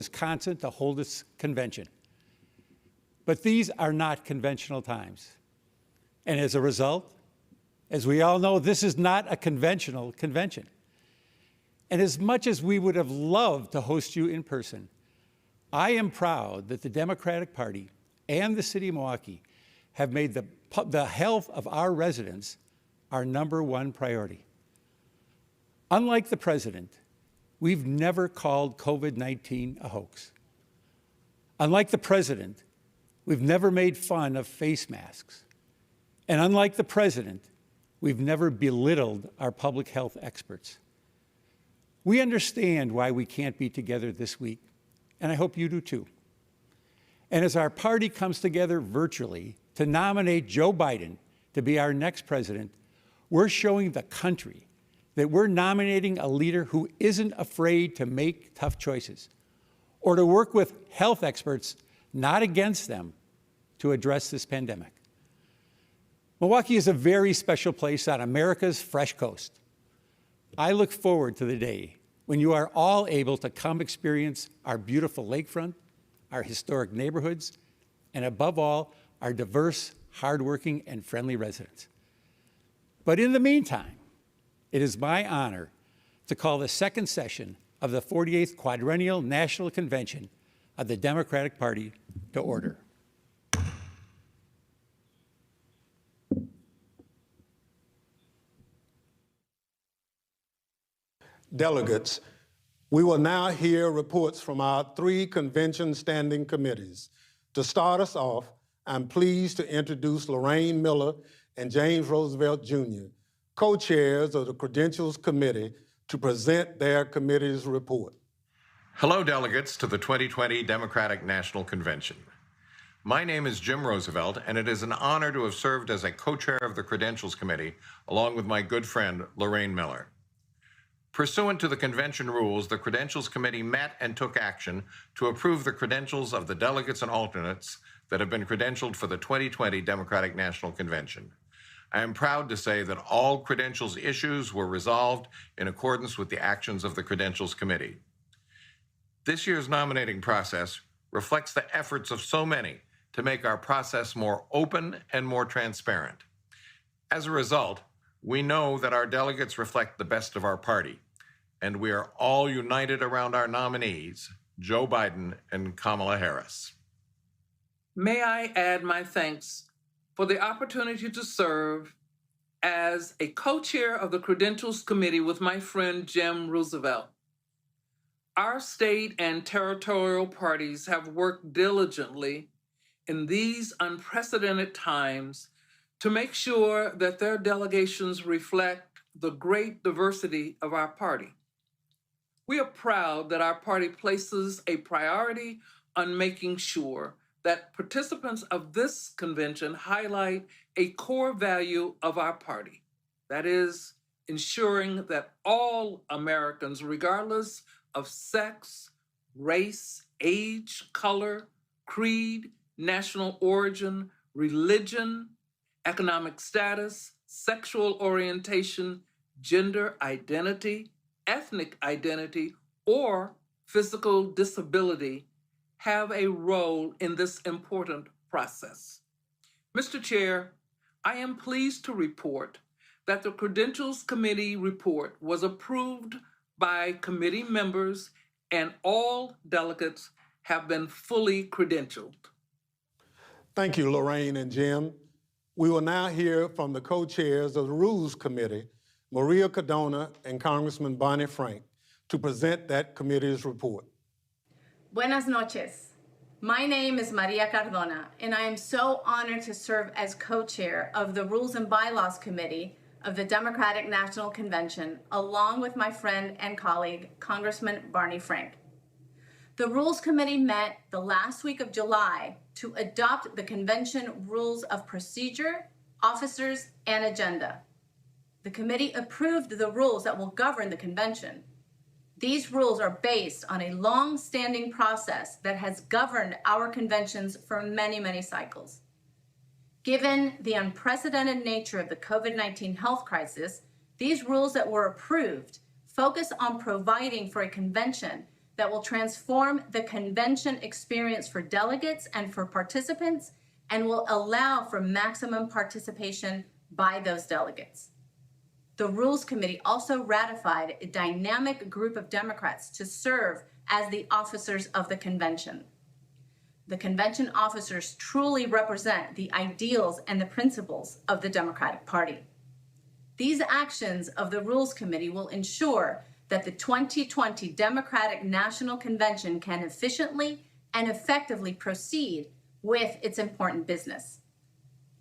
Wisconsin to hold its convention. But these are not conventional times. And as a result, as we all know, this is not a conventional convention. And as much as we would have loved to host you in person, I am proud that the Democratic Party and the City of Milwaukee have made the health of our residents our #1 priority. Unlike the President, we've never called COVID-19 a hoax. Unlike the President, we've never made fun of face masks. And unlike the President, we've never belittled our public health experts. We understand why we can't be together this week, and I hope you do too. And as our party comes together virtually to nominate Joe Biden to be our next president, we're showing the country that we're nominating a leader who isn't afraid to make tough choices or to work with health experts, not against them, to address this pandemic. Milwaukee is a very special place on America's fresh coast. I look forward to the day when you are all able to come experience our beautiful lakefront, our historic neighborhoods, and above all, our diverse, hardworking, and friendly residents. But in the meantime, it is my honor to call the second session of the 48th Quadrennial National Convention of the Democratic Party to order. Delegates, we will now hear reports from our 3 convention standing committees. To start us off, I'm pleased to introduce Lorraine Miller and James Roosevelt Jr., co-chairs of the Credentials Committee, to present their committee's report. Hello, delegates to the 2020 Democratic National Convention. My name is Jim Roosevelt, and it is an honor to have served as a co-chair of the Credentials Committee, along with my good friend, Lorraine Miller. Pursuant to the convention rules, the Credentials Committee met and took action to approve the credentials of the delegates and alternates that have been credentialed for the 2020 Democratic National Convention. I am proud to say that all credentials issues were resolved in accordance with the actions of the Credentials Committee. This year's nominating process reflects the efforts of so many to make our process more open and more transparent. As a result, we know that our delegates reflect the best of our party, and we are all united around our nominees, Joe Biden and Kamala Harris. May I add my thanks for the opportunity to serve as a co-chair of the Credentials Committee with my friend Jim Roosevelt. Our state and territorial parties have worked diligently in these unprecedented times to make sure that their delegations reflect the great diversity of our party. We are proud that our party places a priority on making sure that participants of this convention highlight a core value of our party. That is, ensuring that all Americans, regardless of sex, race, age, color, creed, national origin, religion, economic status, sexual orientation, gender identity, ethnic identity, or physical disability have a role in this important process. Mr. Chair, I am pleased to report that the Credentials Committee report was approved by committee members and all delegates have been fully credentialed. Thank you, Lorraine and Jim. We will now hear from the co-chairs of the Rules Committee, Maria Cardona and Congressman Bonnie Frank, to present that committee's report. Buenas noches. My name is Maria Cardona, and I am so honored to serve as co-chair of the Rules and Bylaws Committee of the Democratic National Convention, along with my friend and colleague, Congressman Barney Frank. The Rules Committee met the last week of July to adopt the convention rules of procedure, officers, and agenda. The committee approved the rules that will govern the convention. These rules are based on a long-standing process that has governed our conventions for many, many cycles. Given the unprecedented nature of the COVID-19 health crisis, these rules that were approved focus on providing for a convention that will transform the convention experience for delegates and for participants and will allow for maximum participation by those delegates. The Rules Committee also ratified a dynamic group of Democrats to serve as the officers of the convention. The convention officers truly represent the ideals and the principles of the Democratic Party. These actions of the Rules Committee will ensure that the 2020 Democratic National Convention can efficiently and effectively proceed with its important business.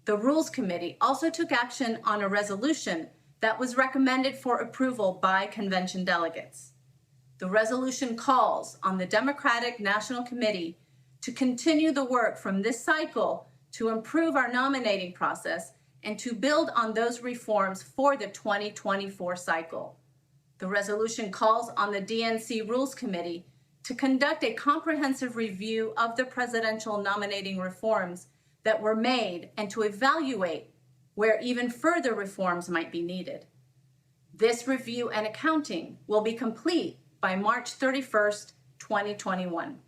The Rules Committee also took action on a resolution that was recommended for approval by convention delegates. The resolution calls on the Democratic National Committee to continue the work from this cycle to improve our nominating process and to build on those reforms for the 2024 cycle. The resolution calls on the DNC Rules Committee to conduct a comprehensive review of the presidential nominating reforms that were made and to evaluate where even further reforms might be needed. This review and accounting will be complete by March 31st, 2021.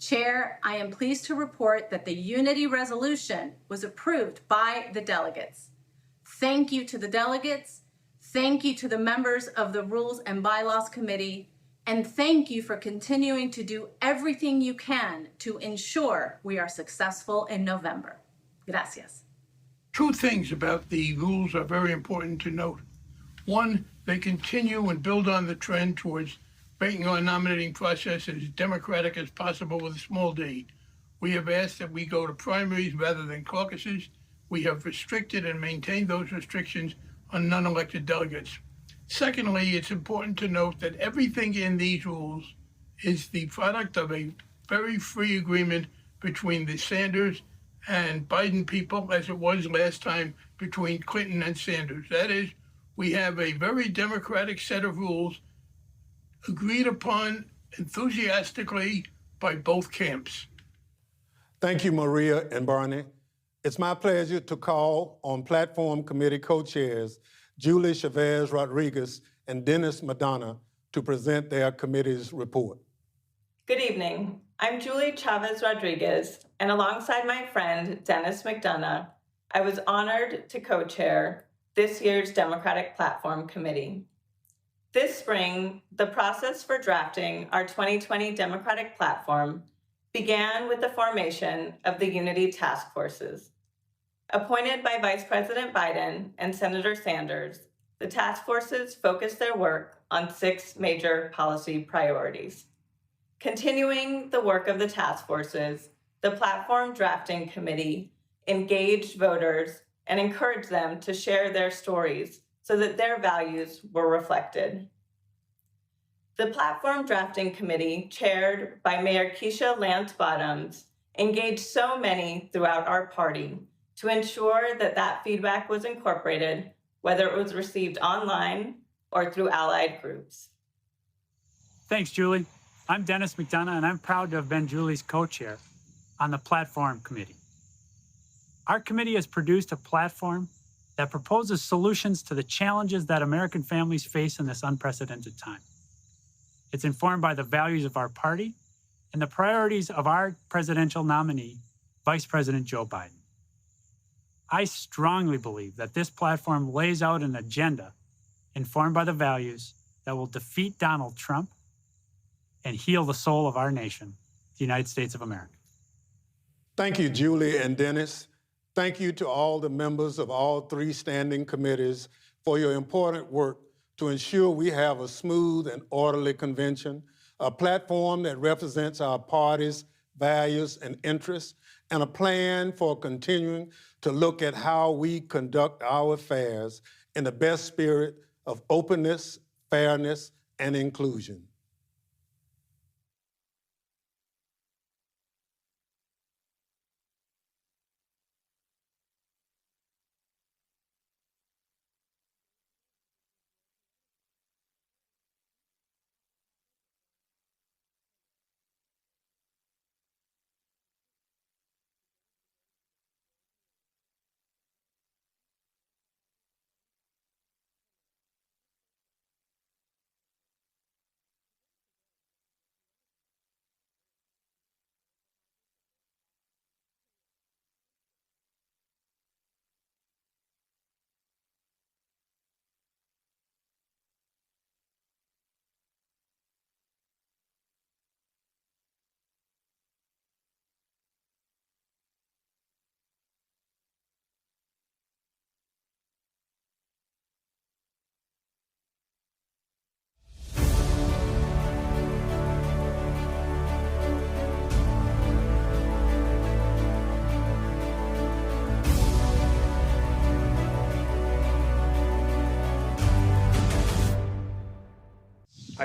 Chair, I am pleased to report that the unity resolution was approved by the delegates. Thank you to the delegates. Thank you to the members of the Rules and Bylaws Committee. And thank you for continuing to do everything you can to ensure we are successful in November. Gracias. Two things about the rules are very important to note. One, they continue and build on the trend towards making our nominating process as democratic as possible with a small d. We have asked that we go to primaries rather than caucuses. We have restricted and maintained those restrictions on non-elected delegates. Secondly, it's important to note that everything in these rules is the product of a very free agreement between the Sanders and Biden people, as it was last time between Clinton and Sanders. That is, we have a very democratic set of rules agreed upon enthusiastically by both camps. Thank you, Maria and Barney. It's my pleasure to call on Platform Committee co-chairs Julie Chavez Rodriguez and Dennis McDonough to present their committee's report. Good evening. I'm Julie Chavez Rodriguez, and alongside my friend Dennis McDonough, I was honored to co-chair this year's Democratic Platform Committee. This spring, the process for drafting our 2020 Democratic Platform began with the formation of the Unity Task Forces. Appointed by Vice President Biden and Senator Sanders, the task forces focused their work on 6 major policy priorities. Continuing the work of the task forces, the Platform Drafting Committee engaged voters and encouraged them to share their stories so that their values were reflected. The Platform Drafting Committee, chaired by Mayor Keisha Lance Bottoms, engaged so many throughout our party to ensure that that feedback was incorporated, whether it was received online or through allied groups. Thanks, Julie. I'm Dennis McDonough, and I'm proud to have been Julie's co-chair on the Platform Committee. Our committee has produced a platform that proposes solutions to the challenges that American families face in this unprecedented time. It's informed by the values of our party and the priorities of our presidential nominee, Vice President Joe Biden. I strongly believe that this platform lays out an agenda informed by the values that will defeat Donald Trump and heal the soul of our nation, the United States of America. Thank you, Julie and Dennis. Thank you to all the members of all 3 standing committees for your important work to ensure we have a smooth and orderly convention, a platform that represents our party's values and interests, and a plan for continuing to look at how we conduct our affairs in the best spirit of openness, fairness, and inclusion.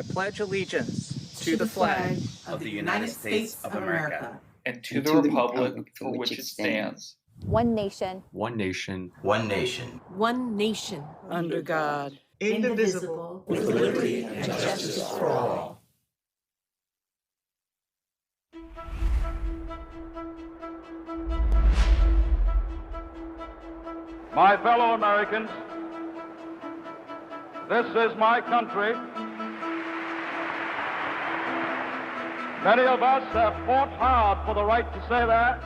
I pledge allegiance to the flag of the United States of America and to the republic for which it stands, one nation, one nation, one nation, one nation, under God, indivisible, with liberty and justice for all. My fellow Americans, this is my country. Many of us have fought hard for the right to say that.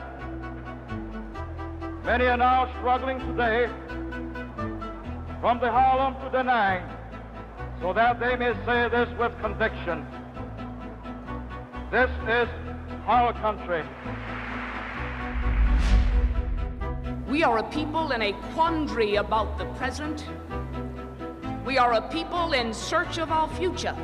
Many are now struggling today from the Harlem to Da Nang so that they may say this with conviction. This is our country. We are a people in a quandary about the present. We are a people in search of our future.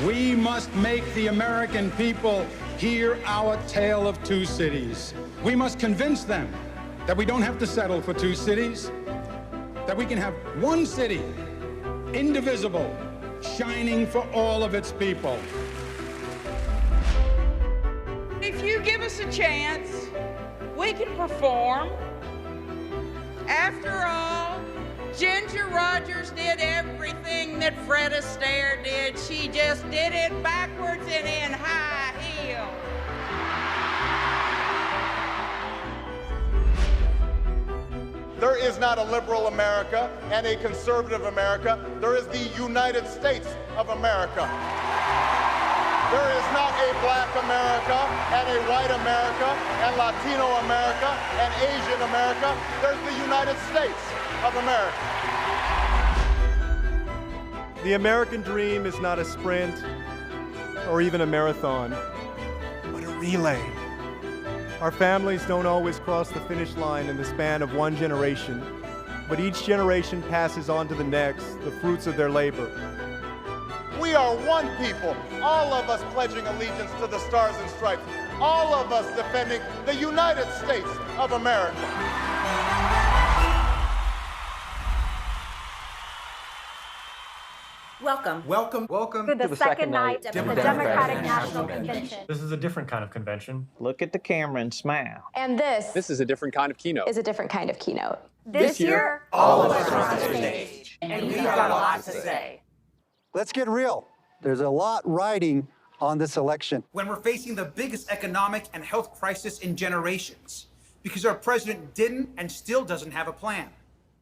We must make the American people hear our tale of two cities. We must convince them that we don't have to settle for two cities, that we can have one city, indivisible, shining for all of its people. If you give us a chance, we can perform. After all, Ginger Rogers did everything that Fred Astaire did. She just did it backwards and in high heels. There is not a liberal America and a conservative America. There is the United States of America. There is not a black America and a white America and Latino America and Asian America. There's the United States of America. The American dream is not a sprint or even a marathon, but a relay. Our families don't always cross the finish line in the span of one generation, but each generation passes on to the next the fruits of their labor. We are one people, all of us pledging allegiance to the Stars and Stripes, all of us defending the United States of America. Welcome to the second night of the Democratic National Convention. This is a different kind of convention. Look at the camera and smile. And this is a different kind of keynote. is a different kind of keynote. This year, all of us are on stage, and we've got a lot to say. Let's get real. There's a lot riding on this election. When we're facing the biggest economic and health crisis in generations, because our president didn't and still doesn't have a plan.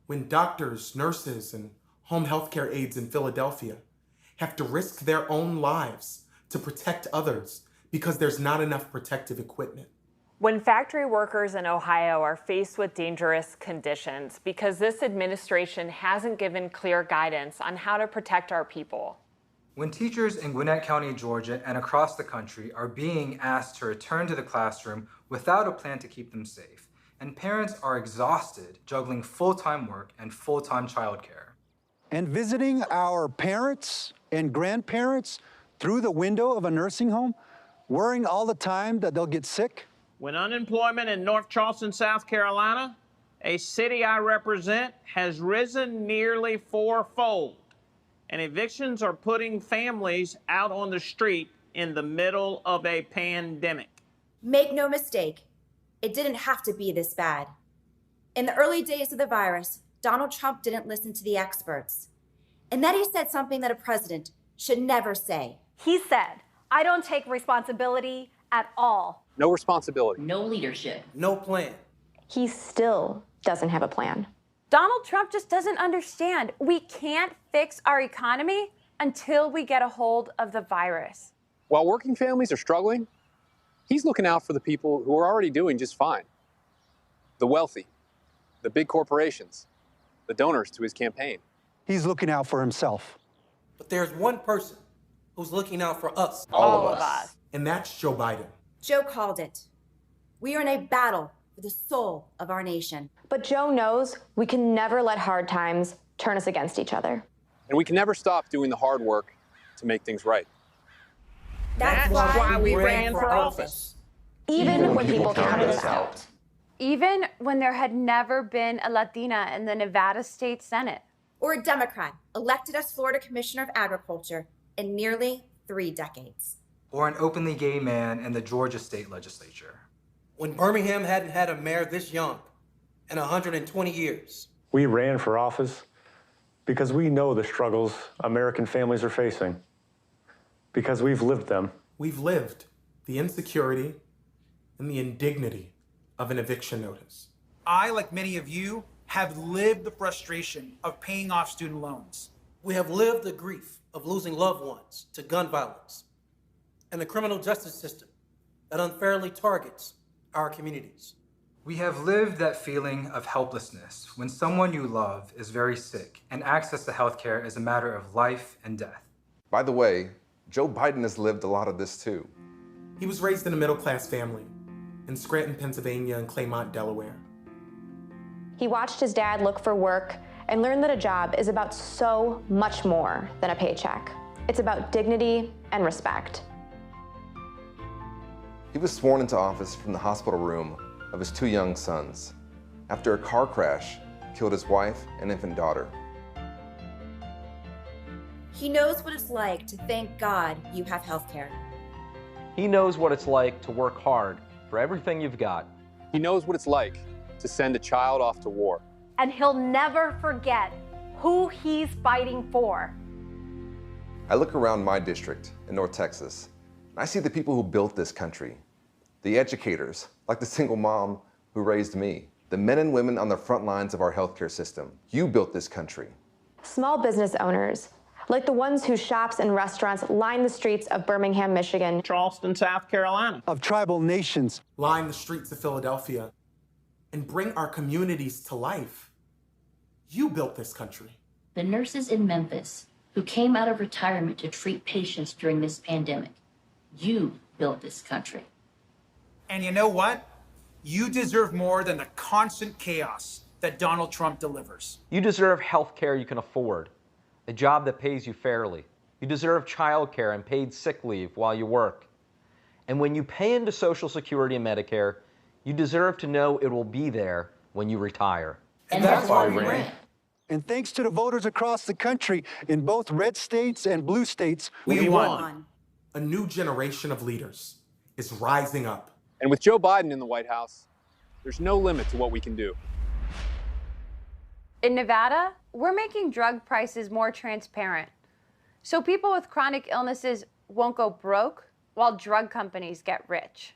When doctors, nurses, and home health care aides in Philadelphia have to risk their own lives to protect others because there's not enough protective equipment. When factory workers in Ohio are faced with dangerous conditions because this administration hasn't given clear guidance on how to protect our people. When teachers in Gwinnett County, Georgia, and across the country are being asked to return to the classroom without a plan to keep them safe, and parents are exhausted juggling full-time work and full-time childcare. And visiting our parents and grandparents through the window of a nursing home, worrying all the time that they'll get sick. When unemployment in North Charleston, South Carolina, a city I represent, has risen nearly fourfold, and evictions are putting families out on the street in the middle of a pandemic. Make no mistake, it didn't have to be this bad. In the early days of the virus, Donald Trump didn't listen to the experts. And then he said something that a president should never say. He said, I don't take responsibility at all. No responsibility. No leadership. No plan. He still doesn't have a plan. Donald Trump just doesn't understand. We can't fix our economy until we get a hold of the virus. While working families are struggling, he's looking out for the people who are already doing just fine. The wealthy, the big corporations, the donors to his campaign. He's looking out for himself. But there's one person who's looking out for us. All of us. And that's Joe Biden. Joe called it. We are in a battle for the soul of our nation. But Joe knows we can never let hard times turn us against each other. And we can never stop doing the hard work to make things right. That's why we ran for office. Even when people counted us out. Even when there had never been a Latina in the Nevada State Senate. or a Democrat elected as Florida Commissioner of Agriculture in nearly 3 decades. Or an openly gay man in the Georgia state legislature. When Birmingham hadn't had a mayor this young in 120 years. We ran for office because we know the struggles American families are facing, because we've lived them. We've lived the insecurity and the indignity of an eviction notice. I, like many of you, have lived the frustration of paying off student loans. We have lived the grief of losing loved ones to gun violence and the criminal justice system that unfairly targets our communities. We have lived that feeling of helplessness when someone you love is very sick and access to healthcare is a matter of life and death. By the way, Joe Biden has lived a lot of this too. He was raised in a middle-class family in Scranton, Pennsylvania and Claymont, Delaware. He watched his dad look for work and learned that a job is about so much more than a paycheck. It's about dignity and respect. He was sworn into office from the hospital room of his 2 young sons after a car crash killed his wife and infant daughter. He knows what it's like to thank God you have health care. He knows what it's like to work hard for everything you've got. He knows what it's like to send a child off to war. And he'll never forget who he's fighting for. I look around my district in North Texas, and I see the people who built this country. The educators, like the single mom who raised me. The men and women on the front lines of our healthcare system. You built this country. Small business owners, like the ones whose shops and restaurants line the streets of Birmingham, Michigan. Charleston, South Carolina. Of tribal nations. Line the streets of Philadelphia and bring our communities to life. You built this country. The nurses in Memphis who came out of retirement to treat patients during this pandemic. You built this country. And you know what? You deserve more than the constant chaos that Donald Trump delivers. You deserve health care you can afford, a job that pays you fairly. You deserve child care and paid sick leave while you work. And when you pay into Social Security and Medicare, you deserve to know it will be there when you retire. And that's why we ran. And thanks to the voters across the country in both red states and blue states, we won. A new generation of leaders is rising up. And with Joe Biden in the White House, there's no limit to what we can do. In Nevada, we're making drug prices more transparent, so people with chronic illnesses won't go broke while drug companies get rich.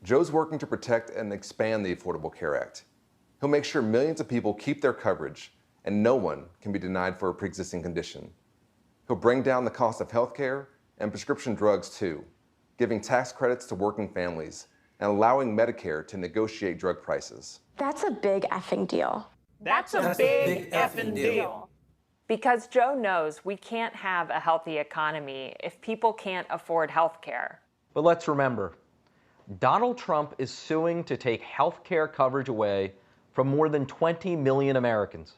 Joe's working to protect and expand the Affordable Care Act. He'll make sure millions of people keep their coverage and no one can be denied for a pre-existing condition. He'll bring down the cost of health care and prescription drugs too, giving tax credits to working families and allowing Medicare to negotiate drug prices. That's a big effing deal. That's a big effing deal. Because Joe knows we can't have a healthy economy if people can't afford health care. But let's remember, Donald Trump is suing to take health care coverage away from more than 20 million Americans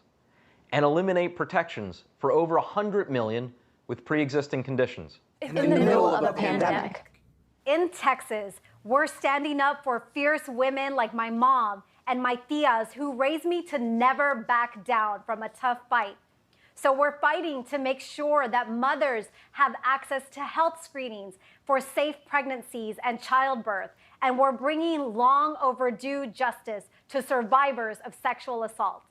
and eliminate protections for over 100 million with pre-existing conditions. In the middle of a pandemic. In Texas, we're standing up for fierce women like my mom and my tias who raised me to never back down from a tough fight. So we're fighting to make sure that mothers have access to health screenings for safe pregnancies and childbirth. And we're bringing long overdue justice to survivors of sexual assault.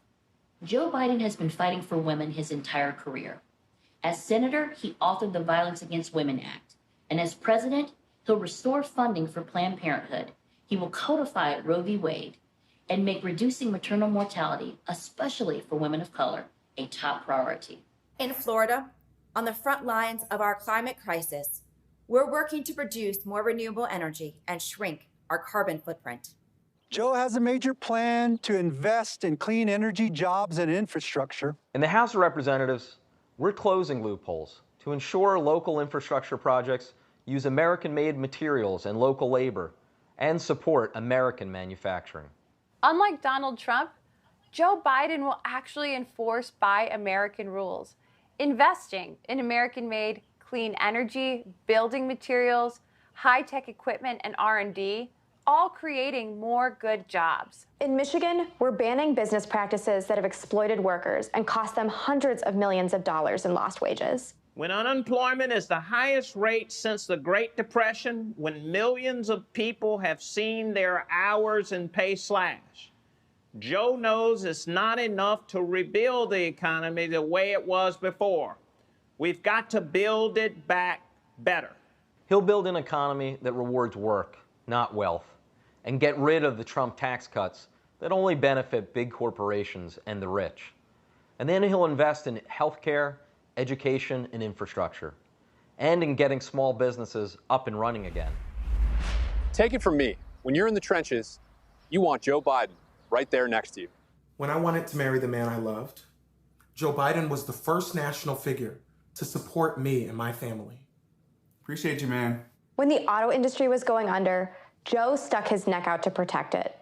Joe Biden has been fighting for women his entire career. As senator, he authored the Violence Against Women Act. And as president, he'll restore funding for Planned Parenthood. He will codify Roe v. Wade and make reducing maternal mortality, especially for women of color, a top priority. In Florida, on the front lines of our climate crisis, we're working to produce more renewable energy and shrink our carbon footprint. Joe has a major plan to invest in clean energy, jobs, and infrastructure. In the House of Representatives, we're closing loopholes to ensure local infrastructure projects use American-made materials and local labor, and support American manufacturing. Unlike Donald Trump, Joe Biden will actually enforce Buy American rules, investing in American-made clean energy, building materials, high-tech equipment, and R&D, all creating more good jobs. In Michigan, we're banning business practices that have exploited workers and cost them hundreds of millions of dollars in lost wages. When unemployment is the highest rate since the Great Depression, when millions of people have seen their hours and pay slash, Joe knows it's not enough to rebuild the economy the way it was before. We've got to build it back better. He'll build an economy that rewards work, not wealth, and get rid of the Trump tax cuts that only benefit big corporations and the rich. And then he'll invest in healthcare, education, and infrastructure, and in getting small businesses up and running again. Take it from me, when you're in the trenches, you want Joe Biden right there next to you. When I wanted to marry the man I loved, Joe Biden was the first national figure to support me and my family. Appreciate you, man. When the auto industry was going under, Joe stuck his neck out to protect it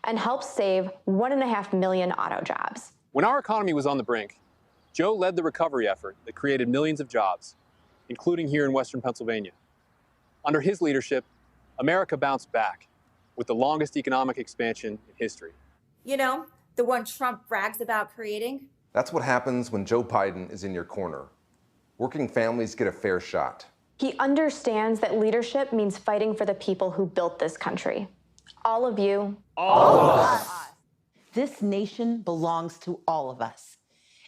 and helped save 1.5 million auto jobs. When our economy was on the brink, Joe led the recovery effort that created millions of jobs, including here in Western Pennsylvania. Under his leadership, America bounced back with the longest economic expansion in history. You know, the one Trump brags about creating? That's what happens when Joe Biden is in your corner. Working families get a fair shot. He understands that leadership means fighting for the people who built this country. All of you. All of us. This nation belongs to all of us.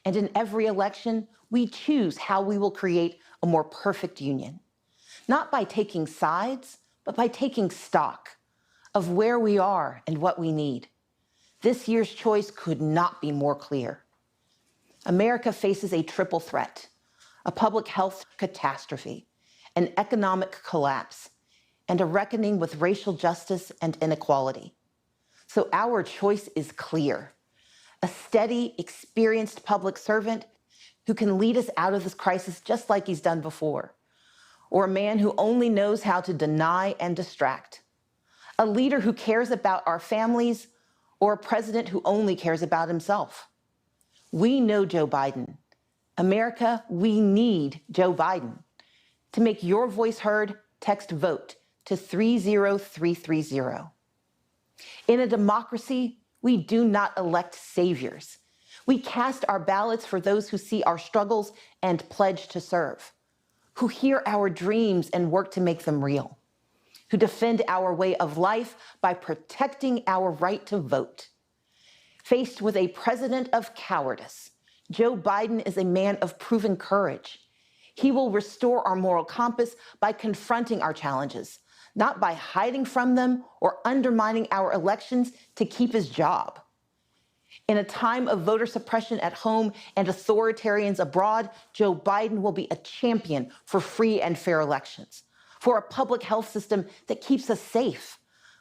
And in every election, we choose how we will create a more perfect union. Not by taking sides, but by taking stock of where we are and what we need. This year's choice could not be more clear. America faces a triple threat: a public health catastrophe, an economic collapse, and a reckoning with racial justice and inequality. So our choice is clear: a steady, experienced public servant who can lead us out of this crisis just like he's done before, or a man who only knows how to deny and distract, a leader who cares about our families, or a president who only cares about himself. We know Joe Biden. America, we need Joe Biden. To make your voice heard, text VOTE to 30330. In a democracy, we do not elect saviors. We cast our ballots for those who see our struggles and pledge to serve, who hear our dreams and work to make them real, who defend our way of life by protecting our right to vote. Faced with a president of cowardice, Joe Biden is a man of proven courage. He will restore our moral compass by confronting our challenges, not by hiding from them or undermining our elections to keep his job. In a time of voter suppression at home and authoritarians abroad, Joe Biden will be a champion for free and fair elections, for a public health system that keeps us safe,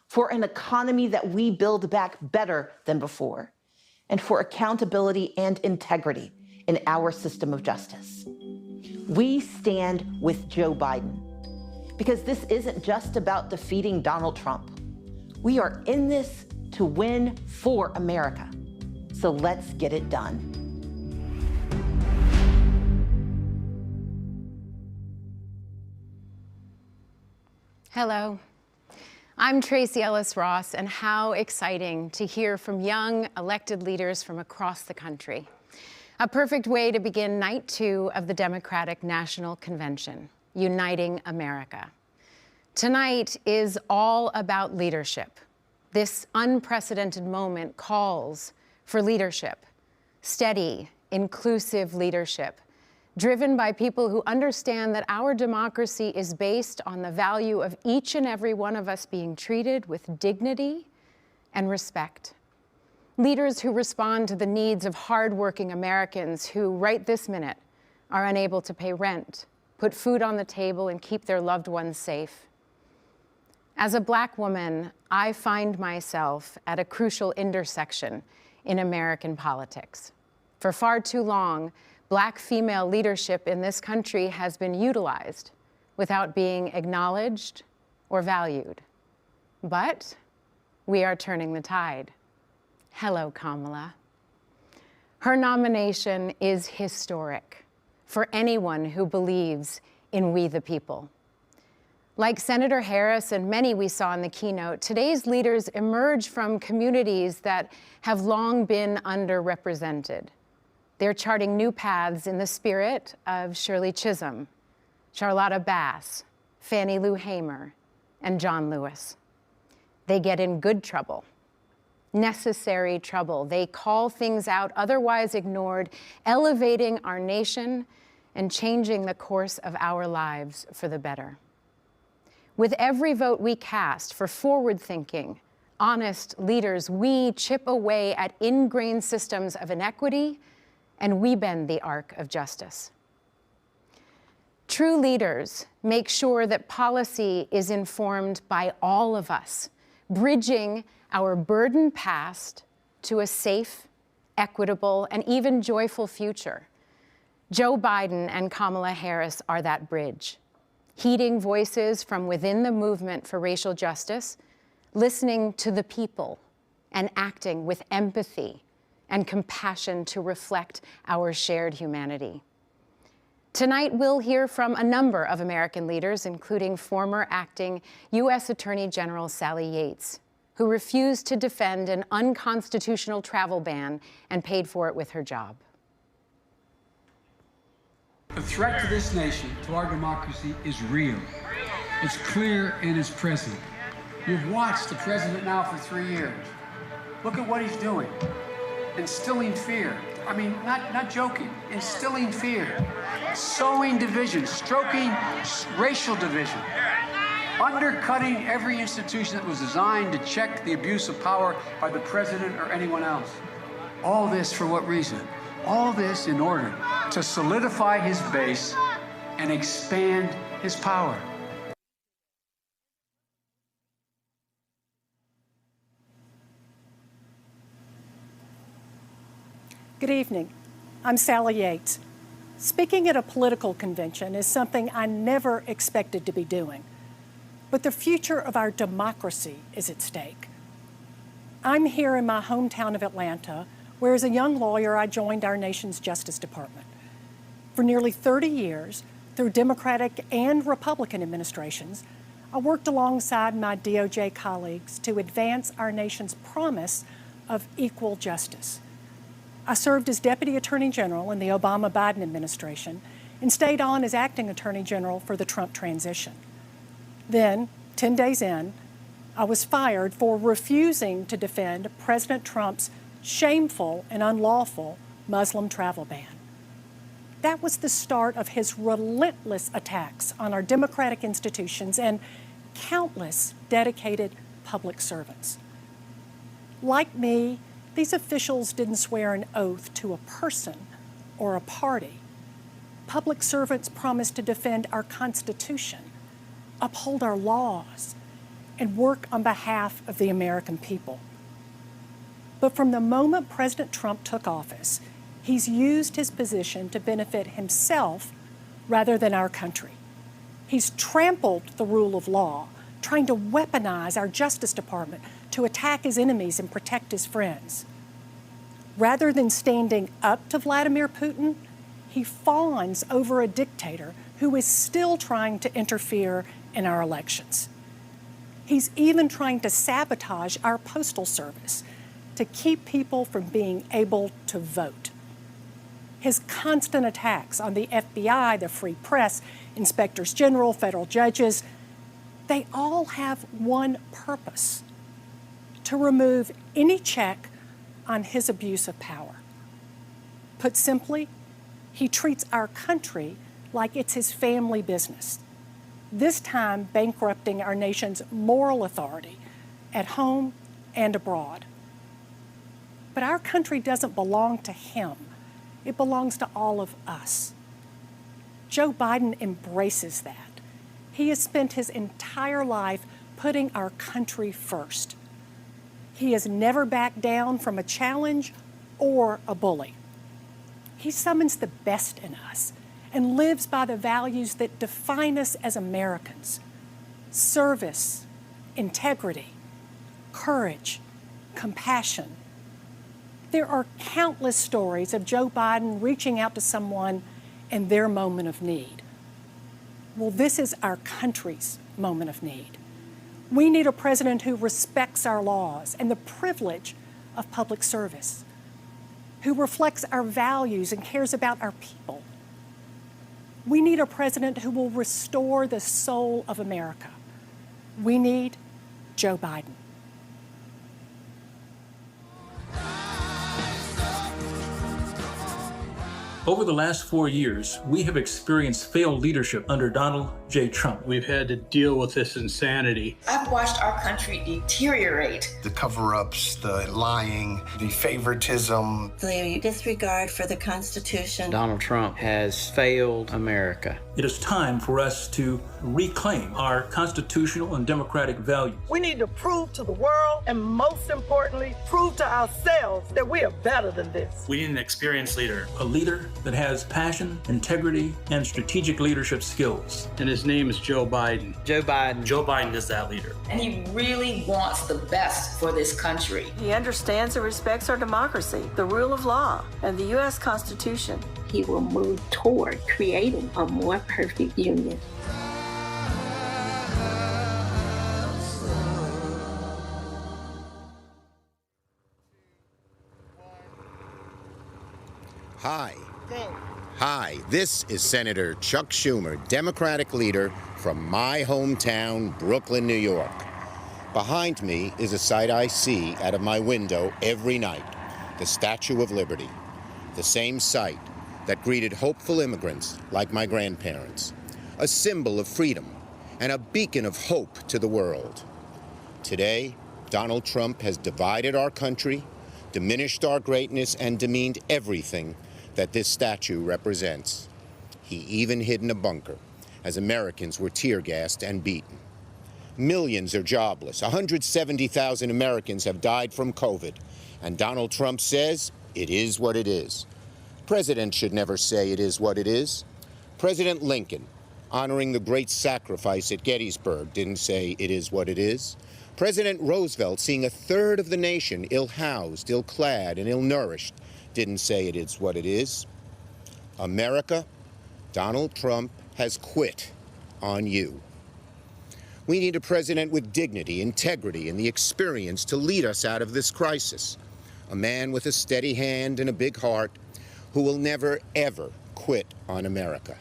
for an economy that we build back better than before, and for accountability and integrity in our system of justice. We stand with Joe Biden, because this isn't just about defeating Donald Trump. We are in this to win for America. So let's get it done. Hello, I'm Tracy Ellis Ross, and how exciting to hear from young elected leaders from across the country. A perfect way to begin night 2 of the Democratic National Convention, Uniting America. Tonight is all about leadership. This unprecedented moment calls for leadership, steady, inclusive leadership, driven by people who understand that our democracy is based on the value of each and every one of us being treated with dignity and respect. Leaders who respond to the needs of hardworking Americans who, right this minute, are unable to pay rent, put food on the table, and keep their loved ones safe. As a Black woman, I find myself at a crucial intersection in American politics. For far too long, Black female leadership in this country has been utilized without being acknowledged or valued. But we are turning the tide. Hello, Kamala. Her nomination is historic for anyone who believes in we the people. Like Senator Harris and many we saw in the keynote, today's leaders emerge from communities that have long been underrepresented. They're charting new paths in the spirit of Shirley Chisholm, Charlotta Bass, Fannie Lou Hamer, and John Lewis. They get in good trouble, necessary trouble. They call things out otherwise ignored, elevating our nation and changing the course of our lives for the better. With every vote we cast for forward-thinking, honest leaders, we chip away at ingrained systems of inequity, and we bend the arc of justice. True leaders make sure that policy is informed by all of us, bridging our burdened past to a safe, equitable, and even joyful future. Joe Biden and Kamala Harris are that bridge, heeding voices from within the movement for racial justice, listening to the people, and acting with empathy and compassion to reflect our shared humanity. Tonight, we'll hear from a number of American leaders, including former acting U.S. Attorney General Sally Yates, who refused to defend an unconstitutional travel ban and paid for it with her job. The threat to this nation, to our democracy, is real. It's clear and it's present. You've watched the president now for 3 years. Look at what he's doing. Instilling fear. I mean, not joking, instilling fear. Sowing division, stoking racial division. Undercutting every institution that was designed to check the abuse of power by the president or anyone else. All this for what reason? All this in order to solidify his base and expand his power. Good evening. I'm Sally Yates. Speaking at a political convention is something I never expected to be doing, but the future of our democracy is at stake. I'm here in my hometown of Atlanta, where as a young lawyer, I joined our nation's Justice Department. For nearly 30 years, through Democratic and Republican administrations, I worked alongside my DOJ colleagues to advance our nation's promise of equal justice. I served as Deputy Attorney General in the Obama-Biden administration and stayed on as Acting Attorney General for the Trump transition. Then, 10 days in, I was fired for refusing to defend President Trump's shameful and unlawful Muslim travel ban. That was the start of his relentless attacks on our democratic institutions and countless dedicated public servants. Like me, these officials didn't swear an oath to a person or a party. Public servants promised to defend our Constitution, uphold our laws, and work on behalf of the American people. But from the moment President Trump took office, he's used his position to benefit himself rather than our country. He's trampled the rule of law, trying to weaponize our Justice Department to attack his enemies and protect his friends. Rather than standing up to Vladimir Putin, he fawns over a dictator who is still trying to interfere in our elections. He's even trying to sabotage our postal service to keep people from being able to vote. His constant attacks on the FBI, the free press, inspectors general, federal judges, they all have one purpose: to remove any check on his abuse of power. Put simply, he treats our country like it's his family business, this time bankrupting our nation's moral authority at home and abroad. But our country doesn't belong to him. It belongs to all of us. Joe Biden embraces that. He has spent his entire life putting our country first. He has never backed down from a challenge or a bully. He summons the best in us and lives by the values that define us as Americans: service, integrity, courage, compassion. There are countless stories of Joe Biden reaching out to someone in their moment of need. Well, this is our country's moment of need. We need a president who respects our laws and the privilege of public service, who reflects our values and cares about our people. We need a president who will restore the soul of America. We need Joe Biden. Over the last 4 years, we have experienced failed leadership under Donald J. Trump. We've had to deal with this insanity. I've watched our country deteriorate. The cover-ups, the lying, the favoritism. The disregard for the Constitution. Donald Trump has failed America. It is time for us to reclaim our constitutional and democratic values. We need to prove to the world, and most importantly, prove to ourselves that we are better than this. We need an experienced leader. A leader that has passion, integrity, and strategic leadership skills. And his name is Joe Biden. Joe Biden. Joe Biden is that leader. And he really wants the best for this country. He understands and respects our democracy, the rule of law, and the U.S. Constitution. He will move toward creating a more perfect union. Hi, this is Senator Chuck Schumer, Democratic leader from my hometown, Brooklyn, New York. Behind me is a sight I see out of my window every night, the Statue of Liberty, the same sight that greeted hopeful immigrants like my grandparents, a symbol of freedom and a beacon of hope to the world. Today, Donald Trump has divided our country, diminished our greatness, and demeaned everything that this statue represents. He even hid in a bunker as Americans were tear-gassed and beaten. Millions are jobless. 170,000 Americans have died from COVID, and Donald Trump says it is what it is. President should never say it is what it is. President Lincoln, honoring the great sacrifice at Gettysburg, didn't say it is what it is. President Roosevelt, seeing a third of the nation ill-housed, ill-clad, and ill-nourished, didn't say it is what it is. America, Donald Trump has quit on you. We need a president with dignity, integrity, and the experience to lead us out of this crisis. A man with a steady hand and a big heart who will never, ever quit on America.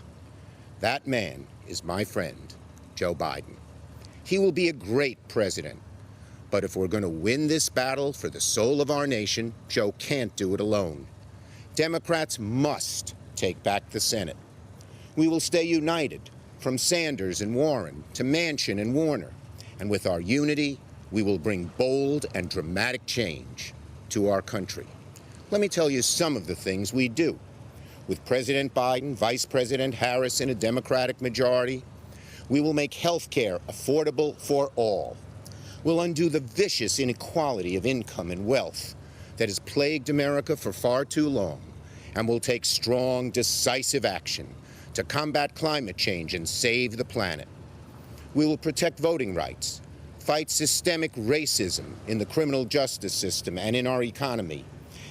That man is my friend, Joe Biden. He will be a great president. But if we're going to win this battle for the soul of our nation, Joe can't do it alone. Democrats must take back the Senate. We will stay united, from Sanders and Warren to Manchin and Warner. And with our unity, we will bring bold and dramatic change to our country. Let me tell you some of the things we do. With President Biden, Vice President Harris, and a Democratic majority, we will make health care affordable for all. We'll undo the vicious inequality of income and wealth that has plagued America for far too long, and we'll take strong, decisive action to combat climate change and save the planet. We will protect voting rights, fight systemic racism in the criminal justice system and in our economy,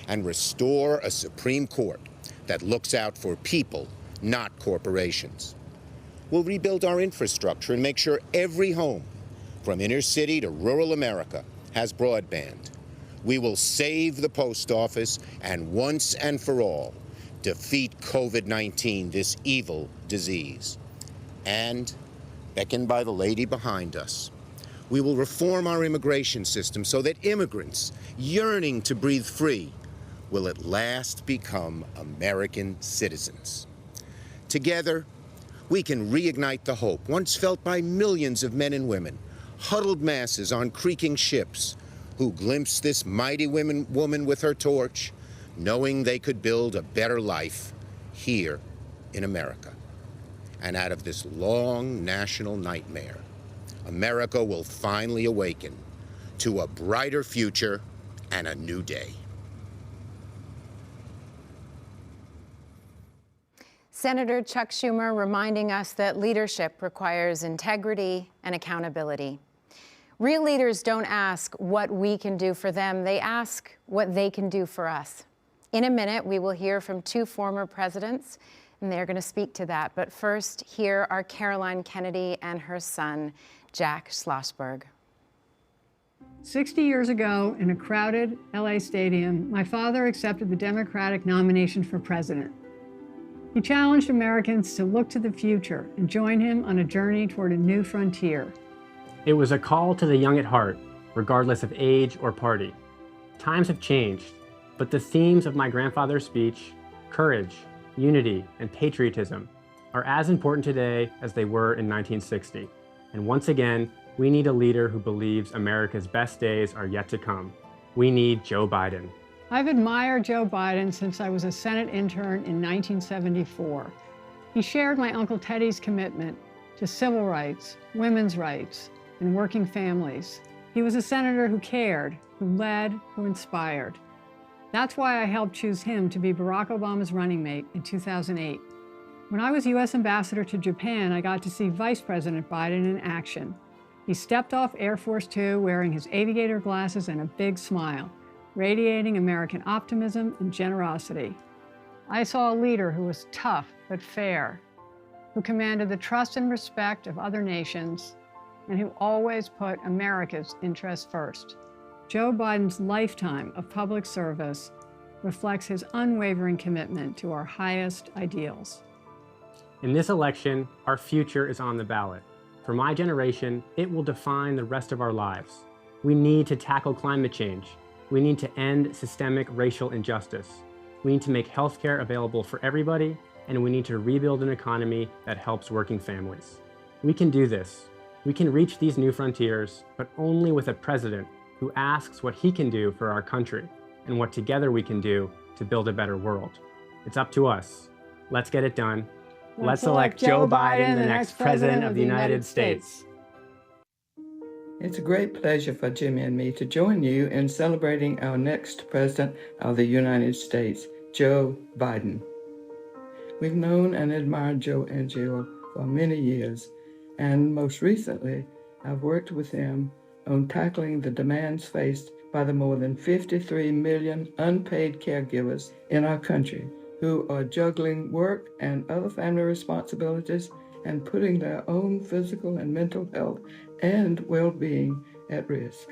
and restore a Supreme Court that looks out for people, not corporations. We'll rebuild our infrastructure and make sure every home, from inner city to rural America, has broadband. We will save the post office and once and for all defeat COVID-19, this evil disease. And, beckoned by the lady behind us, we will reform our immigration system so that immigrants yearning to breathe free will at last become American citizens. Together, we can reignite the hope once felt by millions of men and women, huddled masses on creaking ships, who glimpsed this mighty woman with her torch, knowing they could build a better life here in America. And out of this long national nightmare, America will finally awaken to a brighter future and a new day. Senator Chuck Schumer reminding us that leadership requires integrity and accountability. Real leaders don't ask what we can do for them, they ask what they can do for us. In a minute, we will hear from two former presidents. and they're going to speak to that. But first, here are Caroline Kennedy and her son, Jack Schlossberg. 60 years ago, in a crowded LA stadium, my father accepted the Democratic nomination for president. He challenged Americans to look to the future and join him on a journey toward a new frontier. It was a call to the young at heart, regardless of age or party. Times have changed, but the themes of my grandfather's speech, courage, unity, and patriotism, are as important today as they were in 1960. And once again, we need a leader who believes America's best days are yet to come. We need Joe Biden. I've admired Joe Biden since I was a Senate intern in 1974. He shared my Uncle Teddy's commitment to civil rights, women's rights, and working families. He was a senator who cared, who led, who inspired. That's why I helped choose him to be Barack Obama's running mate in 2008. When I was U.S. Ambassador to Japan, I got to see Vice President Biden in action. He stepped off Air Force Two wearing his aviator glasses and a big smile, radiating American optimism and generosity. I saw a leader who was tough but fair, who commanded the trust and respect of other nations, and who always put America's interests first. Joe Biden's lifetime of public service reflects his unwavering commitment to our highest ideals. In this election, our future is on the ballot. For my generation, it will define the rest of our lives. We need to tackle climate change. We need to end systemic racial injustice. We need to make healthcare available for everybody, and we need to rebuild an economy that helps working families. We can do this. We can reach these new frontiers, but only with a president who asks what he can do for our country and what together we can do to build a better world. It's up to us. Let's get it done. Let's elect Joe Biden, the next President of the United States. It's a great pleasure for Jimmy and me to join you in celebrating our next President of the United States, Joe Biden. We've known and admired Joe and Jill for many years, and most recently, I've worked with him on tackling the demands faced by the more than 53 million unpaid caregivers in our country who are juggling work and other family responsibilities and putting their own physical and mental health and well-being at risk.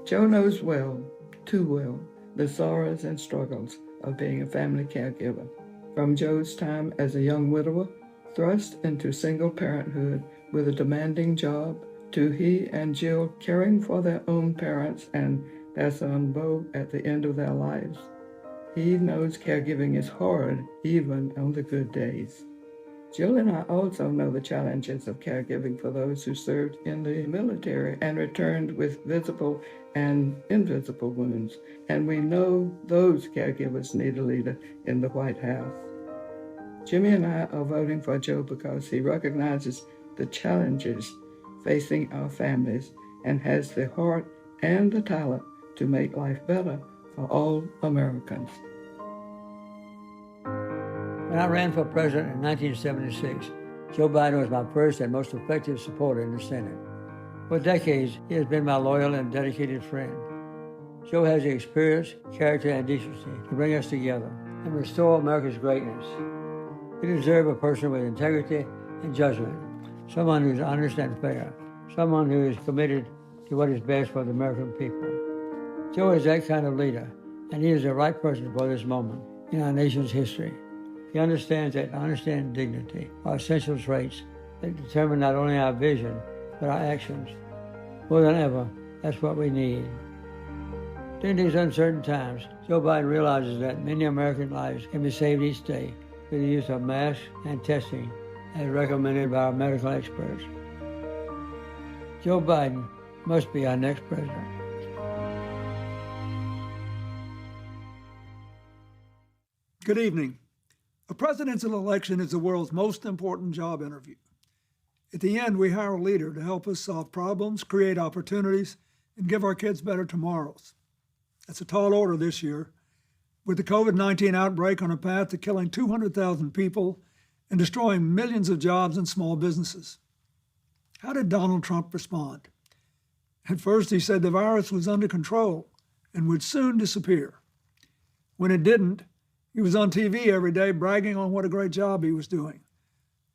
Joe knows well, too well, the sorrows and struggles of being a family caregiver. From Joe's time as a young widower, thrust into single parenthood with a demanding job, to he and Jill caring for their own parents and their son Bo at the end of their lives. He knows caregiving is hard, even on the good days. Jill and I also know the challenges of caregiving for those who served in the military and returned with visible and invisible wounds, and we know those caregivers need a leader in the White House. Jimmy and I are voting for Joe because he recognizes the challenges facing our families and has the heart and the talent to make life better for all Americans. When I ran for president in 1976, Joe Biden was my first and most effective supporter in the Senate. For decades, he has been my loyal and dedicated friend. Joe has the experience, character, and decency to bring us together and restore America's greatness. We deserve a person with integrity and judgment, someone who is honest and fair, someone who is committed to what is best for the American people. Joe is that kind of leader, and he is the right person for this moment in our nation's history. He understands that honesty and dignity are essential traits that determine not only our vision, but our actions. More than ever, that's what we need. During these uncertain times, Joe Biden realizes that many American lives can be saved each day through the use of masks and testing, as recommended by our medical experts. Joe Biden must be our next president. Good evening. A presidential election is the world's most important job interview. At the end, we hire a leader to help us solve problems, create opportunities, and give our kids better tomorrows. That's a tall order this year, with the COVID-19 outbreak on a path to killing 200,000 people and destroying millions of jobs and small businesses. How did Donald Trump respond? At first, he said the virus was under control and would soon disappear. When it didn't, He was on TV every day bragging on what a great job he was doing,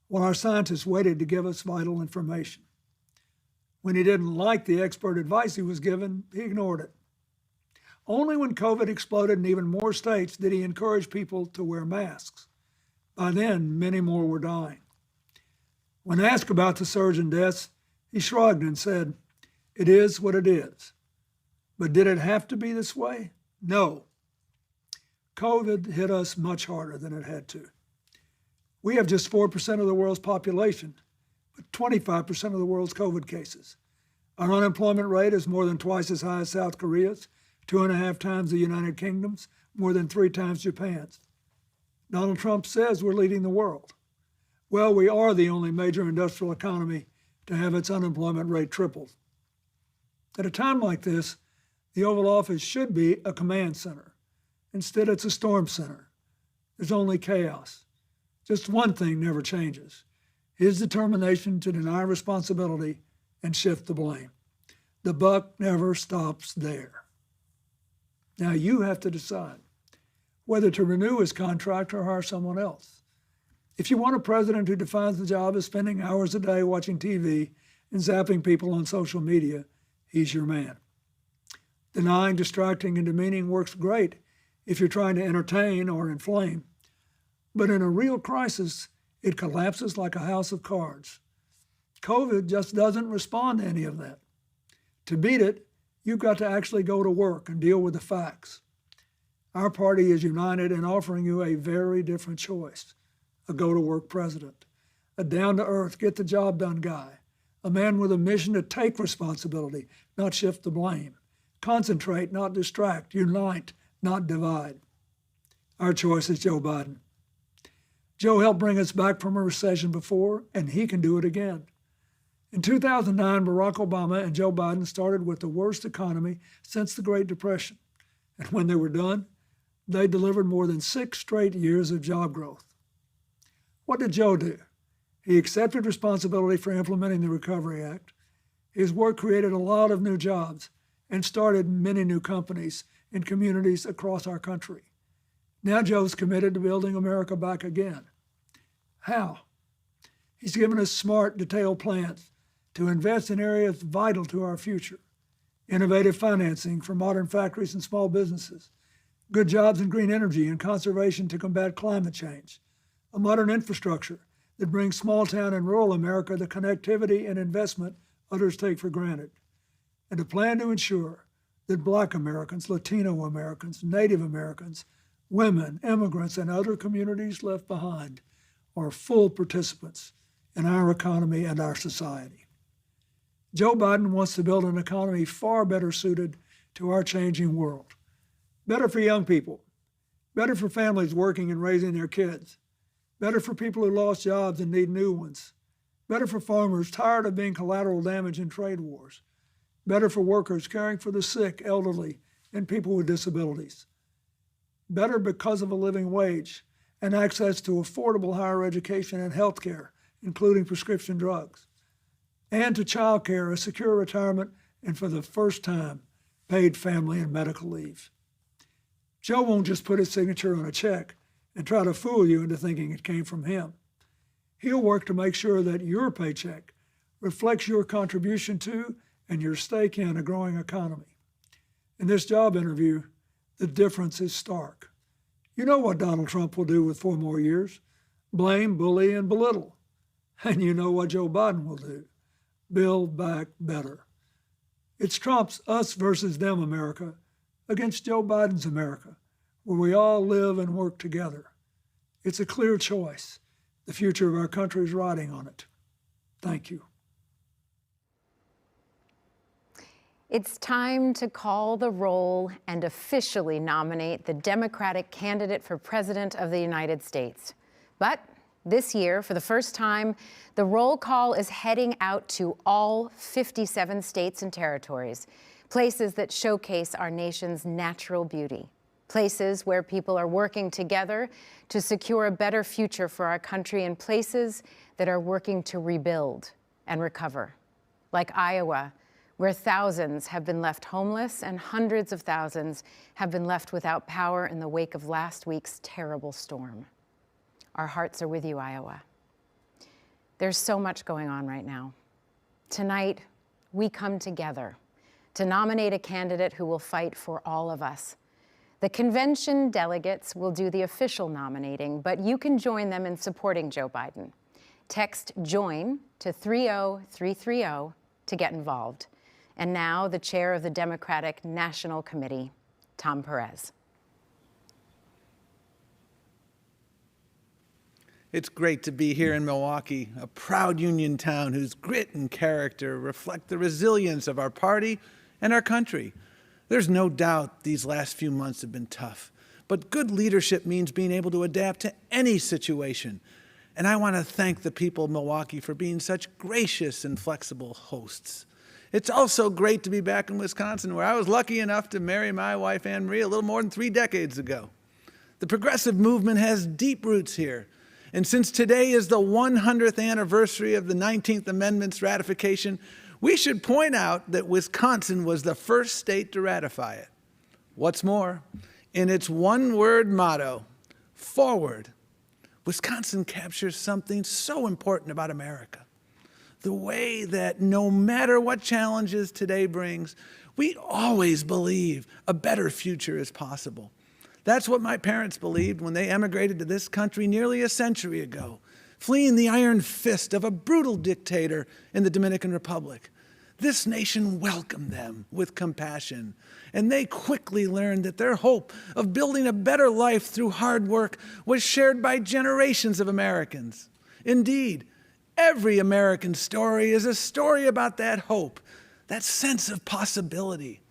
while our scientists waited to give us vital information. When he didn't like the expert advice he was given, he ignored it. Only when COVID exploded in even more states did he encourage people to wear masks. By then, many more were dying. When asked about the surge in deaths, he shrugged and said, "It is what it is." But did it have to be this way? No. COVID hit us much harder than it had to. We have just 4% of the world's population, but 25% of the world's COVID cases. Our unemployment rate is more than twice as high as South Korea's, 2.5 times the United Kingdom's, more than 3 times Japan's. Donald Trump says we're leading the world. Well, we are the only major industrial economy to have its unemployment rate tripled. At a time like this, the Oval Office should be a command center. Instead, it's a storm center. There's only chaos. Just one thing never changes: his determination to deny responsibility and shift the blame. The buck never stops there. Now you have to decide whether to renew his contract or hire someone else. If you want a president who defines the job as spending hours a day watching TV and zapping people on social media, he's your man. Denying, distracting, and demeaning works great if you're trying to entertain or inflame. But in a real crisis, it collapses like a house of cards. COVID just doesn't respond to any of that. To beat it, you've got to actually go to work and deal with the facts. Our party is united in offering you a very different choice: a go-to-work president, a down-to-earth, get-the-job-done guy, a man with a mission to take responsibility, not shift the blame, concentrate, not distract, unite, not divide. Our choice is Joe Biden. Joe helped bring us back from a recession before, and he can do it again. In 2009, Barack Obama and Joe Biden started with the worst economy since the Great Depression. And when they were done, they delivered more than 6 straight years of job growth. What did Joe do? He accepted responsibility for implementing the Recovery Act. His work created a lot of new jobs and started many new companies in communities across our country. Now Joe's committed to building America back again. How? He's given us smart, detailed plans to invest in areas vital to our future: innovative financing for modern factories and small businesses, good jobs in green energy and conservation to combat climate change, a modern infrastructure that brings small town and rural America the connectivity and investment others take for granted, and a plan to ensure that Black Americans, Latino Americans, Native Americans, women, immigrants, and other communities left behind are full participants in our economy and our society. Joe Biden wants to build an economy far better suited to our changing world. Better for young people, better for families working and raising their kids, better for people who lost jobs and need new ones, better for farmers tired of being collateral damage in trade wars, better for workers caring for the sick, elderly, and people with disabilities, better because of a living wage and access to affordable higher education and health care, including prescription drugs, and to child care, a secure retirement, and for the first time, paid family and medical leave. Joe won't just put his signature on a check and try to fool you into thinking it came from him. He'll work to make sure that your paycheck reflects your contribution to and your stake in a growing economy. In this job interview, the difference is stark. You know what Donald Trump will do with 4 more years: blame, bully, and belittle. And you know what Joe Biden will do: build back better. It's Trump's us versus them America against Joe Biden's America, where we all live and work together. It's a clear choice. The future of our country is riding on it. Thank you. It's time to call the roll and officially nominate the Democratic candidate for President of the United States. But this year, for the first time, the roll call is heading out to all 57 states and territories, places that showcase our nation's natural beauty, places where people are working together to secure a better future for our country, and places that are working to rebuild and recover, like Iowa, where thousands have been left homeless and hundreds of thousands have been left without power in the wake of last week's terrible storm. Our hearts are with you, Iowa. There's so much going on right now. Tonight, we come together to nominate a candidate who will fight for all of us. The convention delegates will do the official nominating, but you can join them in supporting Joe Biden. Text JOIN to 30330 to get involved. And now, the chair of the Democratic National Committee, Tom Perez. It's great to be here in Milwaukee, a proud union town whose grit and character reflect the resilience of our party and our country. There's no doubt these last few months have been tough, but good leadership means being able to adapt to any situation. And I want to thank the people of Milwaukee for being such gracious and flexible hosts. It's also great to be back in Wisconsin, where I was lucky enough to marry my wife, Anne Marie, a little more than 3 decades ago. The progressive movement has deep roots here. And since today is the 100th anniversary of the 19th Amendment's ratification, we should point out that Wisconsin was the first state to ratify it. What's more, in its one-word motto, forward, Wisconsin captures something so important about America. The way that no matter what challenges today brings, we always believe a better future is possible. That's what my parents believed when they emigrated to this country nearly a century ago, fleeing the iron fist of a brutal dictator in the Dominican Republic. This nation welcomed them with compassion, and they quickly learned that their hope of building a better life through hard work was shared by generations of Americans. Indeed, every American story is a story about that hope, that sense of possibility.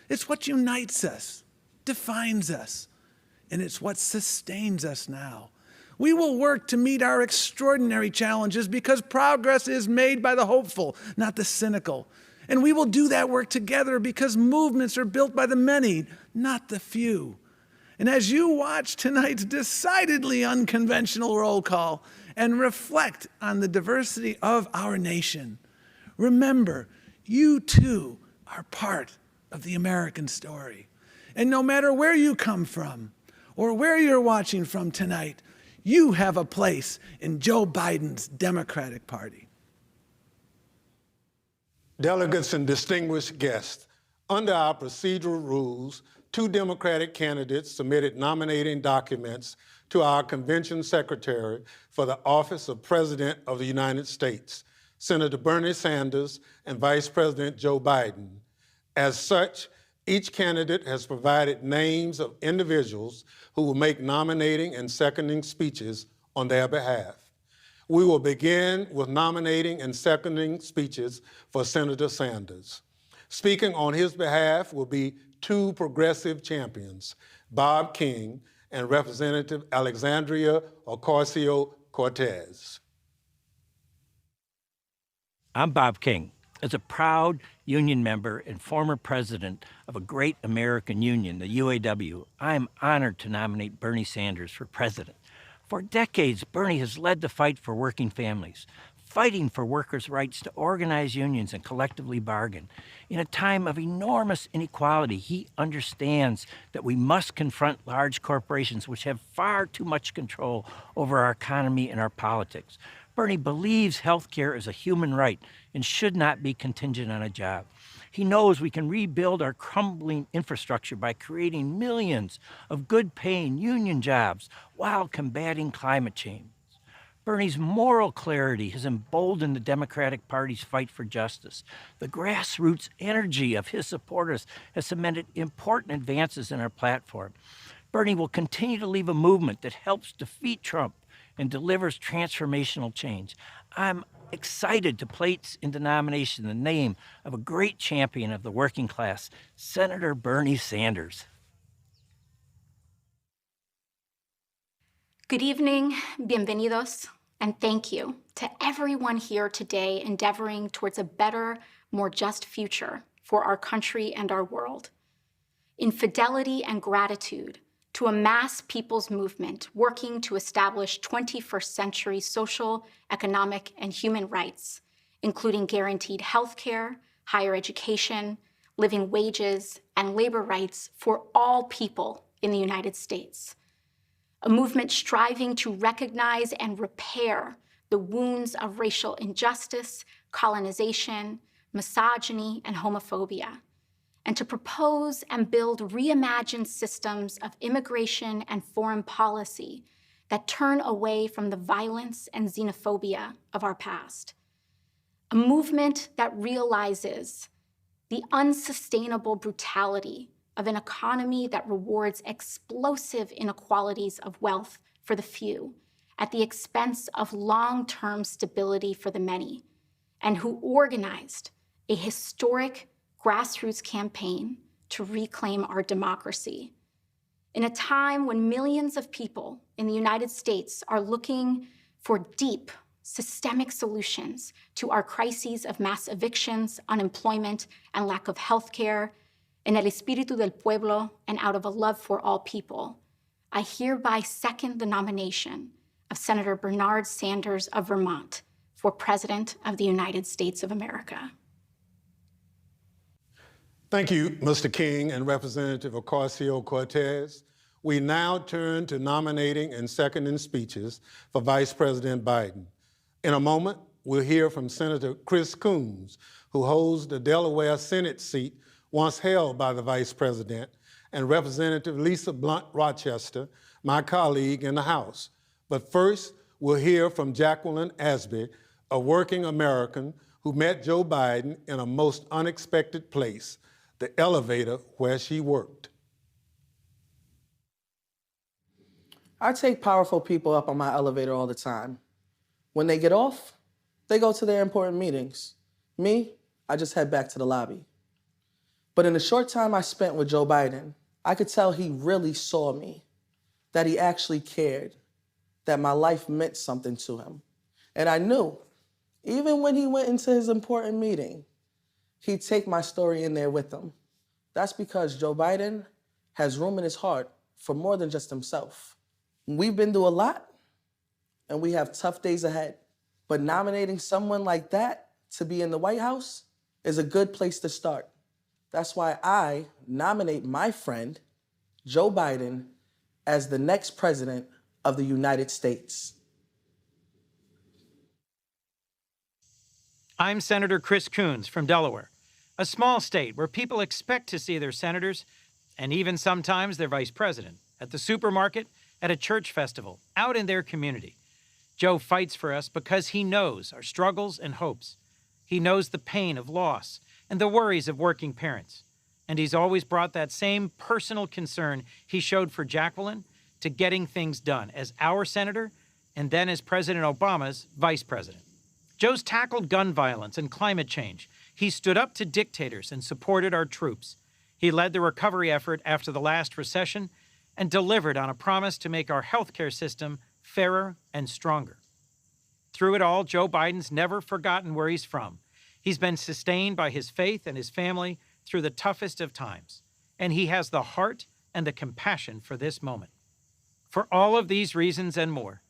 It's what unites us, defines us, and it's what sustains us now. We will work to meet our extraordinary challenges because progress is made by the hopeful, not the cynical. And we will do that work together because movements are built by the many, not the few. And as you watch tonight's decidedly unconventional roll call and reflect on the diversity of our nation, remember, you too are part of the American story. And no matter where you come from or where you're watching from tonight, you have a place in Joe Biden's Democratic Party. Delegates and distinguished guests, under our procedural rules, 2 Democratic candidates submitted nominating documents to our convention secretary for the office of President of the United States, Senator Bernie Sanders and Vice President Joe Biden. As such, each candidate has provided names of individuals who will make nominating and seconding speeches on their behalf. We will begin with nominating and seconding speeches for Senator Sanders. Speaking on his behalf will be 2 progressive champions, Bob King and Representative Alexandria Ocasio-Cortez. I'm Bob King. As a proud union member and former president of a great American union, the UAW, I am honored to nominate Bernie Sanders for president. For decades, Bernie has led the fight for working families, fighting for workers' rights to organize unions and collectively bargain. In a time of enormous inequality, he understands that we must confront large corporations which have far too much control over our economy and our politics. Bernie believes health care is a human right and should not be contingent on a job. He knows we can rebuild our crumbling infrastructure by creating millions of good-paying union jobs while combating climate change. Bernie's moral clarity has emboldened the Democratic Party's fight for justice. The grassroots energy of his supporters has cemented important advances in our platform. Bernie will continue to lead a movement that helps defeat Trump and delivers transformational change. I'm excited to place into nomination the name of a great champion of the working class, Senator Bernie Sanders. Good evening, bienvenidos, and thank you to everyone here today endeavoring towards a better, more just future for our country and our world. In fidelity and gratitude to a mass people's movement working to establish 21st century social, economic, and human rights, including guaranteed health care, higher education, living wages, and labor rights for all people in the United States. A movement striving to recognize and repair the wounds of racial injustice, colonization, misogyny, and homophobia, and to propose and build reimagined systems of immigration and foreign policy that turn away from the violence and xenophobia of our past. A movement that realizes the unsustainable brutality of an economy that rewards explosive inequalities of wealth for the few at the expense of long-term stability for the many, and who organized a historic grassroots campaign to reclaim our democracy. In a time when millions of people in the United States are looking for deep, systemic solutions to our crises of mass evictions, unemployment, and lack of health care, en el espíritu del pueblo and out of a love for all people, I hereby second the nomination of Senator Bernard Sanders of Vermont for President of the United States of America. Thank you, Mr. King and Representative Ocasio-Cortez. We now turn to nominating and seconding speeches for Vice President Biden. In a moment, we'll hear from Senator Chris Coons, who holds the Delaware Senate seat once held by the Vice President, and Representative Lisa Blunt Rochester, my colleague in the House. But first, we'll hear from Jacqueline Asby, a working American who met Joe Biden in a most unexpected place, the elevator where she worked. I take powerful people up on my elevator all the time. When they get off, they go to their important meetings. Me, I just head back to the lobby. But in the short time I spent with Joe Biden, I could tell he really saw me, that he actually cared, that my life meant something to him. And I knew, even when he went into his important meeting, he'd take my story in there with him. That's because Joe Biden has room in his heart for more than just himself. We've been through a lot, and we have tough days ahead. But nominating someone like that to be in the White House is a good place to start. That's why I nominate my friend, Joe Biden, as the next president of the United States. I'm Senator Chris Coons from Delaware, a small state where people expect to see their senators, and even sometimes their vice president, at the supermarket, at a church festival, out in their community. Joe fights for us because he knows our struggles and hopes. He knows the pain of loss and the worries of working parents. And he's always brought that same personal concern he showed for Jacqueline to getting things done as our senator and then as President Obama's vice president. Joe's tackled gun violence and climate change. He stood up to dictators and supported our troops. He led the recovery effort after the last recession and delivered on a promise to make our healthcare system fairer and stronger. Through it all, Joe Biden's never forgotten where he's from. He's been sustained by his faith and his family through the toughest of times, and he has the heart and the compassion for this moment. For all of these reasons and more,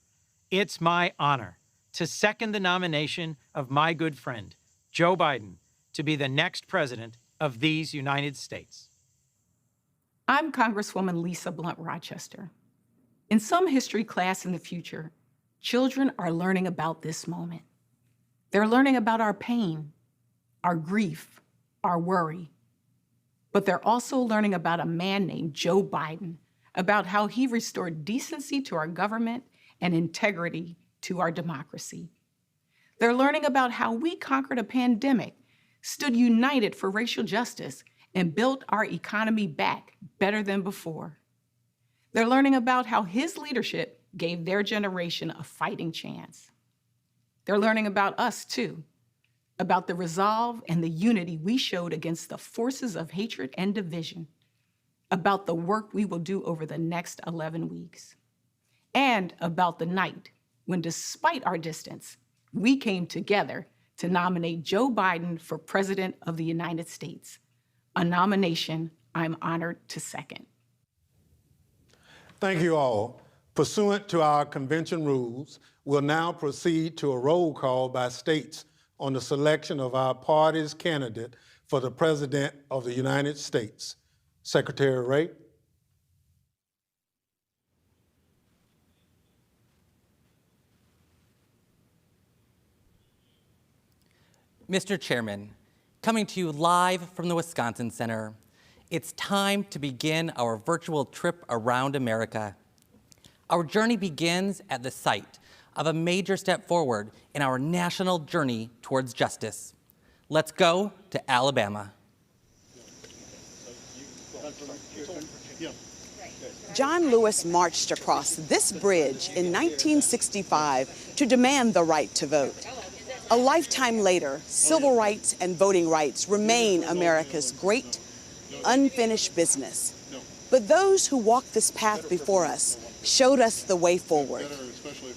it's my honor to second the nomination of my good friend, Joe Biden, to be the next president of these United States. I'm Congresswoman Lisa Blunt Rochester. In some history class in the future, children are learning about this moment. They're learning about our pain, our grief, our worry. But they're also learning about a man named Joe Biden, about how he restored decency to our government and integrity to our democracy. They're learning about how we conquered a pandemic, stood united for racial justice, and built our economy back better than before. They're learning about how his leadership gave their generation a fighting chance. They're learning about us too, about the resolve and the unity we showed against the forces of hatred and division, about the work we will do over the next 11 weeks, and about the night when, despite our distance, we came together to nominate Joe Biden for President of the United States, a nomination I'm honored to second. Thank you all. Pursuant to our convention rules, we'll now proceed to a roll call by states on the selection of our party's candidate for the President of the United States. Secretary Ray. Mr. Chairman, coming to you live from the Wisconsin Center, it's time to begin our virtual trip around America. Our journey begins at the site of a major step forward in our national journey towards justice. Let's go to Alabama. John Lewis marched across this bridge in 1965 to demand the right to vote. A lifetime later, civil rights and voting rights remain America's great, unfinished business. But those who walked this path before us showed us the way forward.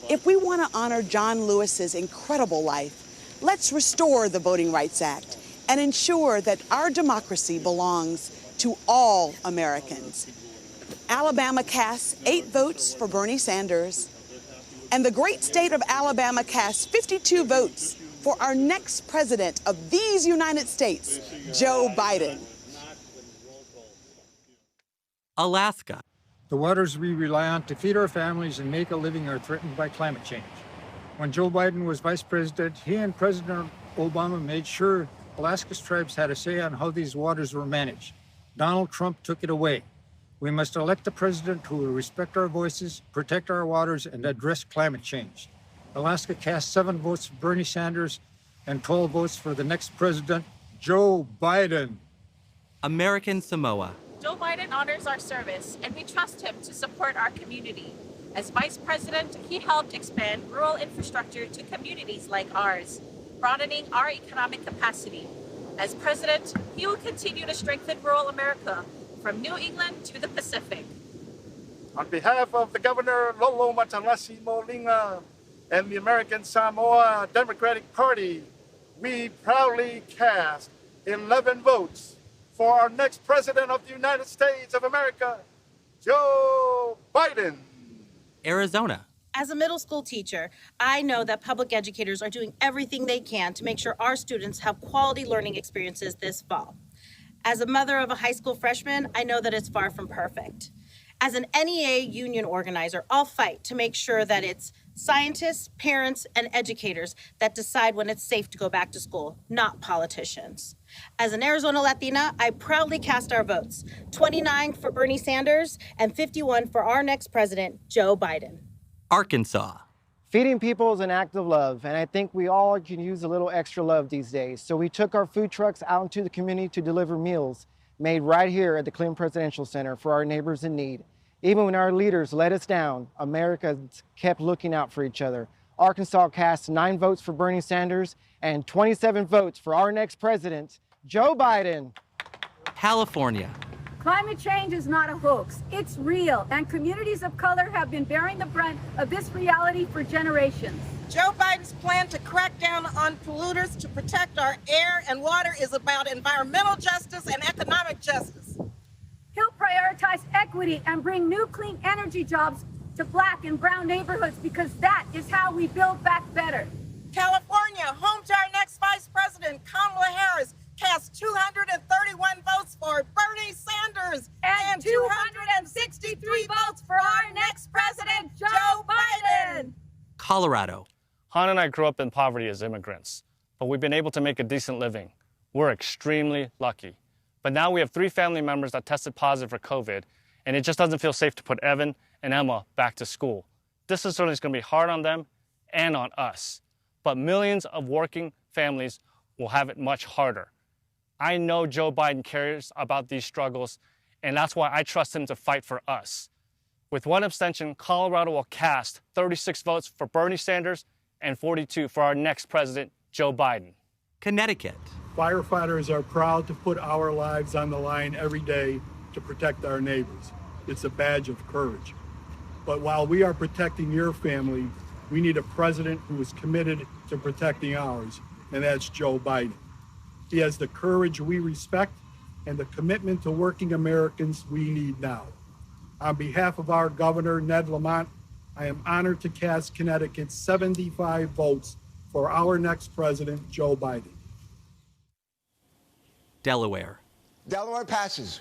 If we want to honor John Lewis's incredible life, let's restore the Voting Rights Act and ensure that our democracy belongs to all Americans. Alabama casts 8 votes for Bernie Sanders, and the great state of Alabama casts 52 votes for our next president of these United States, Joe Biden. Alaska. The waters we rely on to feed our families and make a living are threatened by climate change. When Joe Biden was vice president, he and President Obama made sure Alaska's tribes had a say on how these waters were managed. Donald Trump took it away. We must elect a president who will respect our voices, protect our waters, and address climate change. Alaska cast 7 votes for Bernie Sanders and 12 votes for the next president, Joe Biden. American Samoa. Joe Biden honors our service, and we trust him to support our community. As vice president, he helped expand rural infrastructure to communities like ours, broadening our economic capacity. As president, he will continue to strengthen rural America from New England to the Pacific. On behalf of the Governor Lolo Matalasi Molinga and the American Samoa Democratic Party, we proudly cast 11 votes for our next President of the United States of America, Joe Biden. Arizona. As a middle school teacher, I know that public educators are doing everything they can to make sure our students have quality learning experiences this fall. As a mother of a high school freshman, I know that it's far from perfect. As an NEA union organizer, I'll fight to make sure that it's scientists, parents, and educators that decide when it's safe to go back to school, not politicians. As an Arizona Latina, I proudly cast our votes, 29 for Bernie Sanders and 51 for our next president, Joe Biden. Arkansas. Feeding people is an act of love, and I think we all can use a little extra love these days. So we took our food trucks out into the community to deliver meals made right here at the Clinton Presidential Center for our neighbors in need. Even when our leaders let us down, America kept looking out for each other. Arkansas cast 9 votes for Bernie Sanders and 27 votes for our next president, Joe Biden. California. Climate change is not a hoax. It's real, and communities of color have been bearing the brunt of this reality for generations. Joe Biden's plan to crack down on polluters to protect our air and water is about environmental justice and economic justice. He'll prioritize equity and bring new clean energy jobs to Black and brown neighborhoods, because that is how we build back better. California, home to our next vice president, Kamala Harris, cast 231 votes for Bernie Sanders and 263 votes for our next president, Joe Biden. Colorado. Han and I grew up in poverty as immigrants, but we've been able to make a decent living. We're extremely lucky. But now we have 3 family members that tested positive for COVID, and it just doesn't feel safe to put Evan and Emma back to school. This is certainly going to be hard on them and on us, but millions of working families will have it much harder. I know Joe Biden cares about these struggles, and that's why I trust him to fight for us. With 1 abstention, Colorado will cast 36 votes for Bernie Sanders and 42 for our next president, Joe Biden. Connecticut. Firefighters are proud to put our lives on the line every day to protect our neighbors. It's a badge of courage. But while we are protecting your family, we need a president who is committed to protecting ours, and that's Joe Biden. He has the courage we respect and the commitment to working Americans we need now. On behalf of our governor, Ned Lamont, I am honored to cast Connecticut's 75 votes for our next president, Joe Biden. Delaware. Delaware passes.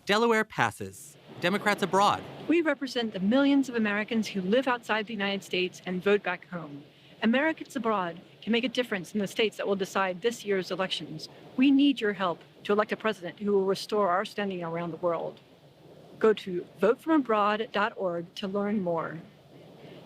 Delaware passes. Democrats abroad. We represent the millions of Americans who live outside the United States and vote back home. Americans abroad can make a difference in the states that will decide this year's elections. We need your help to elect a president who will restore our standing around the world. Go to votefromabroad.org to learn more.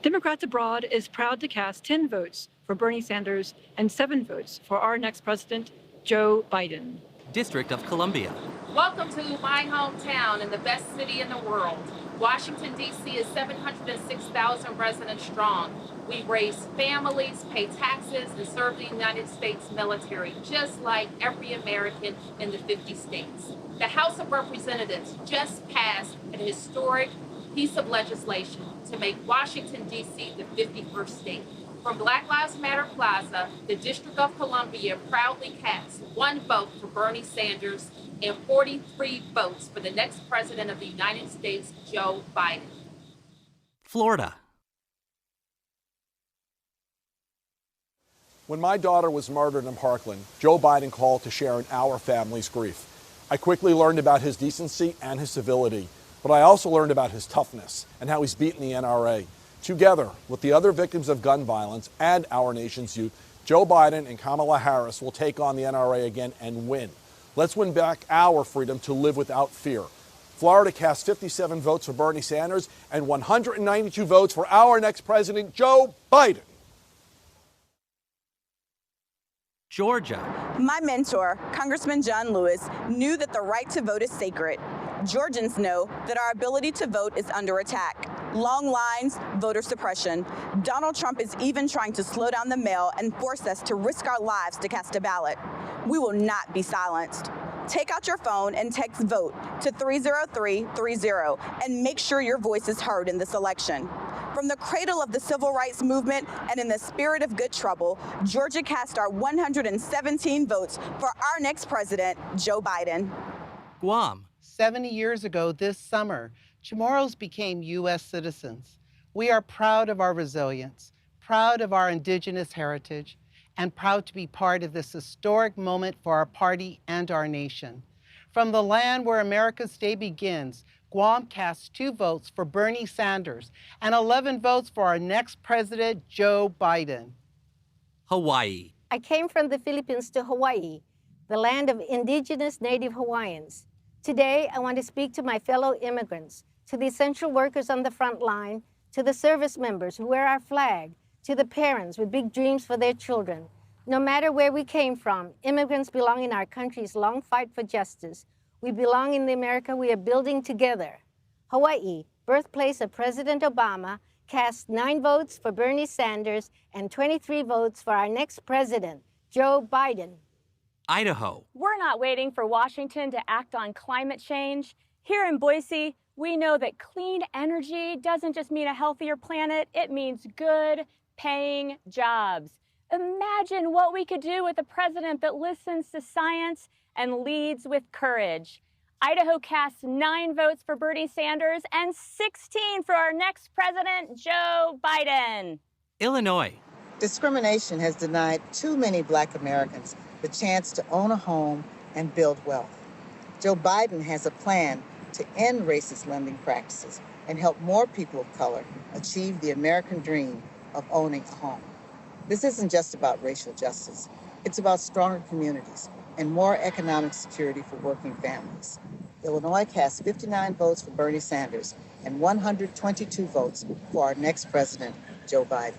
Democrats Abroad is proud to cast 10 votes for Bernie Sanders and 7 votes for our next president, Joe Biden. District of Columbia. Welcome to my hometown and the best city in the world. Washington, D.C. is 706,000 residents strong. We raise families, pay taxes, and serve the United States military, just like every American in the 50 states. The House of Representatives just passed an historic piece of legislation to make Washington, D.C. the 51st state. From Black Lives Matter Plaza, the District of Columbia proudly cast 1 vote for Bernie Sanders and 43 votes for the next president of the United States, Joe Biden. Florida. When my daughter was murdered in Parkland, Joe Biden called to share in our family's grief. I quickly learned about his decency and his civility, but I also learned about his toughness and how he's beaten the NRA. Together with the other victims of gun violence and our nation's youth, Joe Biden and Kamala Harris will take on the NRA again and win. Let's win back our freedom to live without fear. Florida cast 57 votes for Bernie Sanders and 192 votes for our next president, Joe Biden. Georgia. My mentor, Congressman John Lewis, knew that the right to vote is sacred. Georgians know that our ability to vote is under attack. Long lines, voter suppression. Donald Trump is even trying to slow down the mail and force us to risk our lives to cast a ballot. We will not be silenced. Take out your phone and text VOTE to 30330 and make sure your voice is heard in this election. From the cradle of the civil rights movement and in the spirit of good trouble, Georgia cast our 117 votes for our next president, Joe Biden. Guam. 70 years ago this summer, Chamorros became U.S. citizens. We are proud of our resilience, proud of our indigenous heritage, and proud to be part of this historic moment for our party and our nation. From the land where America's day begins, Guam cast 2 votes for Bernie Sanders and 11 votes for our next president, Joe Biden. Hawaii. I came from the Philippines to Hawaii, the land of indigenous Native Hawaiians. Today, I want to speak to my fellow immigrants, to the essential workers on the front line, to the service members who wear our flag, to the parents with big dreams for their children. No matter where we came from, immigrants belong in our country's long fight for justice. We belong in the America we are building together. Hawaii, birthplace of President Obama, cast 9 votes for Bernie Sanders and 23 votes for our next president, Joe Biden. Idaho. We're not waiting for Washington to act on climate change. Here in Boise, we know that clean energy doesn't just mean a healthier planet, it means good, paying jobs. Imagine what we could do with a president that listens to science and leads with courage. Idaho casts 9 votes for Bernie Sanders and 16 for our next president, Joe Biden. Illinois. Discrimination has denied too many Black Americans the chance to own a home and build wealth. Joe Biden has a plan to end racist lending practices and help more people of color achieve the American dream of owning a home. This isn't just about racial justice. It's about stronger communities and more economic security for working families. Illinois cast 59 votes for Bernie Sanders and 122 votes for our next president, Joe Biden.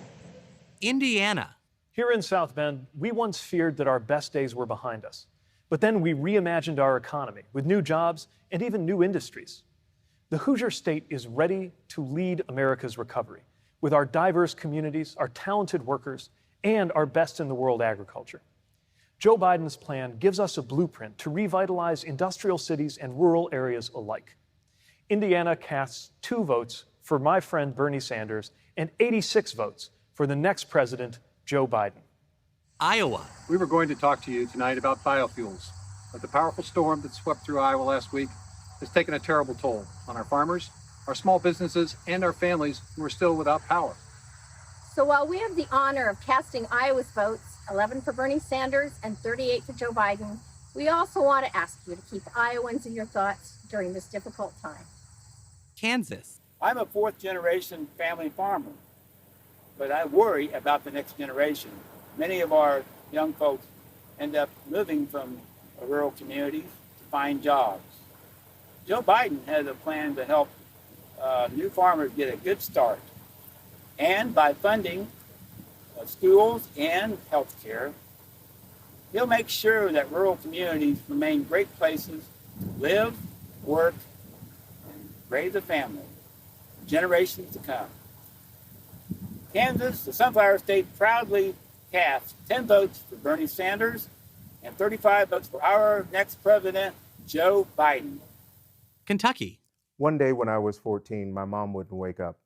Indiana. Here in South Bend, we once feared that our best days were behind us. But then we reimagined our economy with new jobs and even new industries. The Hoosier State is ready to lead America's recovery with our diverse communities, our talented workers, and our best-in-the-world agriculture. Joe Biden's plan gives us a blueprint to revitalize industrial cities and rural areas alike. Indiana casts 2 votes for my friend Bernie Sanders and 86 votes for the next president, Joe Biden. Iowa. We were going to talk to you tonight about biofuels, but the powerful storm that swept through Iowa last week has taken a terrible toll on our farmers our small businesses, and our families who are still without power. So while we have the honor of casting Iowa's votes, 11 for Bernie Sanders and 38 for Joe Biden, we also want to ask you to keep Iowans in your thoughts during this difficult time. Kansas. I'm a fourth-generation family farmer, but I worry about the next generation. Many of our young folks end up moving from rural communities to find jobs. Joe Biden has a plan to help new farmers get a good start. And by funding schools and health care, he'll make sure that rural communities remain great places to live, work, and raise a family for generations to come. Kansas, the Sunflower State, proudly cast 10 votes for Bernie Sanders and 35 votes for our next president, Joe Biden. Kentucky. One day when I was 14, my mom wouldn't wake up.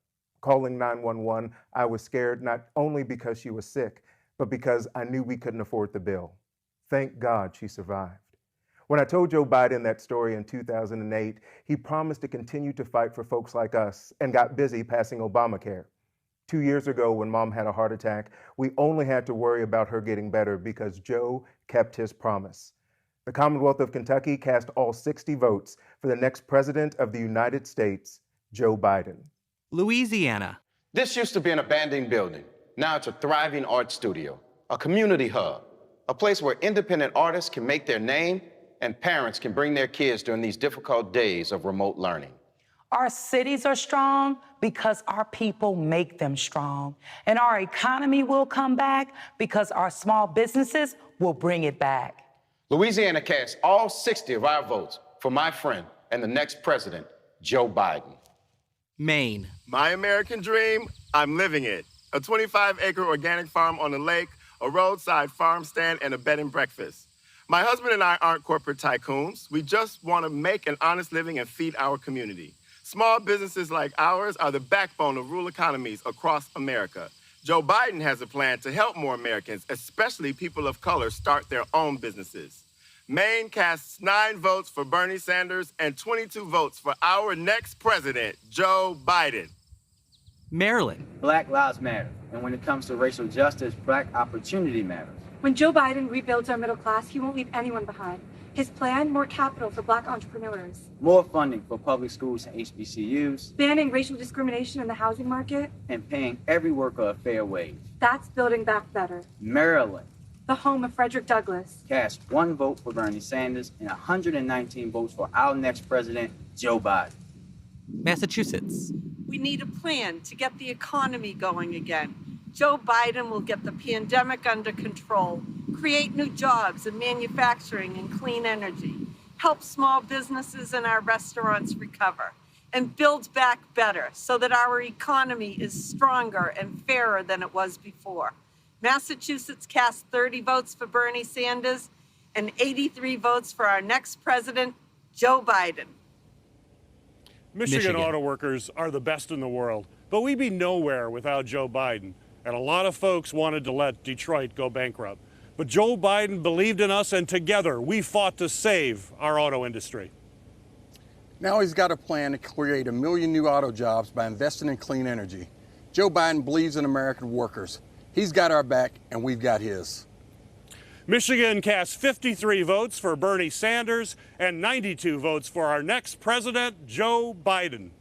Calling 911, I was scared not only because she was sick, but because I knew we couldn't afford the bill. Thank God she survived. When I told Joe Biden that story in 2008, he promised to continue to fight for folks like us and got busy passing Obamacare. 2 years ago, when Mom had a heart attack, we only had to worry about her getting better because Joe kept his promise. The Commonwealth of Kentucky cast all 60 votes for the next president of the United States, Joe Biden. Louisiana. This used to be an abandoned building. Now it's a thriving art studio, a community hub, a place where independent artists can make their name and parents can bring their kids during these difficult days of remote learning. Our cities are strong because our people make them strong. And our economy will come back because our small businesses will bring it back. Louisiana cast all 60 of our votes for my friend and the next president, Joe Biden. Maine. My American dream, I'm living it. A 25-acre organic farm on the lake, a roadside farm stand, and a bed and breakfast. My husband and I aren't corporate tycoons. We just want to make an honest living and feed our community. Small businesses like ours are the backbone of rural economies across America. Joe Biden has a plan to help more Americans, especially people of color, start their own businesses. Maine casts 9 votes for Bernie Sanders and 22 votes for our next president, Joe Biden. Maryland. Black lives matter. And when it comes to racial justice, Black opportunity matters. When Joe Biden rebuilds our middle class, he won't leave anyone behind. His plan, more capital for Black entrepreneurs. More funding for public schools and HBCUs. Banning racial discrimination in the housing market. And paying every worker a fair wage. That's building back better. Maryland. The home of Frederick Douglass. Cast 1 vote for Bernie Sanders and 119 votes for our next president, Joe Biden. Massachusetts. We need a plan to get the economy going again. Joe Biden will get the pandemic under control, create new jobs in manufacturing and clean energy, help small businesses and our restaurants recover, and build back better so that our economy is stronger and fairer than it was before. Massachusetts cast 30 votes for Bernie Sanders and 83 votes for our next president, Joe Biden. Michigan auto workers are the best in the world, but we'd be nowhere without Joe Biden. And a lot of folks wanted to let Detroit go bankrupt. But Joe Biden believed in us, and together we fought to save our auto industry. Now he's got a plan to create 1 million new auto jobs by investing in clean energy. Joe Biden believes in American workers. He's got our back, and we've got his. Michigan cast 53 votes for Bernie Sanders and 92 votes for our next president, Joe Biden.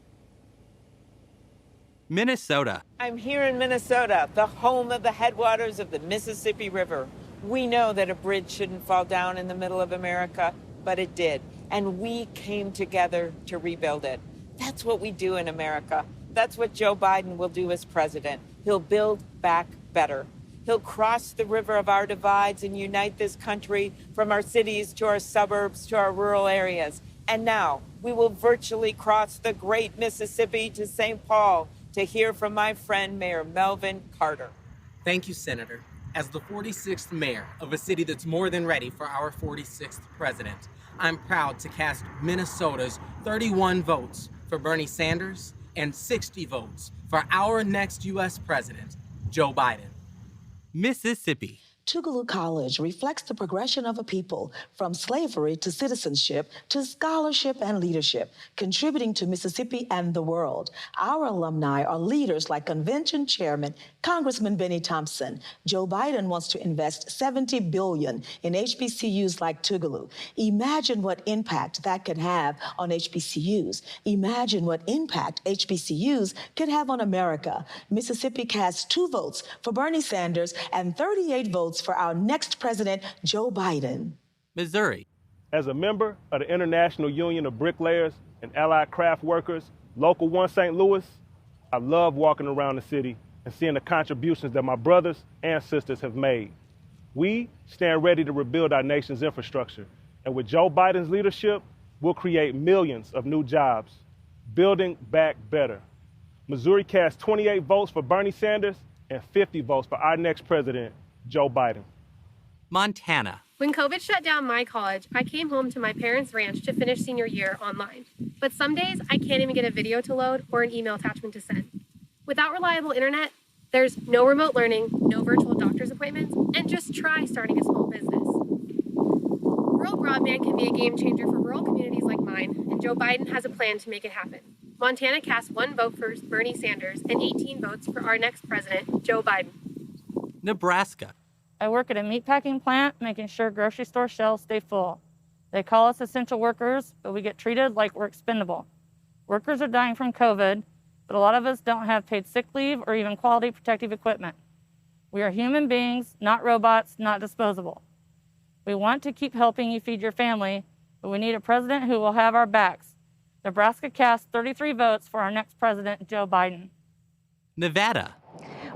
Minnesota. I'm here in Minnesota, the home of the headwaters of the Mississippi River. We know that a bridge shouldn't fall down in the middle of America, but it did. And we came together to rebuild it. That's what we do in America. That's what Joe Biden will do as president. He'll build back better. He'll cross the river of our divides and unite this country from our cities to our suburbs to our rural areas. And now we will virtually cross the great Mississippi to St. Paul to hear from my friend, Mayor Melvin Carter. Thank you, Senator. As the 46th mayor of a city that's more than ready for our 46th president, I'm proud to cast Minnesota's 31 votes for Bernie Sanders and 60 votes for our next U.S. president, Joe Biden. Mississippi. Tougaloo College reflects the progression of a people from slavery to citizenship to scholarship and leadership, contributing to Mississippi and the world. Our alumni are leaders like Convention Chairman Congressman Benny Thompson. Joe Biden wants to invest $70 billion in HBCUs like Tougaloo. Imagine what impact that could have on HBCUs. Imagine what impact HBCUs could have on America. Mississippi cast 2 votes for Bernie Sanders and 38 votes for our next president, Joe Biden. Missouri. As a member of the International Union of Bricklayers and Allied Craft Workers, Local 1 St. Louis, I love walking around the city and seeing the contributions that my brothers and sisters have made. We stand ready to rebuild our nation's infrastructure, and with Joe Biden's leadership, we'll create millions of new jobs, building back better. Missouri cast 28 votes for Bernie Sanders and 50 votes for our next president, Joe Biden. Montana. When COVID shut down my college, I came home to my parents' ranch to finish senior year online. But some days, I can't even get a video to load or an email attachment to send. Without reliable internet, there's no remote learning, no virtual doctor's appointments, and just try starting a small business. Rural broadband can be a game changer for rural communities like mine, and Joe Biden has a plan to make it happen. Montana cast 1 vote for Bernie Sanders and 18 votes for our next president, Joe Biden. Nebraska. I work at a meatpacking plant, making sure grocery store shelves stay full. They call us essential workers, but we get treated like we're expendable. Workers are dying from COVID, but a lot of us don't have paid sick leave or even quality protective equipment. We are human beings, not robots, not disposable. We want to keep helping you feed your family, but we need a president who will have our backs. Nebraska cast 33 votes for our next president, Joe Biden. Nevada.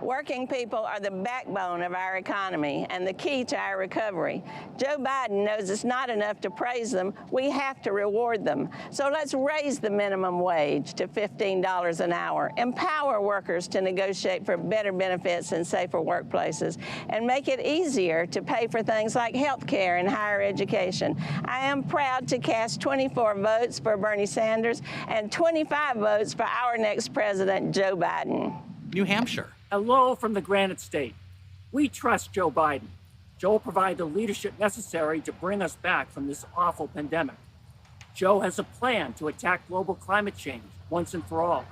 Working people are the backbone of our economy and the key to our recovery. Joe Biden knows it's not enough to praise them. We have to reward them. So let's raise the minimum wage to $15 an hour, empower workers to negotiate for better benefits and safer workplaces, and make it easier to pay for things like health care and higher education. I am proud to cast 24 votes for Bernie Sanders and 25 votes for our next president, Joe Biden. New Hampshire. Hello from the Granite State. We trust Joe Biden. Joe will provide the leadership necessary to bring us back from this awful pandemic. Joe has a plan to attack global climate change once and for all.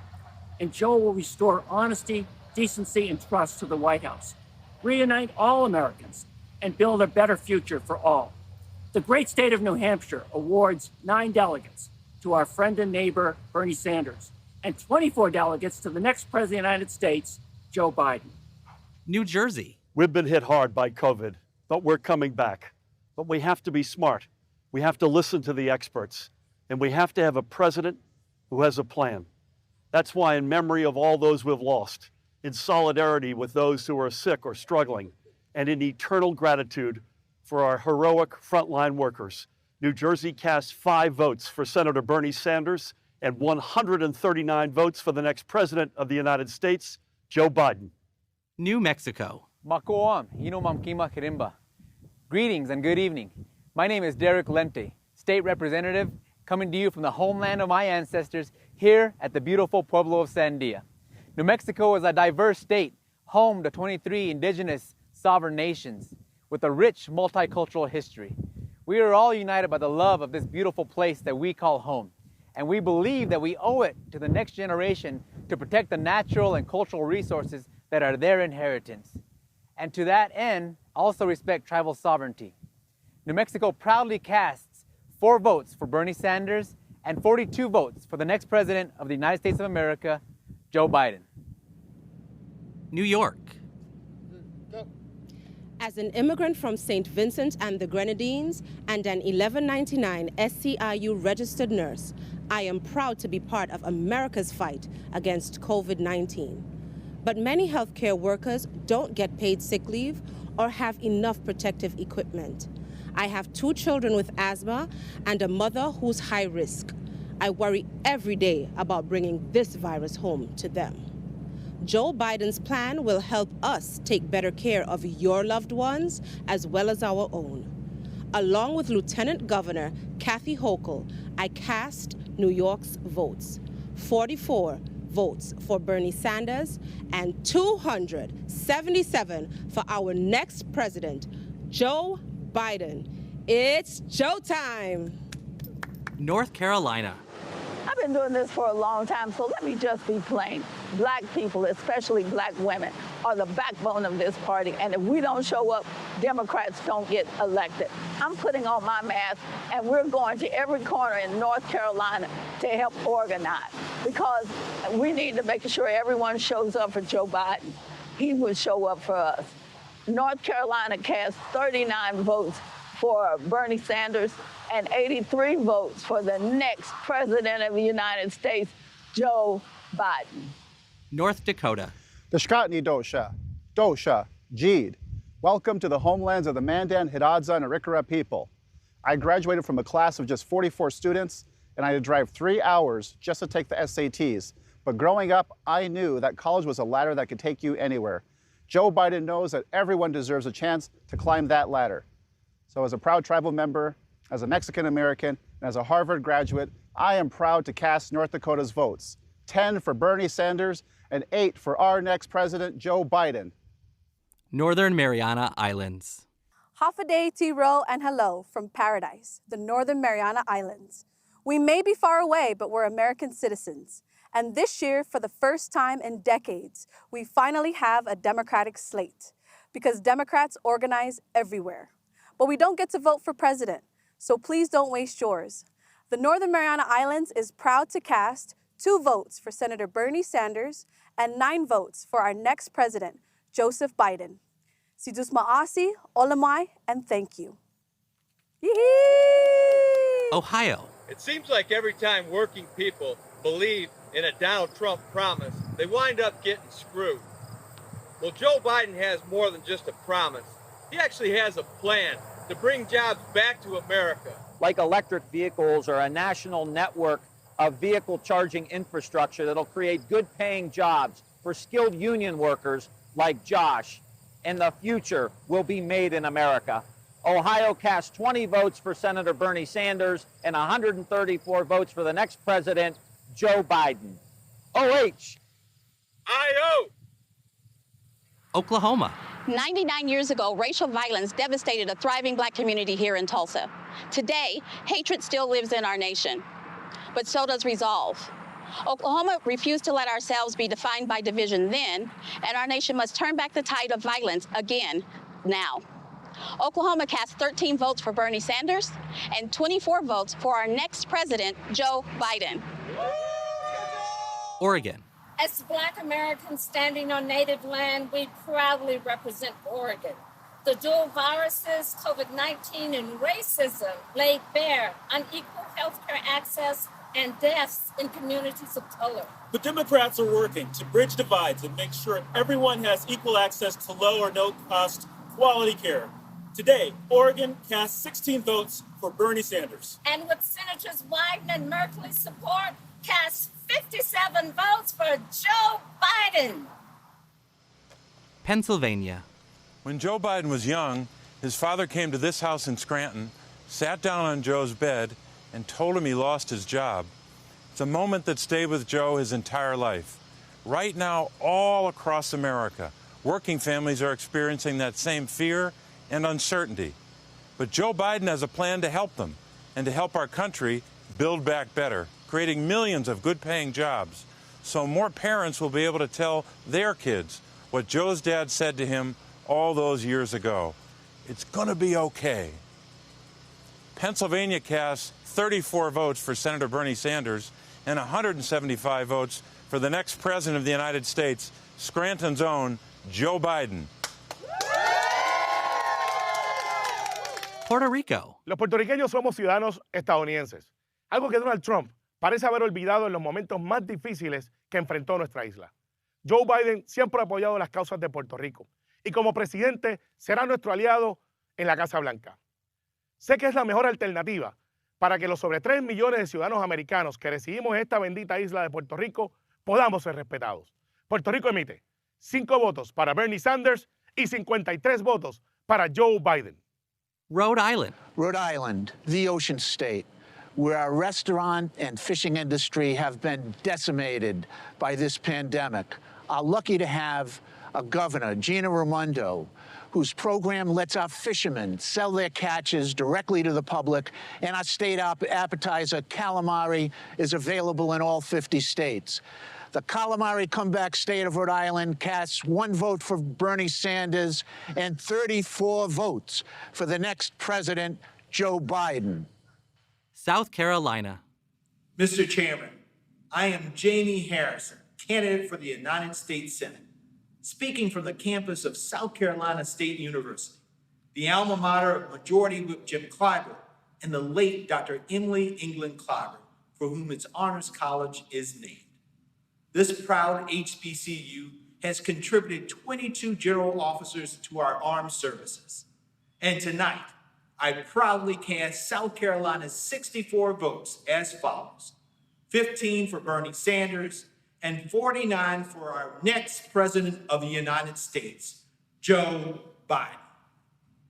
And Joe will restore honesty, decency, and trust to the White House, reunite all Americans, and build a better future for all. The great state of New Hampshire awards 9 delegates to our friend and neighbor, Bernie Sanders, and 24 delegates to the next president of the United States, Joe Biden. New Jersey. We've been hit hard by COVID, but we're coming back. But we have to be smart. We have to listen to the experts, and we have to have a president who has a plan. That's why, in memory of all those we've lost, in solidarity with those who are sick or struggling, and in eternal gratitude for our heroic frontline workers, New Jersey cast 5 votes for Senator Bernie Sanders and 139 votes for the next president of the United States, Joe Biden. New Mexico. Makoam, Inomamkima Kirimba. Greetings and good evening. My name is Derek Lente, State Representative, coming to you from the homeland of my ancestors here at the beautiful Pueblo of Sandia. New Mexico is a diverse state, home to 23 indigenous sovereign nations with a rich multicultural history. We are all united by the love of this beautiful place that we call home. And we believe that we owe it to the next generation to protect the natural and cultural resources that are their inheritance. And to that end, also respect tribal sovereignty. New Mexico proudly casts 4 votes for Bernie Sanders and 42 votes for the next president of the United States of America, Joe Biden. New York. As an immigrant from St. Vincent and the Grenadines and an 1199 SCIU registered nurse, I am proud to be part of America's fight against COVID-19. But many healthcare workers don't get paid sick leave or have enough protective equipment. I have 2 children with asthma and a mother who's high risk. I worry every day about bringing this virus home to them. Joe Biden's plan will help us take better care of your loved ones as well as our own. Along with Lieutenant Governor Kathy Hochul, I cast New York's votes, 44 votes for Bernie Sanders and 277 for our next president, Joe Biden. It's Joe time. North Carolina. I've been doing this for a long time, so let me just be plain. Black people, especially black women, are the backbone of this party, and if we don't show up, Democrats don't get elected. I'm putting on my mask, and we're going to every corner in North Carolina to help organize, because we need to make sure everyone shows up for Joe Biden. He will show up for us. North Carolina cast 39 votes for Bernie Sanders and 83 votes for the next president of the United States, Joe Biden. North Dakota. The Shkatni Dosha, Dosha, Jeed. Welcome to the homelands of the Mandan, Hidatsa, and Arikara people. I graduated from a class of just 44 students, and I had to drive 3 hours just to take the SATs. But growing up, I knew that college was a ladder that could take you anywhere. Joe Biden knows that everyone deserves a chance to climb that ladder. So as a proud tribal member, as a Mexican American, and as a Harvard graduate, I am proud to cast North Dakota's votes. 10 for Bernie Sanders and 8 for our next president, Joe Biden. Northern Mariana Islands. Half a day, T-roll, and hello from paradise, the Northern Mariana Islands. We may be far away, but we're American citizens. And this year, for the first time in decades, we finally have a Democratic slate, because Democrats organize everywhere. But we don't get to vote for president, so please don't waste yours. The Northern Mariana Islands is proud to cast 2 votes for Senator Bernie Sanders and 9 votes for our next president, Joseph Biden. Sidus Ma'asi, Olamai, and thank you. Yee-hee! Ohio. It seems like every time working people believe in a Donald Trump promise, they wind up getting screwed. Well, Joe Biden has more than just a promise. He actually has a plan to bring jobs back to America. Like electric vehicles or a national network of vehicle charging infrastructure that'll create good-paying jobs for skilled union workers like Josh. And the future will be made in America. Ohio cast 20 votes for Senator Bernie Sanders and 134 votes for the next president, Joe Biden. OH. I-O. Oklahoma. 99 years ago, racial violence devastated a thriving black community here in Tulsa. Today, hatred still lives in our nation, but so does resolve. Oklahoma refused to let ourselves be defined by division then, and our nation must turn back the tide of violence again now. Oklahoma cast 13 votes for Bernie Sanders and 24 votes for our next president, Joe Biden. Oregon. As Black Americans standing on Native land, we proudly represent Oregon. The dual viruses, COVID-19 and racism, laid bare unequal healthcare access and deaths in communities of color. The Democrats are working to bridge divides and make sure everyone has equal access to low or no cost quality care. Today, Oregon cast 16 votes for Bernie Sanders. And with Senators Wyden and Merkley's support, cast 57 votes for Joe Biden. Pennsylvania. When Joe Biden was young, his father came to this house in Scranton, sat down on Joe's bed, and told him he lost his job. It's a moment that stayed with Joe his entire life. Right now, all across America, working families are experiencing that same fear and uncertainty. But Joe Biden has a plan to help them and to help our country build back better, creating millions of good-paying jobs, so more parents will be able to tell their kids what Joe's dad said to him all those years ago. It's going to be okay. Pennsylvania cast 34 votes for Senator Bernie Sanders and 175 votes for the next president of the United States, Scranton's own Joe Biden. Puerto Rico. Los puertorriqueños somos ciudadanos estadounidenses, algo que Donald Trump parece haber olvidado en los momentos más difíciles que enfrentó nuestra isla. Joe Biden siempre ha apoyado las causas de Puerto Rico y como presidente será nuestro aliado en la Casa Blanca. Sé que es la mejor alternativa para que los sobre 3 millones de ciudadanos americanos que residimos en esta bendita isla de Puerto Rico podamos ser respetados. Puerto Rico emite 5 votos para Bernie Sanders y 53 votos para Joe Biden. Rhode Island. Rhode Island, the ocean state. where our restaurant and fishing industry have been decimated by this pandemic, are lucky to have a governor, Gina Raimondo, whose program lets our fishermen sell their catches directly to the public, and our state appetizer, calamari, is available in all 50 states. The calamari comeback state of Rhode Island casts 1 vote for Bernie Sanders and 34 votes for the next president, Joe Biden. South Carolina. Mr. Chairman, I am Jamie Harrison, candidate for the United States Senate, speaking from the campus of South Carolina State University, the alma mater of Majority Whip Jim Clyburn and the late Dr. Emily England Clyburn, for whom its Honors College is named. This proud HBCU has contributed 22 general officers to our armed services. And tonight, I proudly cast South Carolina's 64 votes as follows: 15 for Bernie Sanders and 49 for our next president of the United States, Joe Biden.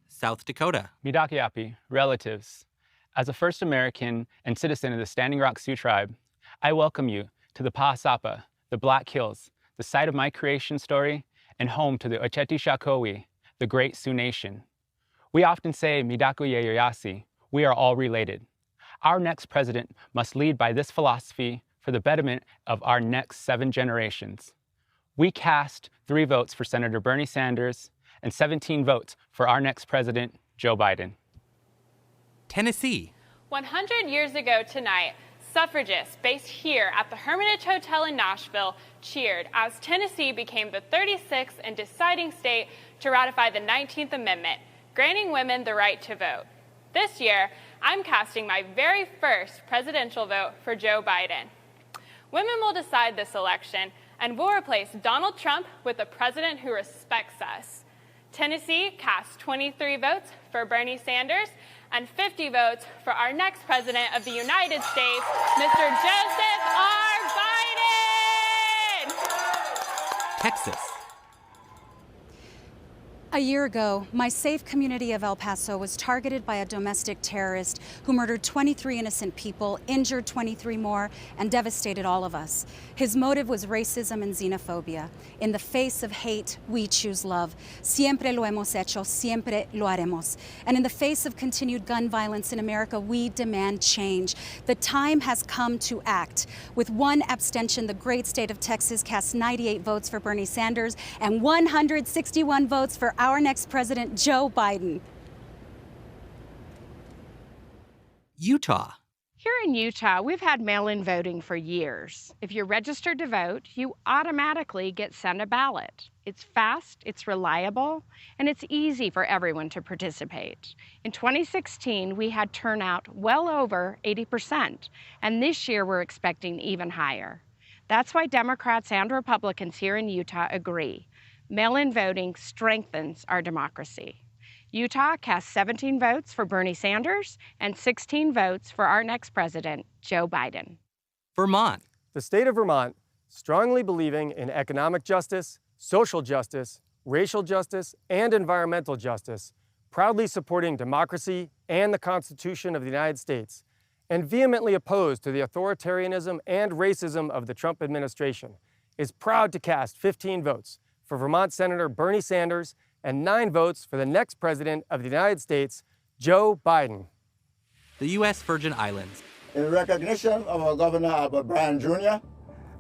South Dakota. Midakiapi, relatives. As a first American and citizen of the Standing Rock Sioux tribe, I welcome you to the Pahasapa, the Black Hills, the site of my creation story, and home to the Ocheti Shakowi, the great Sioux nation. We often say, Midaku Yeyayasi, we are all related. Our next president must lead by this philosophy for the betterment of our next 7 generations. We cast 3 votes for Senator Bernie Sanders and 17 votes for our next president, Joe Biden. Tennessee. 100 years ago tonight, suffragists based here at the Hermitage Hotel in Nashville cheered as Tennessee became the 36th and deciding state to ratify the 19th Amendment, granting women the right to vote. This year, I'm casting my very first presidential vote for Joe Biden. Women will decide this election, and we'll replace Donald Trump with a president who respects us. Tennessee cast 23 votes for Bernie Sanders and 50 votes for our next president of the United States, Mr. Joseph R. Biden! Texas. A year ago, my safe community of El Paso was targeted by a domestic terrorist who murdered 23 innocent people, injured 23 more, and devastated all of us. His motive was racism and xenophobia. In the face of hate, we choose love. Siempre lo hemos hecho, siempre lo haremos. And in the face of continued gun violence in America, we demand change. The time has come to act. With 1 abstention, the great state of Texas cast 98 votes for Bernie Sanders and 161 votes for our next president, Joe Biden. Utah. Here in Utah, we've had mail-in voting for years. If you're registered to vote, you automatically get sent a ballot. It's fast, it's reliable, and it's easy for everyone to participate. In 2016, we had turnout well over 80%, and this year we're expecting even higher. That's why Democrats and Republicans here in Utah agree. Mail-in voting strengthens our democracy. Utah cast 17 votes for Bernie Sanders and 16 votes for our next president, Joe Biden. Vermont. The state of Vermont, strongly believing in economic justice, social justice, racial justice, and environmental justice, proudly supporting democracy and the Constitution of the United States, and vehemently opposed to the authoritarianism and racism of the Trump administration, is proud to cast 15 votes for Vermont Senator Bernie Sanders and 9 votes for the next president of the United States, Joe Biden. The U.S. Virgin Islands. In recognition of our Governor Albert Bryan Jr. and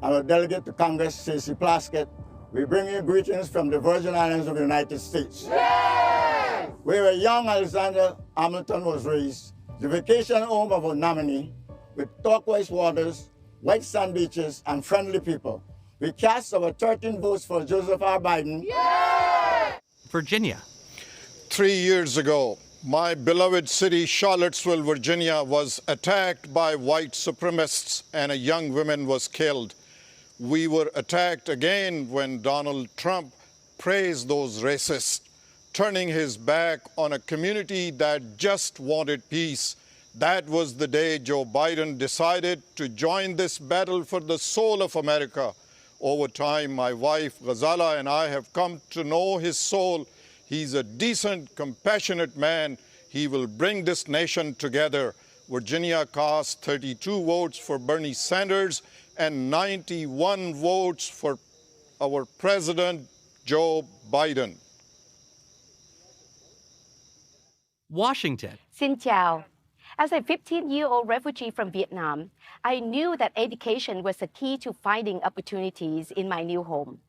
our delegate to Congress, Stacey Plaskett, we bring you greetings from the Virgin Islands of the United States. Yes! Where a young Alexander Hamilton was raised, the vacation home of a nominee with turquoise waters, white sand beaches, and friendly people. We cast our 13 votes for Joseph R. Biden. Yes! Virginia. 3 years ago, my beloved city, Charlottesville, Virginia, was attacked by white supremacists and a young woman was killed. We were attacked again when Donald Trump praised those racists, turning his back on a community that just wanted peace. That was the day Joe Biden decided to join this battle for the soul of America. Over time, my wife, Ghazala, and I have come to know his soul. He's a decent, compassionate man. He will bring this nation together. Virginia cast 32 votes for Bernie Sanders and 91 votes for our President, Joe Biden. Washington. Xin chào. As a 15-year-old refugee from Vietnam, I knew that education was the key to finding opportunities in my new home.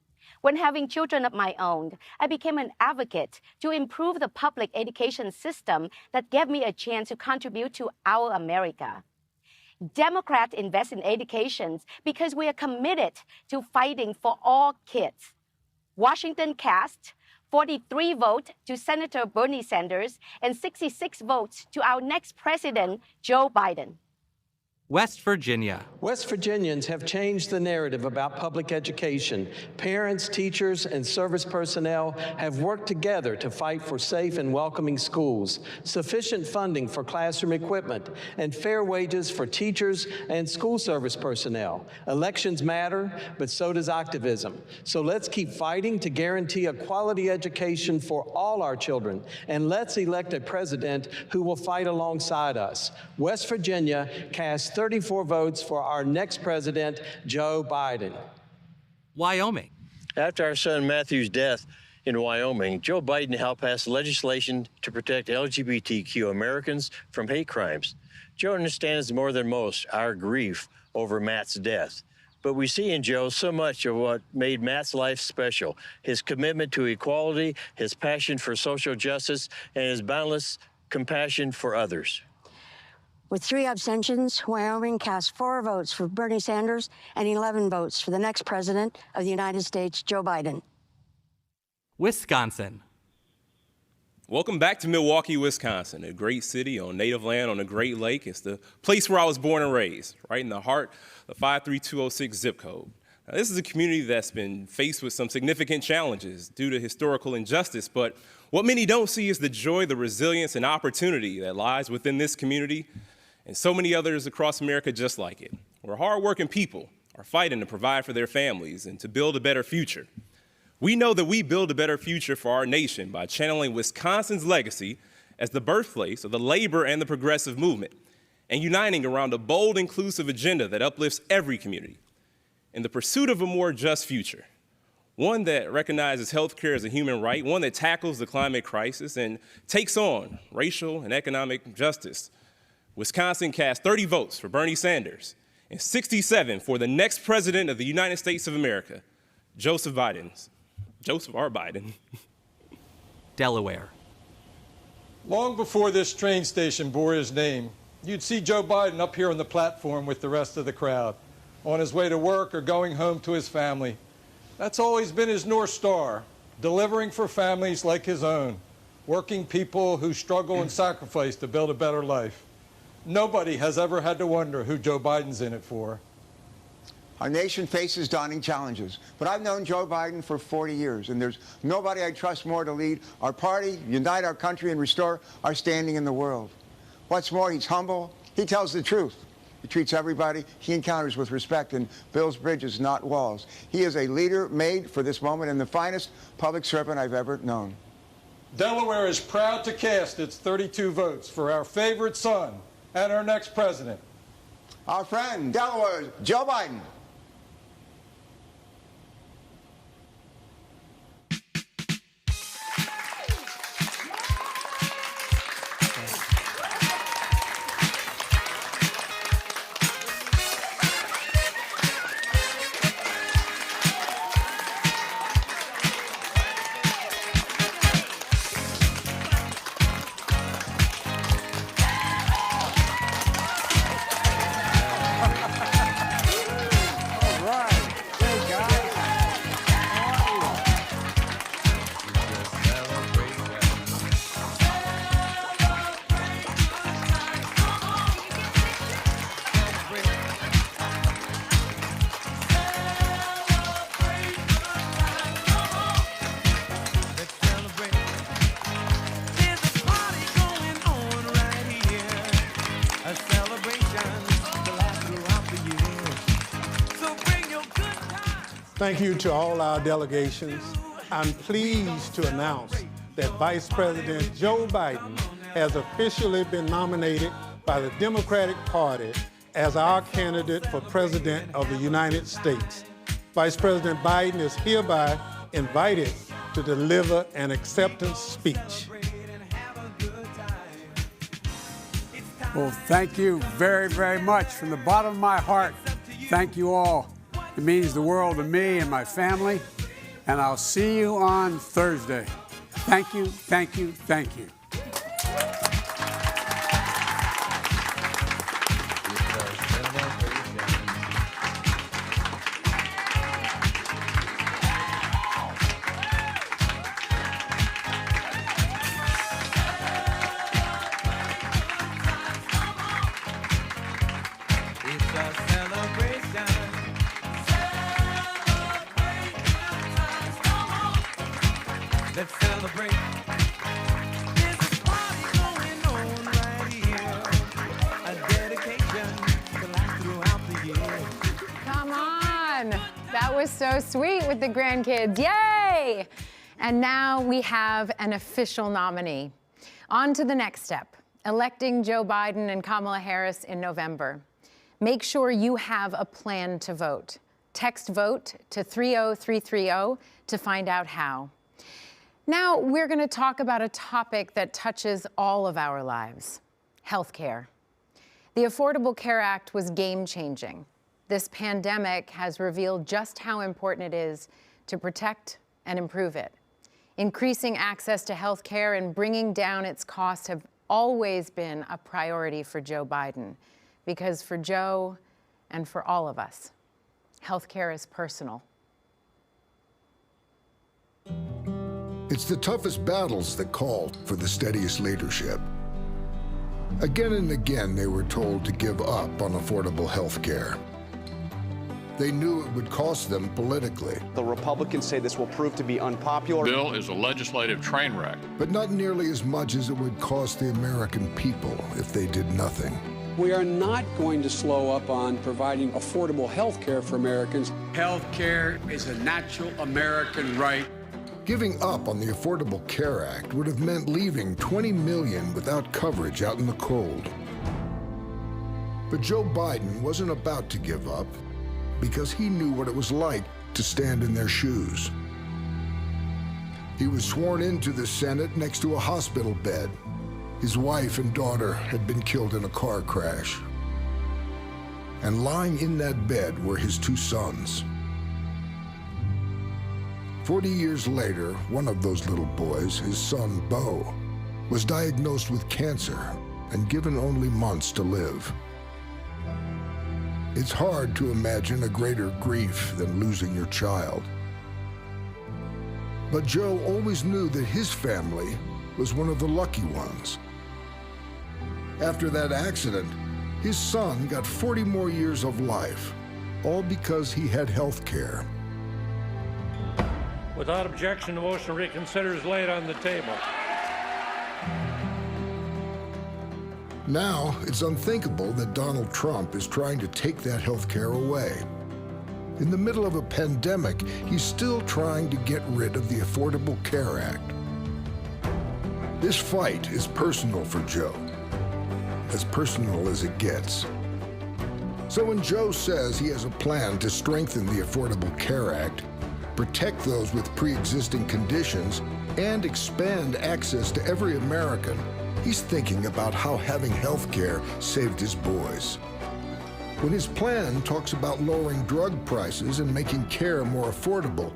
When having children of my own, I became an advocate to improve the public education system that gave me a chance to contribute to our America. Democrats invest in education because we are committed to fighting for all kids. Washington cast 43 votes to Senator Bernie Sanders and 66 votes to our next president, Joe Biden. West Virginia. West Virginians have changed the narrative about public education. Parents, teachers, and service personnel have worked together to fight for safe and welcoming schools, sufficient funding for classroom equipment, and fair wages for teachers and school service personnel. Elections matter, but so does activism. So let's keep fighting to guarantee a quality education for all our children, and let's elect a president who will fight alongside us. West Virginia cast 34 votes for our next president, Joe Biden. Wyoming. After our son Matthew's death in Wyoming, Joe Biden helped pass legislation to protect LGBTQ Americans from hate crimes. Joe understands more than most our grief over Matt's death. But we see in Joe so much of what made Matt's life special: his commitment to equality, his passion for social justice, and his boundless compassion for others. With 3 abstentions, Wyoming cast 4 votes for Bernie Sanders and 11 votes for the next president of the United States, Joe Biden. Wisconsin. Welcome back to Milwaukee, Wisconsin, a great city on native land on a great lake. It's the place where I was born and raised, right in the heart of 53206 zip code. Now, this is a community that's been faced with some significant challenges due to historical injustice, but what many don't see is the joy, the resilience, and opportunity that lies within this community and so many others across America just like it, where hardworking people are fighting to provide for their families and to build a better future. We know that we build a better future for our nation by channeling Wisconsin's legacy as the birthplace of the labor and the progressive movement, and uniting around a bold, inclusive agenda that uplifts every community in the pursuit of a more just future, one that recognizes healthcare as a human right, one that tackles the climate crisis and takes on racial and economic justice. Wisconsin cast 30 votes for Bernie Sanders and 67 for the next president of the United States of America, Joseph R. Biden. Delaware. Long before this train station bore his name, you'd see Joe Biden up here on the platform with the rest of the crowd, on his way to work or going home to his family. That's always been his North Star, delivering for families like his own, working people who struggle and sacrifice to build a better life. Nobody has ever had to wonder who Joe Biden's in it for. Our nation faces daunting challenges, but I've known Joe Biden for 40 years, and there's nobody I trust more to lead our party, unite our country, and restore our standing in the world. What's more, he's humble. He tells the truth. He treats everybody he encounters with respect and builds bridges, not walls. He is a leader made for this moment and the finest public servant I've ever known. Delaware is proud to cast its 32 votes for our favorite son and our next president. Our friend, Delaware, Joe Biden. Thank you to all our delegations. I'm pleased to announce that Vice President Joe Biden has officially been nominated by the Democratic Party as our candidate for President of the United States. Vice President Biden is hereby invited to deliver an acceptance speech. Well, thank you very, very much. From the bottom of my heart, thank you all. It means the world to me and my family, and I'll see you on Thursday. Thank you, thank you, thank you. Let's celebrate. There's a party going on right here. A dedication to last throughout the year. Come on. That was so sweet with the grandkids. Yay! And now we have an official nominee. On to the next step, electing Joe Biden and Kamala Harris in November. Make sure you have a plan to vote. Text VOTE to 30330 to find out how. Now we're going to talk about a topic that touches all of our lives, healthcare. The Affordable Care Act was game-changing. This pandemic has revealed just how important it is to protect and improve it. Increasing access to healthcare and bringing down its costs have always been a priority for Joe Biden, because for Joe and for all of us, healthcare is personal. It's the toughest battles that call for the steadiest leadership. Again and again, they were told to give up on affordable health care. They knew it would cost them politically. The Republicans say this will prove to be unpopular. The bill is a legislative train wreck. But not nearly as much as it would cost the American people if they did nothing. We are not going to slow up on providing affordable health care for Americans. Health care is a natural American right. Giving up on the Affordable Care Act would have meant leaving 20 million without coverage out in the cold. But Joe Biden wasn't about to give up because he knew what it was like to stand in their shoes. He was sworn into the Senate next to a hospital bed. His wife and daughter had been killed in a car crash. And lying in that bed were his two sons. 40 years later, one of those little boys, his son, Beau, was diagnosed with cancer and given only months to live. It's hard to imagine a greater grief than losing your child. But Joe always knew that his family was one of the lucky ones. After that accident, his son got 40 more years of life, all because he had health care. Without objection, the motion to reconsider is laid on the table. Now, it's unthinkable that Donald Trump is trying to take that health care away. In the middle of a pandemic, he's still trying to get rid of the Affordable Care Act. This fight is personal for Joe, as personal as it gets. So when Joe says he has a plan to strengthen the Affordable Care Act, protect those with pre-existing conditions, and expand access to every American, he's thinking about how having health care saved his boys. When his plan talks about lowering drug prices and making care more affordable,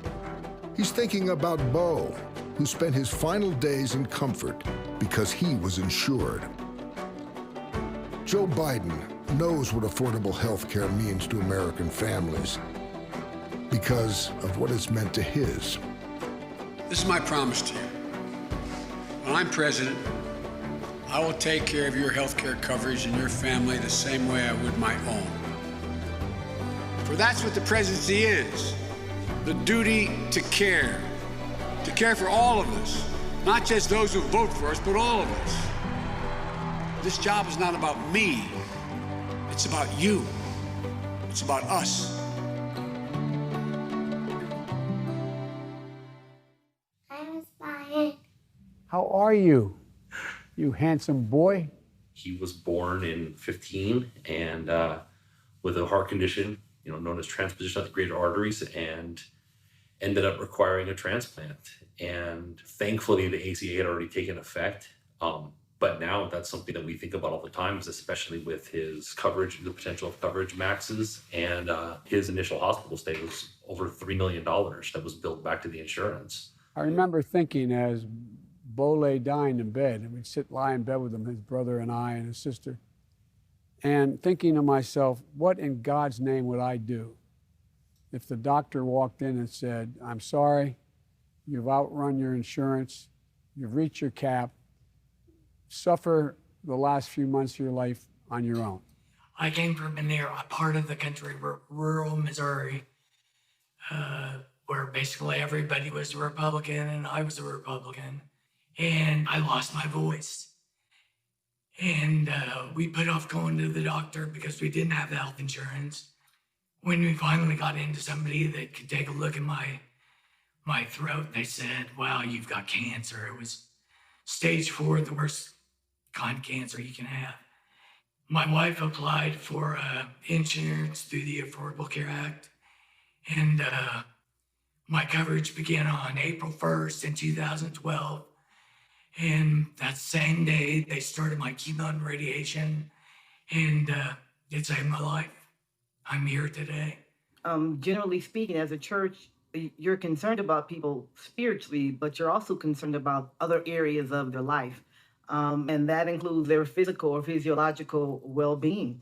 he's thinking about Beau, who spent his final days in comfort because he was insured. Joe Biden knows what affordable health care means to American families because of what it's meant to his. This is my promise to you. When I'm president, I will take care of your health care coverage and your family the same way I would my own. For that's what the presidency is, the duty to care for all of us, not just those who vote for us, but all of us. This job is not about me, it's about you, it's about us. How are you, you handsome boy? He was born in 15 and with a heart condition, known as transposition of the greater arteries, and ended up requiring a transplant. And thankfully, the ACA had already taken effect. But now that's something that we think about all the time, especially with his coverage, the potential of coverage maxes, and his initial hospital stay was over $3 million that was billed back to the insurance. I remember thinking as Bo lay dying in bed, and we'd lie in bed with him, his brother and I and his sister, and thinking to myself, what in God's name would I do if the doctor walked in and said, I'm sorry, you've outrun your insurance, you've reached your cap, suffer the last few months of your life on your own. I came from a part of the country, rural Missouri, where basically everybody was a Republican and I was a Republican. And I lost my voice. And we put off going to the doctor because we didn't have health insurance. When we finally got into somebody that could take a look at my throat, they said, wow, you've got cancer. It was stage 4, the worst kind of cancer you can have. My wife applied for insurance through the Affordable Care Act, and my coverage began on April 1st in 2012. And that same day, they started my chemo and radiation, and it saved my life. I'm here today. Generally speaking, as a church, you're concerned about people spiritually, but you're also concerned about other areas of their life. And that includes their physical or physiological well-being,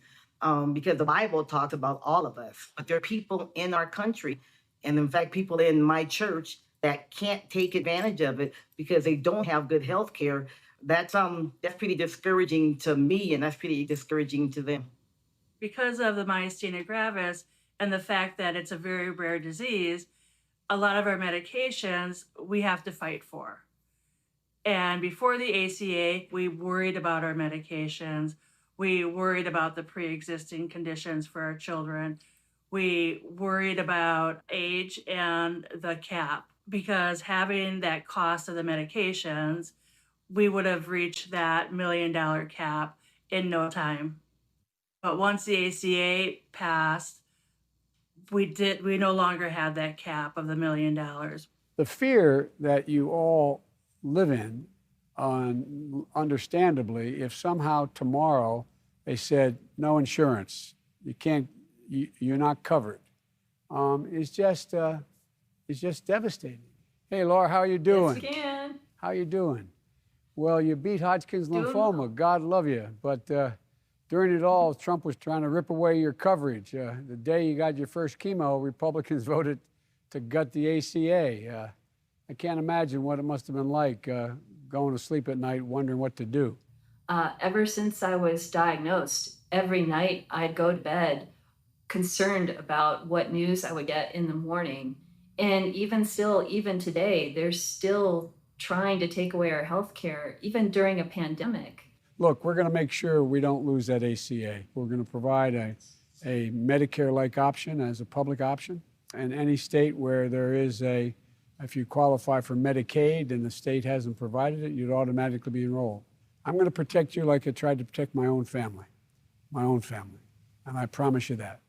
because the Bible talks about all of us. But there are people in our country, and in fact, people in my church that can't take advantage of it because they don't have good health care. That's pretty discouraging to me, and that's pretty discouraging to them. Because of the myasthenia gravis and the fact that it's a very rare disease, a lot of our medications we have to fight for. And before the ACA, we worried about our medications. We worried about the pre-existing conditions for our children. We worried about age and the cap, because having that cost of the medications, we would have reached that $1 million cap in no time. But once the ACA passed, we no longer had that cap of the $1 million. The fear that you all live in, understandably, if somehow tomorrow they said no insurance, you're not covered, is just devastating. Hey, Laura, how you doing? Yes, again. How you doing? Well, you beat Hodgkin's lymphoma. God love you. But during it all, Trump was trying to rip away your coverage. The day you got your first chemo, Republicans voted to gut the ACA. I can't imagine what it must have been like going to sleep at night wondering what to do. Ever since I was diagnosed, every night I'd go to bed concerned about what news I would get in the morning. And even today, they're still trying to take away our health care, even during a pandemic. Look, we're going to make sure we don't lose that ACA. We're going to provide a Medicare-like option as a public option. And any state where there is if you qualify for Medicaid and the state hasn't provided it, you'd automatically be enrolled. I'm going to protect you like I tried to protect my own family. And I promise you that.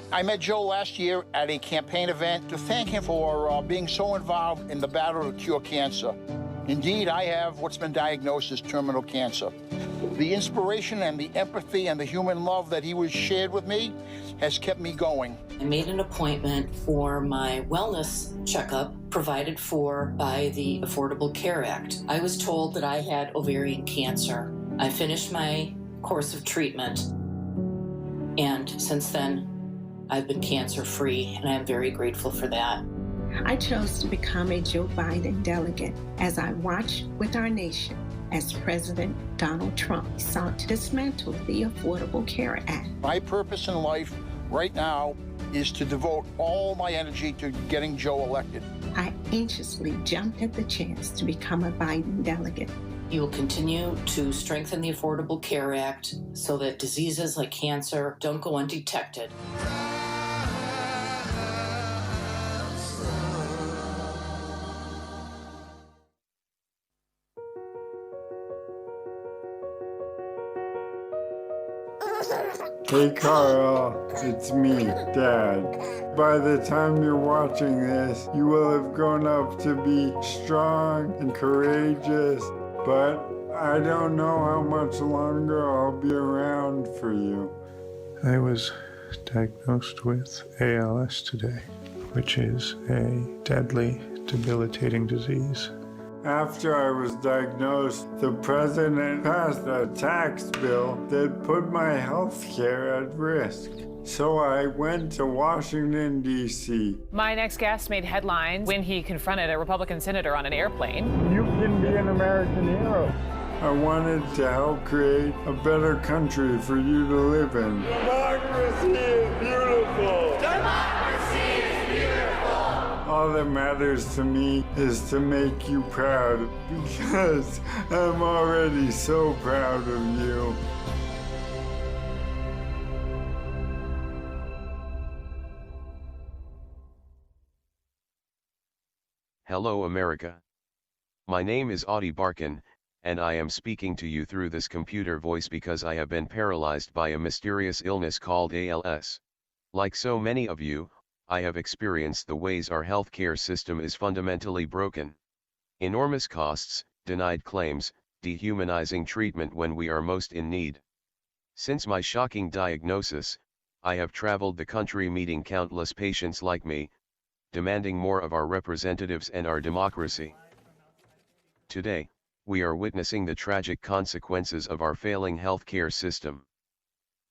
I met Joe last year at a campaign event to thank him for being so involved in the battle to cure cancer. Indeed, I have what's been diagnosed as terminal cancer. The inspiration and the empathy and the human love that he was shared with me has kept me going. I made an appointment for my wellness checkup provided for by the Affordable Care Act. I was told that I had ovarian cancer. I finished my course of treatment, and since then, I've been cancer-free, and I'm very grateful for that. I chose to become a Joe Biden delegate as I watched with our nation as President Donald Trump sought to dismantle the Affordable Care Act. My purpose in life right now is to devote all my energy to getting Joe elected. I anxiously jumped at the chance to become a Biden delegate. You will continue to strengthen the Affordable Care Act so that diseases like cancer don't go undetected. Hey Carl, it's me, Dad. By the time you're watching this, you will have grown up to be strong and courageous, but I don't know how much longer I'll be around for you. I was diagnosed with ALS today, which is a deadly, debilitating disease. After I was diagnosed, the president passed a tax bill that put my health care at risk. So I went to Washington, D.C. My next guest made headlines when he confronted a Republican senator on an airplane. You can be an American hero. I wanted to help create a better country for you to live in. Democracy is beautiful! Democracy is beautiful! All that matters to me is to make you proud, because I'm already so proud of you. Hello America. My name is Audie Barkin, and I am speaking to you through this computer voice because I have been paralyzed by a mysterious illness called ALS. Like so many of you, I have experienced the ways our healthcare system is fundamentally broken. Enormous costs, denied claims, dehumanizing treatment when we are most in need. Since my shocking diagnosis, I have traveled the country meeting countless patients like me, demanding more of our representatives and our democracy. Today, we are witnessing the tragic consequences of our failing healthcare system.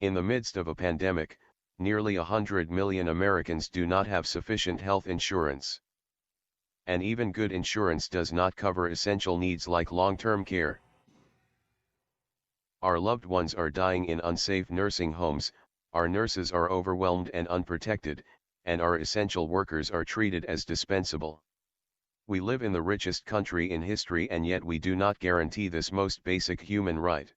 In the midst of a pandemic, nearly 100 million Americans do not have sufficient health insurance. And even good insurance does not cover essential needs like long-term care. Our loved ones are dying in unsafe nursing homes, our nurses are overwhelmed and unprotected, and our essential workers are treated as dispensable. We live in the richest country in history, and yet we do not guarantee this most basic human right.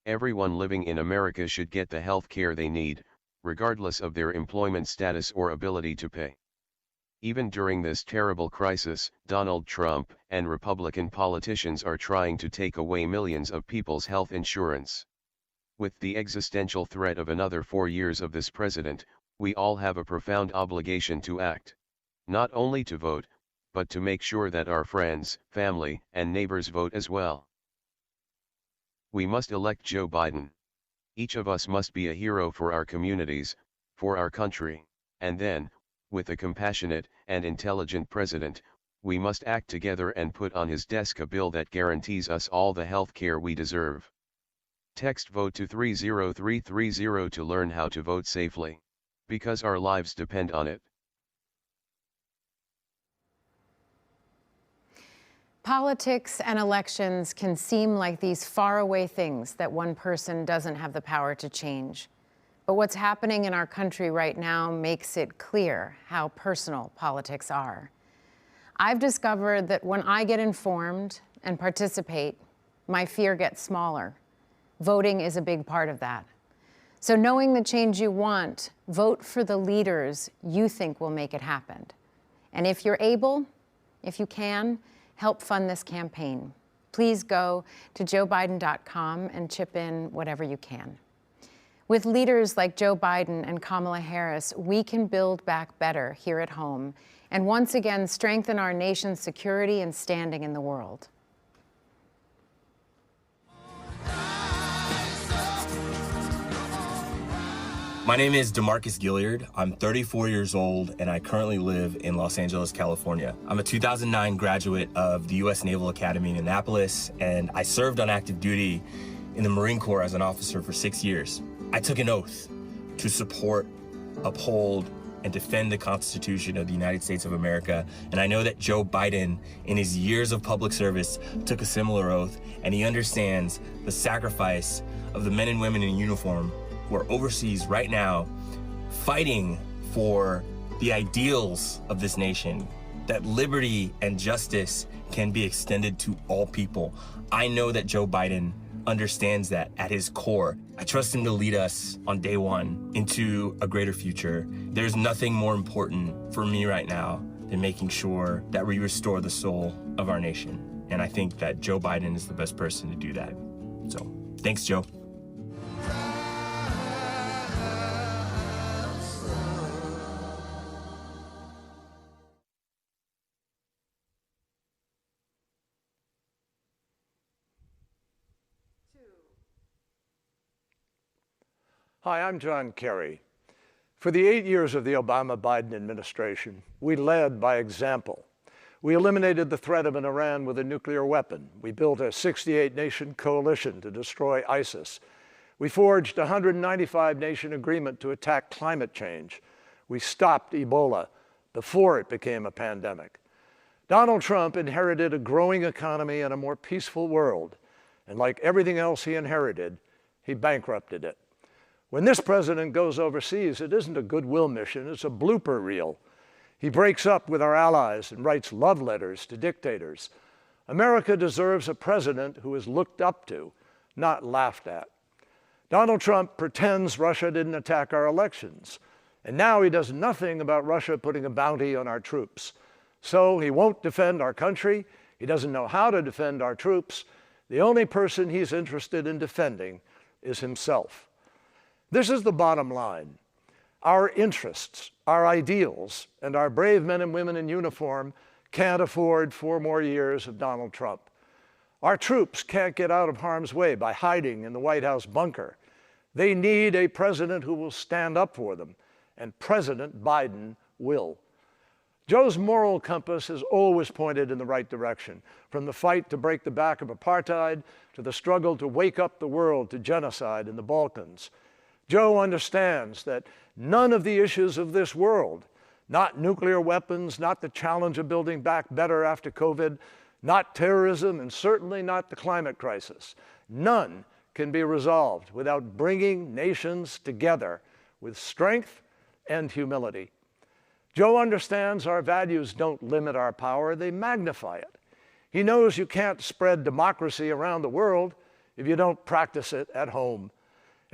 Everyone living in America should get the health care they need, regardless of their employment status or ability to pay. Even during this terrible crisis, Donald Trump and Republican politicians are trying to take away millions of people's health insurance. With the existential threat of another 4 years of this president, we all have a profound obligation to act. Not only to vote, but to make sure that our friends, family, and neighbors vote as well. We must elect Joe Biden. Each of us must be a hero for our communities, for our country, and then, with a compassionate and intelligent president, we must act together and put on his desk a bill that guarantees us all the health care we deserve. Text VOTE to 30330 to learn how to vote safely. Because our lives depend on it. Politics and elections can seem like these faraway things that one person doesn't have the power to change. But what's happening in our country right now makes it clear how personal politics are. I've discovered that when I get informed and participate, my fear gets smaller. Voting is a big part of that. So knowing the change you want, vote for the leaders you think will make it happen. And if you're able, if you can, help fund this campaign. Please go to joebiden.com and chip in whatever you can. With leaders like Joe Biden and Kamala Harris, we can build back better here at home and once again strengthen our nation's security and standing in the world. My name is DeMarcus Gilliard. I'm 34 years old, and I currently live in Los Angeles, California. I'm a 2009 graduate of the U.S. Naval Academy in Annapolis, and I served on active duty in the Marine Corps as an officer for 6 years. I took an oath to support, uphold, and defend the Constitution of the United States of America, and I know that Joe Biden, in his years of public service, took a similar oath, and he understands the sacrifice of the men and women in uniform who are overseas right now fighting for the ideals of this nation, that liberty and justice can be extended to all people. I know that Joe Biden understands that at his core. I trust him to lead us on day one into a greater future. There's nothing more important for me right now than making sure that we restore the soul of our nation. And I think that Joe Biden is the best person to do that. So, thanks, Joe. Hi, I'm John Kerry. For the 8 years of the Obama-Biden administration, we led by example. We eliminated the threat of an Iran with a nuclear weapon. We built a 68-nation coalition to destroy ISIS. We forged a 195-nation agreement to attack climate change. We stopped Ebola before it became a pandemic. Donald Trump inherited a growing economy and a more peaceful world. And like everything else he inherited, he bankrupted it. When this president goes overseas, it isn't a goodwill mission, it's a blooper reel. He breaks up with our allies and writes love letters to dictators. America deserves a president who is looked up to, not laughed at. Donald Trump pretends Russia didn't attack our elections, and now he does nothing about Russia putting a bounty on our troops. So he won't defend our country, he doesn't know how to defend our troops. The only person he's interested in defending is himself. This is the bottom line. Our interests, our ideals, and our brave men and women in uniform can't afford 4 more years of Donald Trump. Our troops can't get out of harm's way by hiding in the White House bunker. They need a president who will stand up for them, and President Biden will. Joe's moral compass has always pointed in the right direction, from the fight to break the back of apartheid to the struggle to wake up the world to genocide in the Balkans. Joe understands that none of the issues of this world, not nuclear weapons, not the challenge of building back better after COVID, not terrorism, and certainly not the climate crisis, none can be resolved without bringing nations together with strength and humility. Joe understands our values don't limit our power, they magnify it. He knows you can't spread democracy around the world if you don't practice it at home.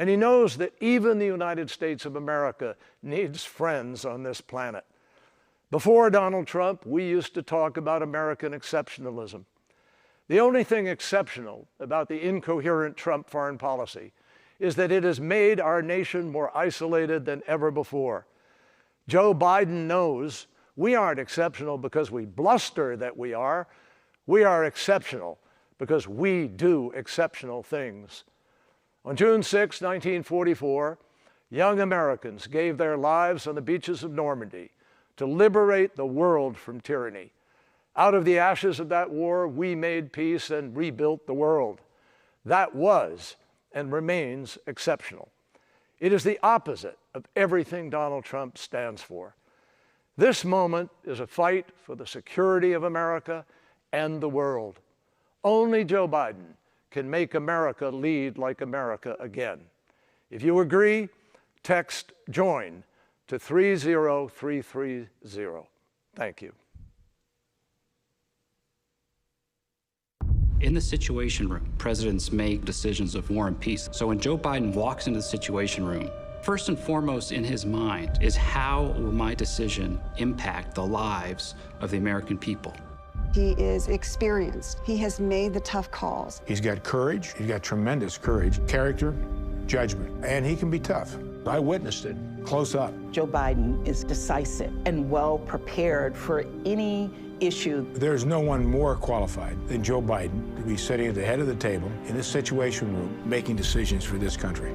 And he knows that even the United States of America needs friends on this planet. Before Donald Trump, we used to talk about American exceptionalism. The only thing exceptional about the incoherent Trump foreign policy is that it has made our nation more isolated than ever before. Joe Biden knows we aren't exceptional because we bluster that we are. We are exceptional because we do exceptional things. On June 6, 1944, young Americans gave their lives on the beaches of Normandy to liberate the world from tyranny. Out of the ashes of that war, we made peace and rebuilt the world. That was and remains exceptional. It is the opposite of everything Donald Trump stands for. This moment is a fight for the security of America and the world. Only Joe Biden can make America lead like America again. If you agree, text JOIN to 30330. Thank you. In the Situation Room, presidents make decisions of war and peace. So when Joe Biden walks into the Situation Room, first and foremost in his mind is how will my decision impact the lives of the American people? He is experienced. He has made the tough calls. He's got courage. He's got tremendous courage, character, judgment, and he can be tough. I witnessed it close up. Joe Biden is decisive and well prepared for any issue. There's no one more qualified than Joe Biden to be sitting at the head of the table in this Situation Room making decisions for this country.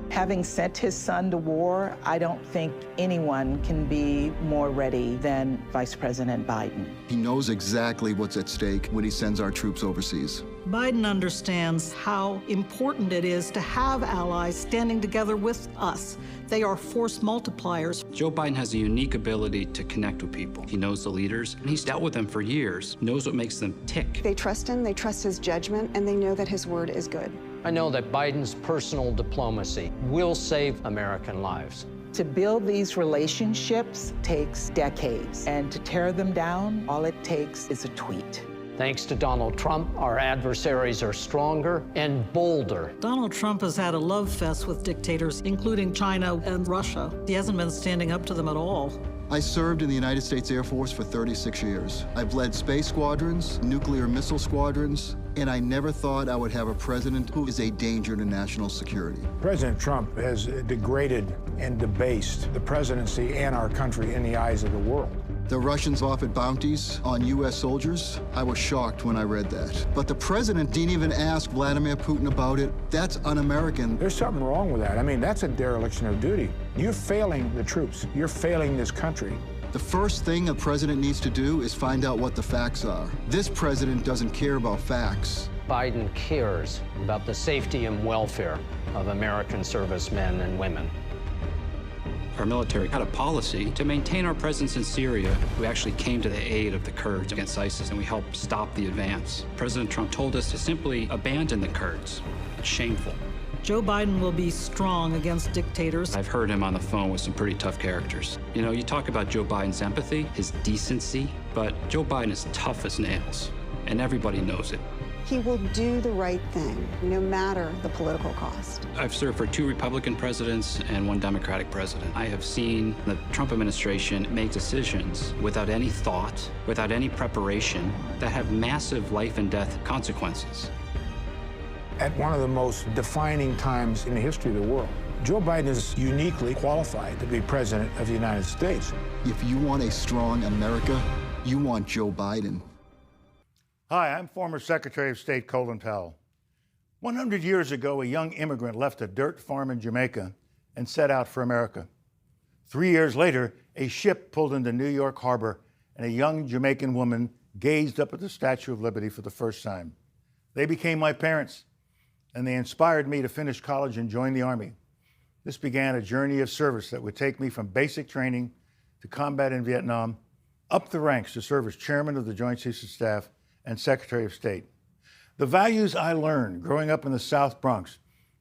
Having sent his son to war, I don't think anyone can be more ready than Vice President Biden. He knows exactly what's at stake when he sends our troops overseas. Biden understands how important it is to have allies standing together with us. They are force multipliers. Joe Biden has a unique ability to connect with people. He knows the leaders, and he's dealt with them for years, knows what makes them tick. They trust him, they trust his judgment, and they know that his word is good. I know that Biden's personal diplomacy will save American lives. To build these relationships takes decades, and to tear them down, all it takes is a tweet. Thanks to Donald Trump, our adversaries are stronger and bolder. Donald Trump has had a love fest with dictators, including China and Russia. He hasn't been standing up to them at all. I served in the United States Air Force for 36 years. I've led space squadrons, nuclear missile squadrons, and I never thought I would have a president who is a danger to national security. President Trump has degraded and debased the presidency and our country in the eyes of the world. The Russians offered bounties on U.S. soldiers. I was shocked when I read that. But the president didn't even ask Vladimir Putin about it. That's un-American. There's something wrong with that. I mean, that's a dereliction of duty. You're failing the troops. You're failing this country. The first thing a president needs to do is find out what the facts are. This president doesn't care about facts. Biden cares about the safety and welfare of American servicemen and women. Our military had a policy to maintain our presence in Syria. We actually came to the aid of the Kurds against ISIS, and we helped stop the advance. President Trump told us to simply abandon the Kurds. It's shameful. Joe Biden will be strong against dictators. I've heard him on the phone with some pretty tough characters. You know, you talk about Joe Biden's empathy, his decency, but Joe Biden is tough as nails, and everybody knows it. He will do the right thing, no matter the political cost. I've served for 2 Republican presidents and 1 Democratic president. I have seen the Trump administration make decisions without any thought, without any preparation, that have massive life and death consequences. At one of the most defining times in the history of the world, Joe Biden is uniquely qualified to be president of the United States. If you want a strong America, you want Joe Biden. Hi, I'm former Secretary of State Colin Powell. 100 years ago, a young immigrant left a dirt farm in Jamaica and set out for America. 3 years later, a ship pulled into New York Harbor, and a young Jamaican woman gazed up at the Statue of Liberty for the first time. They became my parents, and they inspired me to finish college and join the Army. This began a journey of service that would take me from basic training to combat in Vietnam, up the ranks to serve as Chairman of the Joint Chiefs of Staff and Secretary of State. The values I learned growing up in the South Bronx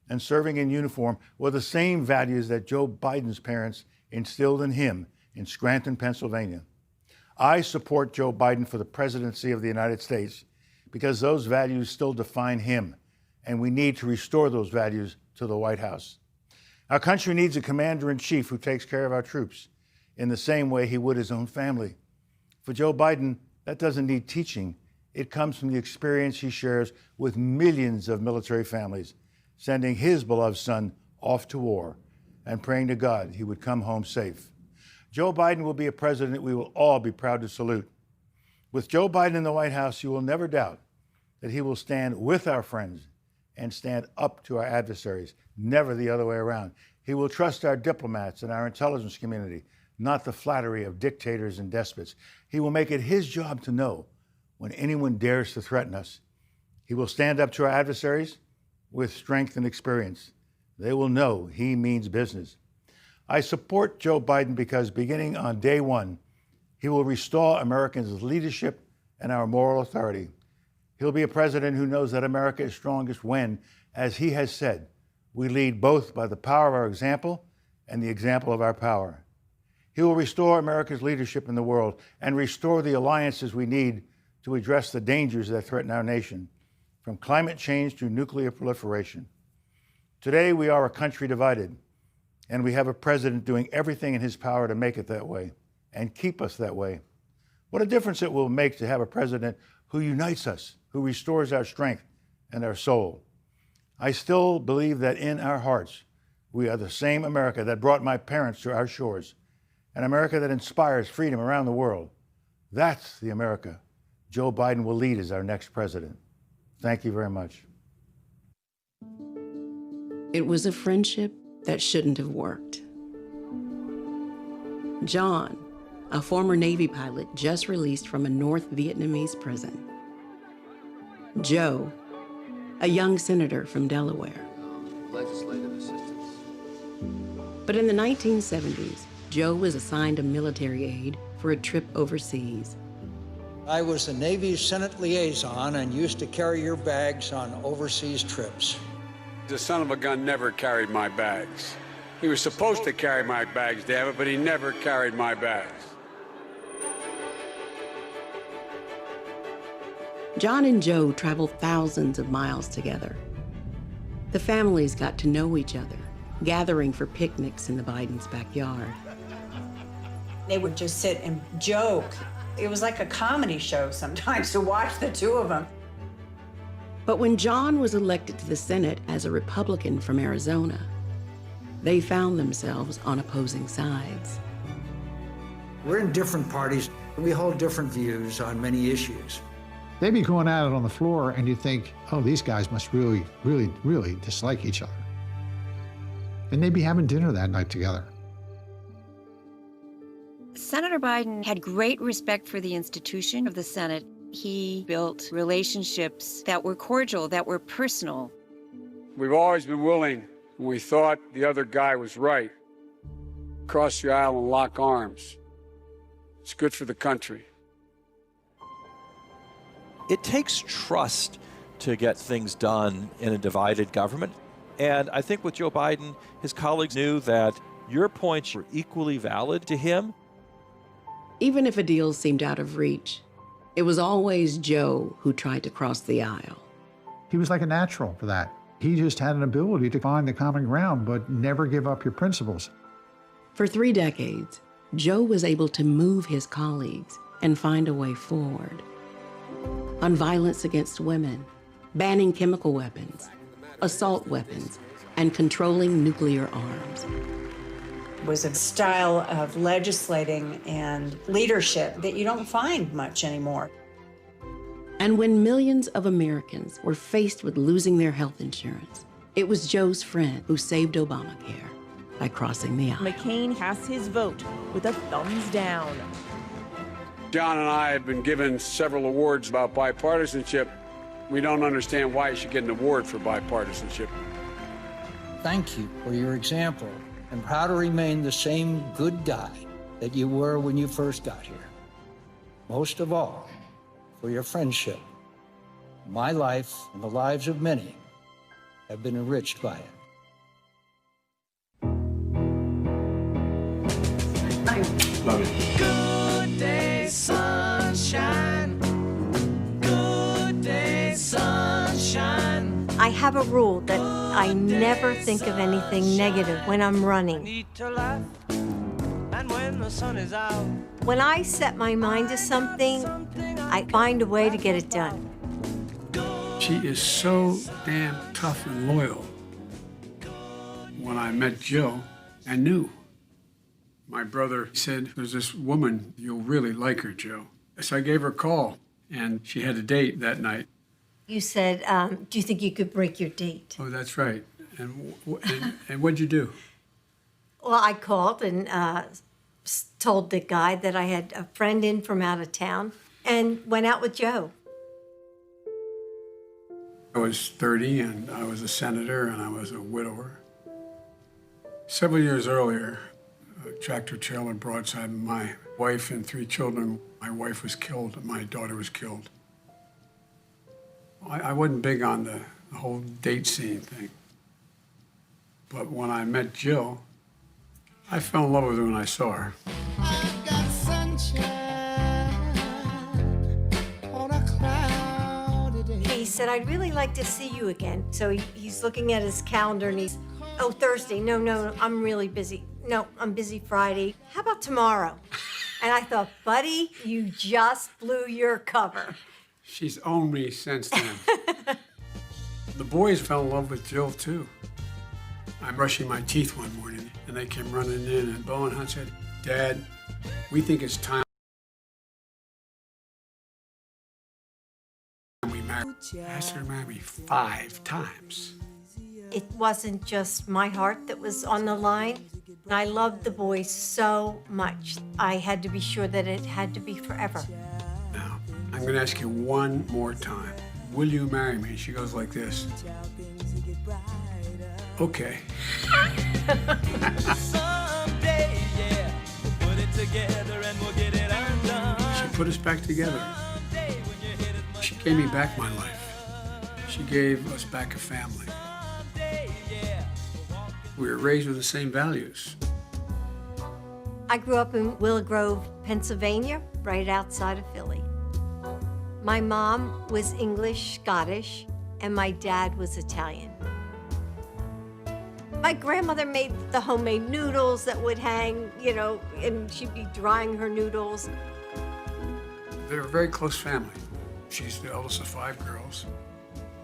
and serving in uniform were the same values that Joe Biden's parents instilled in him in Scranton, Pennsylvania. I support Joe Biden for the presidency of the United States because those values still define him, and we need to restore those values to the White House. Our country needs a commander-in-chief who takes care of our troops in the same way he would his own family. For Joe Biden, that doesn't need teaching. It comes from the experience he shares with millions of military families, sending his beloved son off to war and praying to God he would come home safe. Joe Biden will be a president we will all be proud to salute. With Joe Biden in the White House, you will never doubt that he will stand with our friends and stand up to our adversaries, never the other way around. He will trust our diplomats and our intelligence community, not the flattery of dictators and despots. He will make it his job to know when anyone dares to threaten us. He will stand up to our adversaries with strength and experience. They will know he means business. I support Joe Biden because beginning on day one, he will restore Americans' leadership and our moral authority. He'll be a president who knows that America is strongest when, as he has said, we lead both by the power of our example and the example of our power. He will restore America's leadership in the world and restore the alliances we need to address the dangers that threaten our nation, from climate change to nuclear proliferation. Today, we are a country divided, and we have a president doing everything in his power to make it that way and keep us that way. What a difference it will make to have a president who unites us, who restores our strength and our soul. I still believe that in our hearts, we are the same America that brought my parents to our shores, an America that inspires freedom around the world. That's the America Joe Biden will lead as our next president. Thank you very much. It was a friendship that shouldn't have worked. John, a former Navy pilot just released from a North Vietnamese prison. Joe, a young senator from Delaware. Legislative assistance. But in the 1970s, Joe was assigned a military aide for a trip overseas. I was the Navy's Senate liaison and used to carry your bags on overseas trips. The son of a gun never carried my bags. He was supposed to carry my bags, damn it, but he never carried my bags. John and Joe traveled thousands of miles together. The families got to know each other, gathering for picnics in the Bidens' backyard. They would just sit and joke. It was like a comedy show sometimes to watch the two of them. But when John was elected to the Senate as a Republican from Arizona, they found themselves on opposing sides. We're in different parties. We hold different views on many issues. They'd be going at it on the floor, and you'd think, oh, these guys must really, really, really dislike each other. And they'd be having dinner that night together. Senator Biden had great respect for the institution of the Senate. He built relationships that were cordial, that were personal. We've always been willing, when we thought the other guy was right, cross the aisle and lock arms. It's good for the country. It takes trust to get things done in a divided government. And I think with Joe Biden, his colleagues knew that your points were equally valid to him. Even if a deal seemed out of reach, it was always Joe who tried to cross the aisle. He was like a natural for that. He just had an ability to find the common ground, but never give up your principles. For 3 decades, Joe was able to move his colleagues and find a way forward. On violence against women, banning chemical weapons, assault weapons, and controlling nuclear arms. It was a style of legislating and leadership that you don't find much anymore. And when millions of Americans were faced with losing their health insurance, it was Joe's friend who saved Obamacare by crossing the aisle. McCain has his vote with a thumbs down. John and I have been given several awards about bipartisanship. We don't understand why you should get an award for bipartisanship. Thank you for your example. I'm proud to remain the same good guy that you were when you first got here. Most of all, for your friendship. My life and the lives of many have been enriched by it. Love it. Good day, sunshine. Good day, sunshine. I have a rule that I never think of anything negative when I'm running. And when the sun is out, When I set my mind to something, I find a way to get it done. She is so damn tough and loyal. When I met Jill, I knew. My brother said, there's this woman, you'll really like her, Joe. So I gave her a call, and she had a date that night. You said, do you think you could break your date? Oh, that's right. And what'd you do? Well, I called and told the guy that I had a friend in from out of town and went out with Joe. I was 30, and I was a senator, and I was a widower. Several years earlier, a tractor trailer broadside my wife and 3 children. My wife was killed, and my daughter was killed. I wasn't big on the whole date scene thing. But when I met Jill, I fell in love with her when I saw her. I've got sunshine on a cloudy day. He said, I'd really like to see you again. So he's looking at his calendar and he's, oh, Thursday. No, I'm really busy. No, I'm busy Friday. How about tomorrow? And I thought, buddy, you just blew your cover. She's owned me since then. The boys fell in love with Jill, too. I'm brushing my teeth one morning, and they came running in, and Bo and Hunt said, Dad, we think it's time we marry. I asked her to marry me 5 times. It wasn't just my heart that was on the line. I loved the boys so much. I had to be sure that it had to be forever. Now, I'm going to ask you one more time. Will you marry me? She goes like this. Okay. Someday, yeah, we'll put it together and we'll get it undone. She put us back together. She gave me back my life. She gave us back a family. We were raised with the same values. I grew up in Willow Grove, Pennsylvania, right outside of Philly. My mom was English, Scottish, and my dad was Italian. My grandmother made the homemade noodles that would hang, and she'd be drying her noodles. They're a very close family. She's the eldest of 5 girls.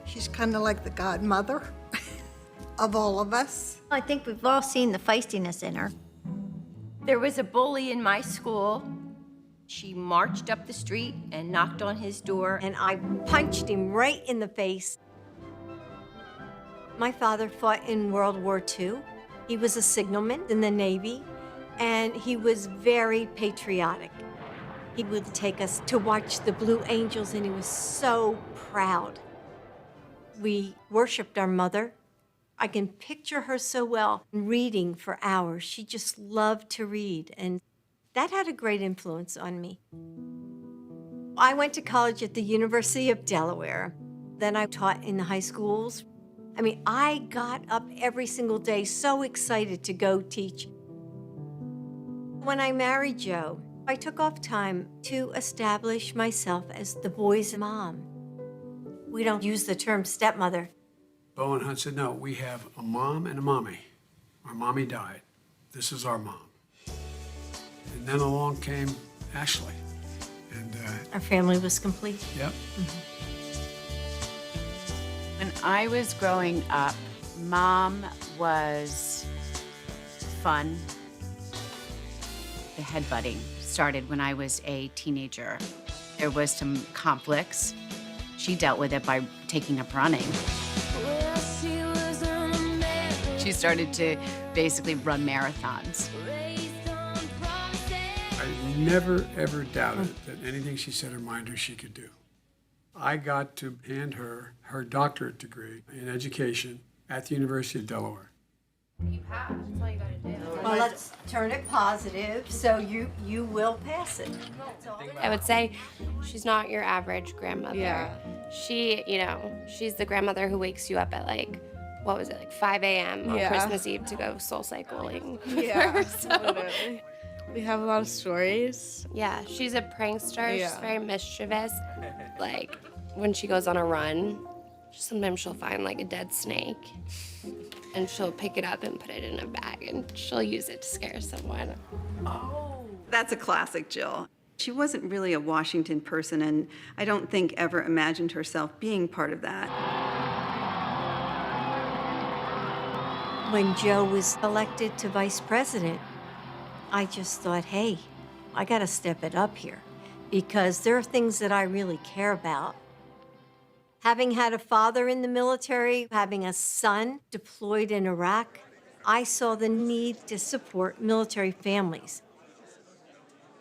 She's kind of like the godmother of all of us. I think we've all seen the feistiness in her. There was a bully in my school. She marched up the street and knocked on his door. And I punched him right in the face. My father fought in World War II. He was a signalman in the Navy, and he was very patriotic. He would take us to watch the Blue Angels, and he was so proud. We worshiped our mother. I can picture her so well, reading for hours. She just loved to read, and that had a great influence on me. I went to college at the University of Delaware. Then I taught in the high schools. I mean, I got up every single day so excited to go teach. When I married Joe, I took off time to establish myself as the boys' mom. We don't use the term stepmother. Bo and Hunt said, no, we have a mom and a mommy. Our mommy died. This is our mom. And then along came Ashley. And our family was complete. Yep. When I was growing up, Mom was fun. The headbutting started when I was a teenager. There was some conflicts. She dealt with it by taking up running. She started to basically run marathons. I never, ever doubted that anything she set her mind to, she could do. I got to hand her her doctorate degree in education at the University of Delaware. You pass. That's all you gotta do. Well, let's turn it positive, so you will pass it. I would say she's not your average grandmother. Yeah. She, she's the grandmother who wakes you up at like 5 a.m. on Christmas Eve to go soul cycling. Yeah, So, literally. We have a lot of stories. yeah, she's a prankster. Yeah. She's very mischievous. Like, when she goes on a run, sometimes she'll find like a dead snake and she'll pick it up and put it in a bag and she'll use it to scare someone. That's a classic Jill. She wasn't really a Washington person, and I don't think ever imagined herself being part of that. When Joe was elected to vice president, I just thought, hey, I gotta step it up here because there are things that I really care about. Having had a father in the military, having a son deployed in Iraq, I saw the need to support military families.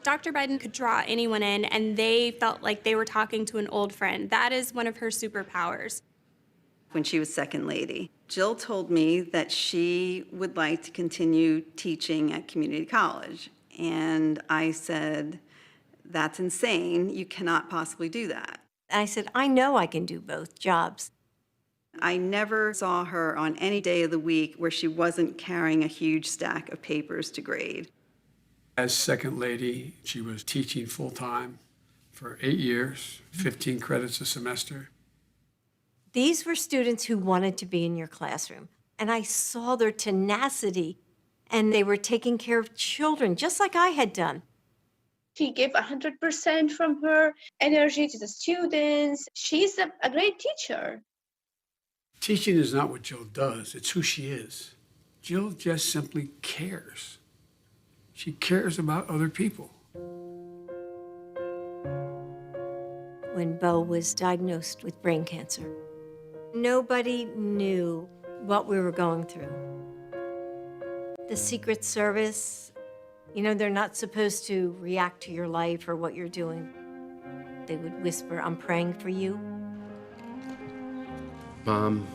Dr. Biden could draw anyone in, and they felt like they were talking to an old friend. That is one of her superpowers. When she was second lady, Jill told me that she would like to continue teaching at community college. And I said, that's insane. You cannot possibly do that. I said, I know I can do both jobs. I never saw her on any day of the week where she wasn't carrying a huge stack of papers to grade. As second lady, she was teaching full-time for 8 years, 15 credits a semester. These were students who wanted to be in your classroom, and I saw their tenacity, and they were taking care of children, just like I had done. She gave 100% from her energy to the students. She's a great teacher. Teaching is not what Jill does, it's who she is. Jill just simply cares. She cares about other people. When Bo was diagnosed with brain cancer, nobody knew what we were going through. The Secret Service, they're not supposed to react to your life or what you're doing. They would whisper, I'm praying for you. Mom,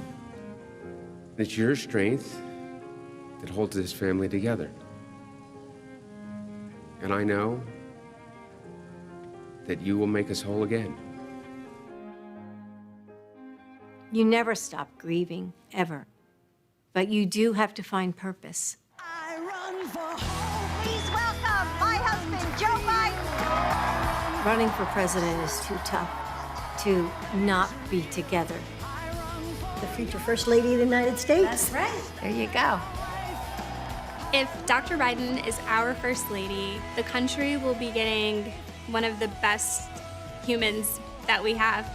it's your strength that holds this family together. And I know that you will make us whole again. You never stop grieving, ever. But you do have to find purpose. Please welcome my husband, Joe Biden. Running for president is too tough to not be together. The future First Lady of the United States. That's right. There you go. If Dr. Biden is our First Lady, the country will be getting one of the best humans that we have.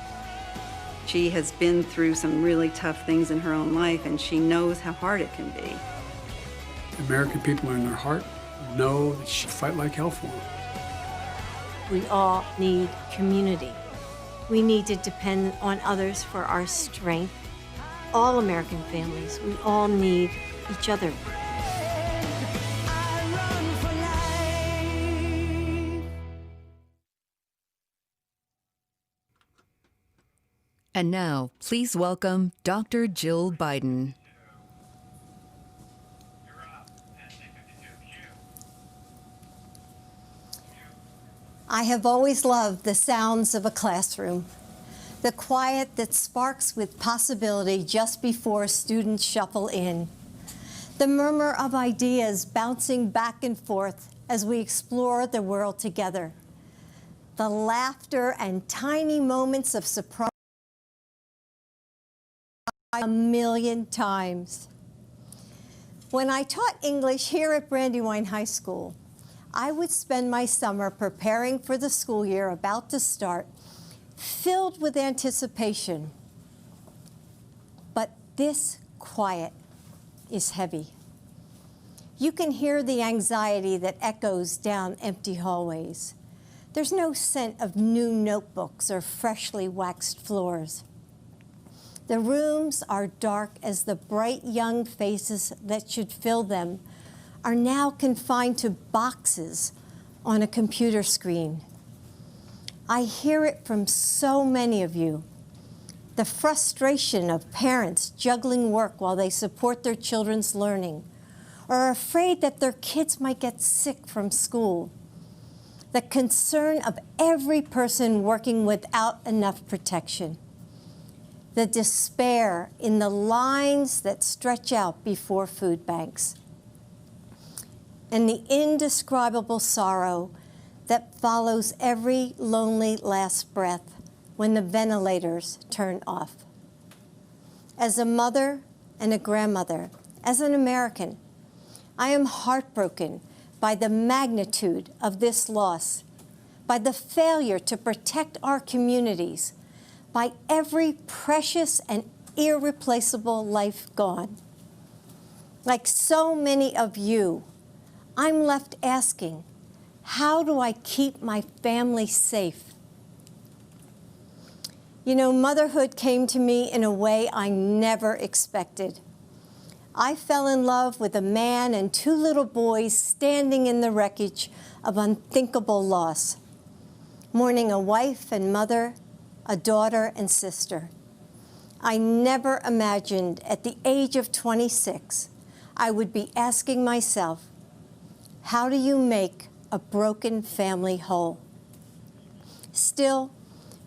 She has been through some really tough things in her own life, and she knows how hard it can be. The American people are in their heart, know that she'd fight like hell for him. We all need community. We need to depend on others for our strength. All American families, we all need each other. And now, please welcome Dr. Jill Biden. I have always loved the sounds of a classroom, the quiet that sparks with possibility just before students shuffle in, the murmur of ideas bouncing back and forth as we explore the world together, the laughter and tiny moments of surprise a million times. When I taught English here at Brandywine High School, I would spend my summer preparing for the school year about to start, filled with anticipation. But this quiet is heavy. You can hear the anxiety that echoes down empty hallways. There's no scent of new notebooks or freshly waxed floors. The rooms are dark as the bright young faces that should fill them are now confined to boxes on a computer screen. I hear it from so many of you. The frustration of parents juggling work while they support their children's learning, or are afraid that their kids might get sick from school. The concern of every person working without enough protection. The despair in the lines that stretch out before food banks. And the indescribable sorrow that follows every lonely last breath when the ventilators turn off. As a mother and a grandmother, as an American, I am heartbroken by the magnitude of this loss, by the failure to protect our communities, by every precious and irreplaceable life gone. Like so many of you, I'm left asking, how do I keep my family safe? You know, motherhood came to me in a way I never expected. I fell in love with a man and two little boys standing in the wreckage of unthinkable loss, mourning a wife and mother, a daughter and sister. I never imagined at the age of 26 I would be asking myself, how do you make a broken family whole? Still,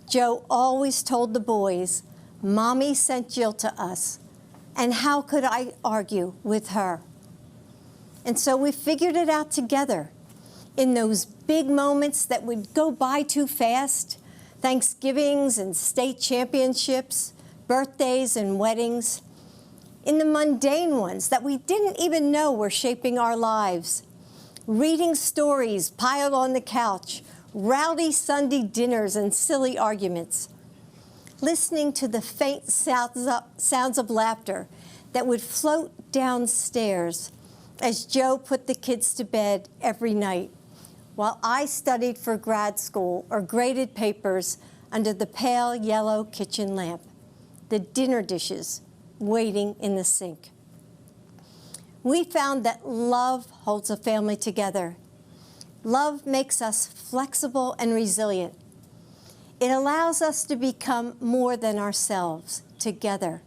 Joe always told the boys, Mommy sent Jill to us, and how could I argue with her? And so we figured it out together in those big moments that would go by too fast, Thanksgivings and state championships, birthdays and weddings, in the mundane ones that we didn't even know were shaping our lives. Reading stories piled on the couch, rowdy Sunday dinners and silly arguments. Listening to the faint sounds of laughter that would float downstairs as Joe put the kids to bed every night, while I studied for grad school or graded papers under the pale yellow kitchen lamp, the dinner dishes waiting in the sink. We found that love holds a family together. Love makes us flexible and resilient. It allows us to become more than ourselves together.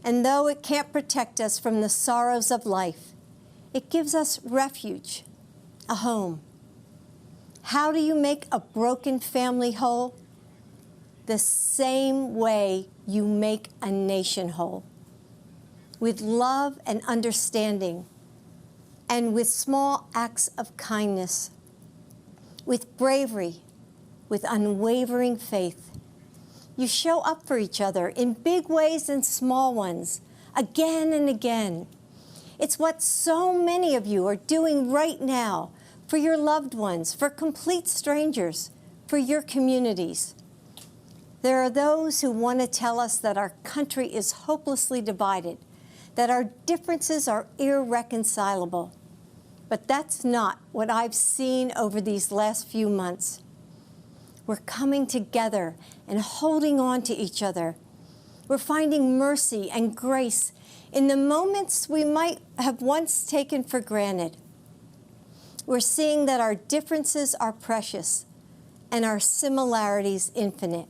And though it can't protect us from the sorrows of life, it gives us refuge, a home. How do you make a broken family whole? The same way you make a nation whole. With love and understanding, and with small acts of kindness, with bravery, with unwavering faith. You show up for each other in big ways and small ones, again and again. It's what so many of you are doing right now for your loved ones, for complete strangers, for your communities. There are those who want to tell us that our country is hopelessly divided, that our differences are irreconcilable. But that's not what I've seen over these last few months. We're coming together and holding on to each other. We're finding mercy and grace in the moments we might have once taken for granted. We're seeing that our differences are precious and our similarities infinite.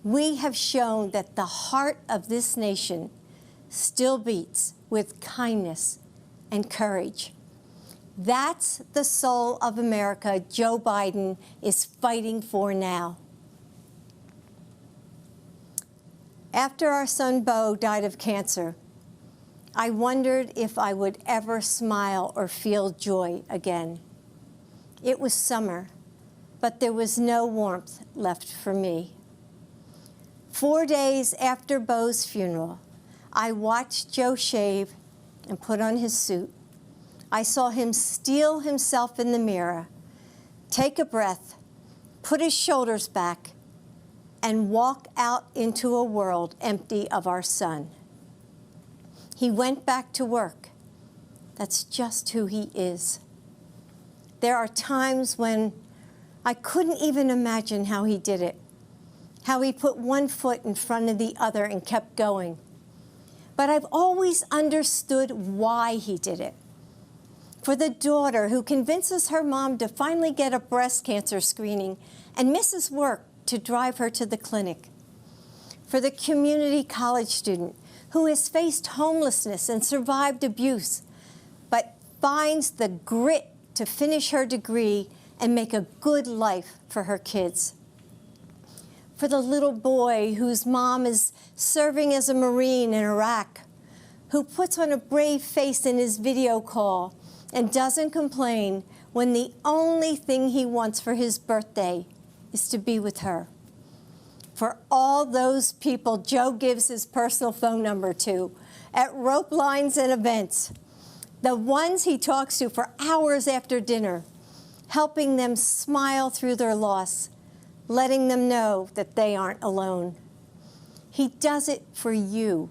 We have shown that the heart of this nation still beats with kindness and courage. That's the soul of America Joe Biden is fighting for now. After our son Beau died of cancer, I wondered if I would ever smile or feel joy again. It was summer, but there was no warmth left for me. 4 days after Beau's funeral, I watched Joe shave and put on his suit. I saw him steel himself in the mirror, take a breath, put his shoulders back, and walk out into a world empty of our son. He went back to work. That's just who he is. There are times when I couldn't even imagine how he did it, how he put one foot in front of the other and kept going. But I've always understood why he did it. For the daughter who convinces her mom to finally get a breast cancer screening and misses work to drive her to the clinic. For the community college student who has faced homelessness and survived abuse, but finds the grit to finish her degree and make a good life for her kids. For the little boy whose mom is serving as a Marine in Iraq, who puts on a brave face in his video call and doesn't complain when the only thing he wants for his birthday is to be with her. For all those people Joe gives his personal phone number to at rope lines and events, the ones he talks to for hours after dinner, helping them smile through their loss, letting them know that they aren't alone. He does it for you.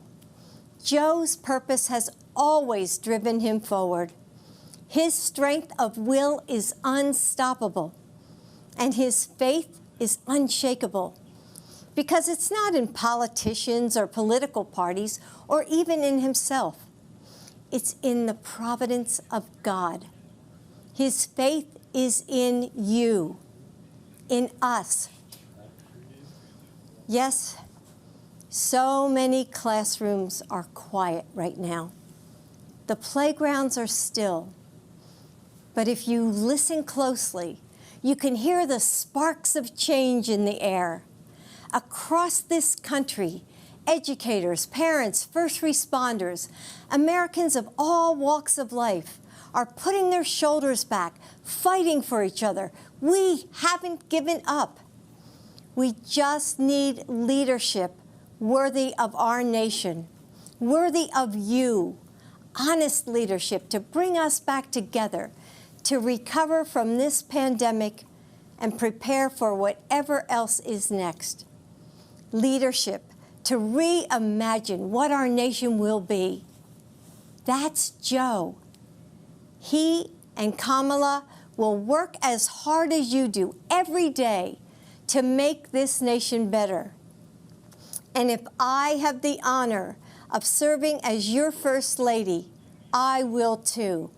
Joe's purpose has always driven him forward. His strength of will is unstoppable, and his faith is unshakable, because it's not in politicians or political parties or even in himself. It's in the providence of God. His faith is in you, in us. Yes, so many classrooms are quiet right now. The playgrounds are still. But if you listen closely, you can hear the sparks of change in the air. Across this country, educators, parents, first responders, Americans of all walks of life are putting their shoulders back, fighting for each other. We haven't given up. We just need leadership worthy of our nation, worthy of you, honest leadership to bring us back together, to recover from this pandemic and prepare for whatever else is next. Leadership to reimagine what our nation will be. That's Joe. He and Kamala will work as hard as you do every day to make this nation better. And if I have the honor of serving as your First Lady, I will too.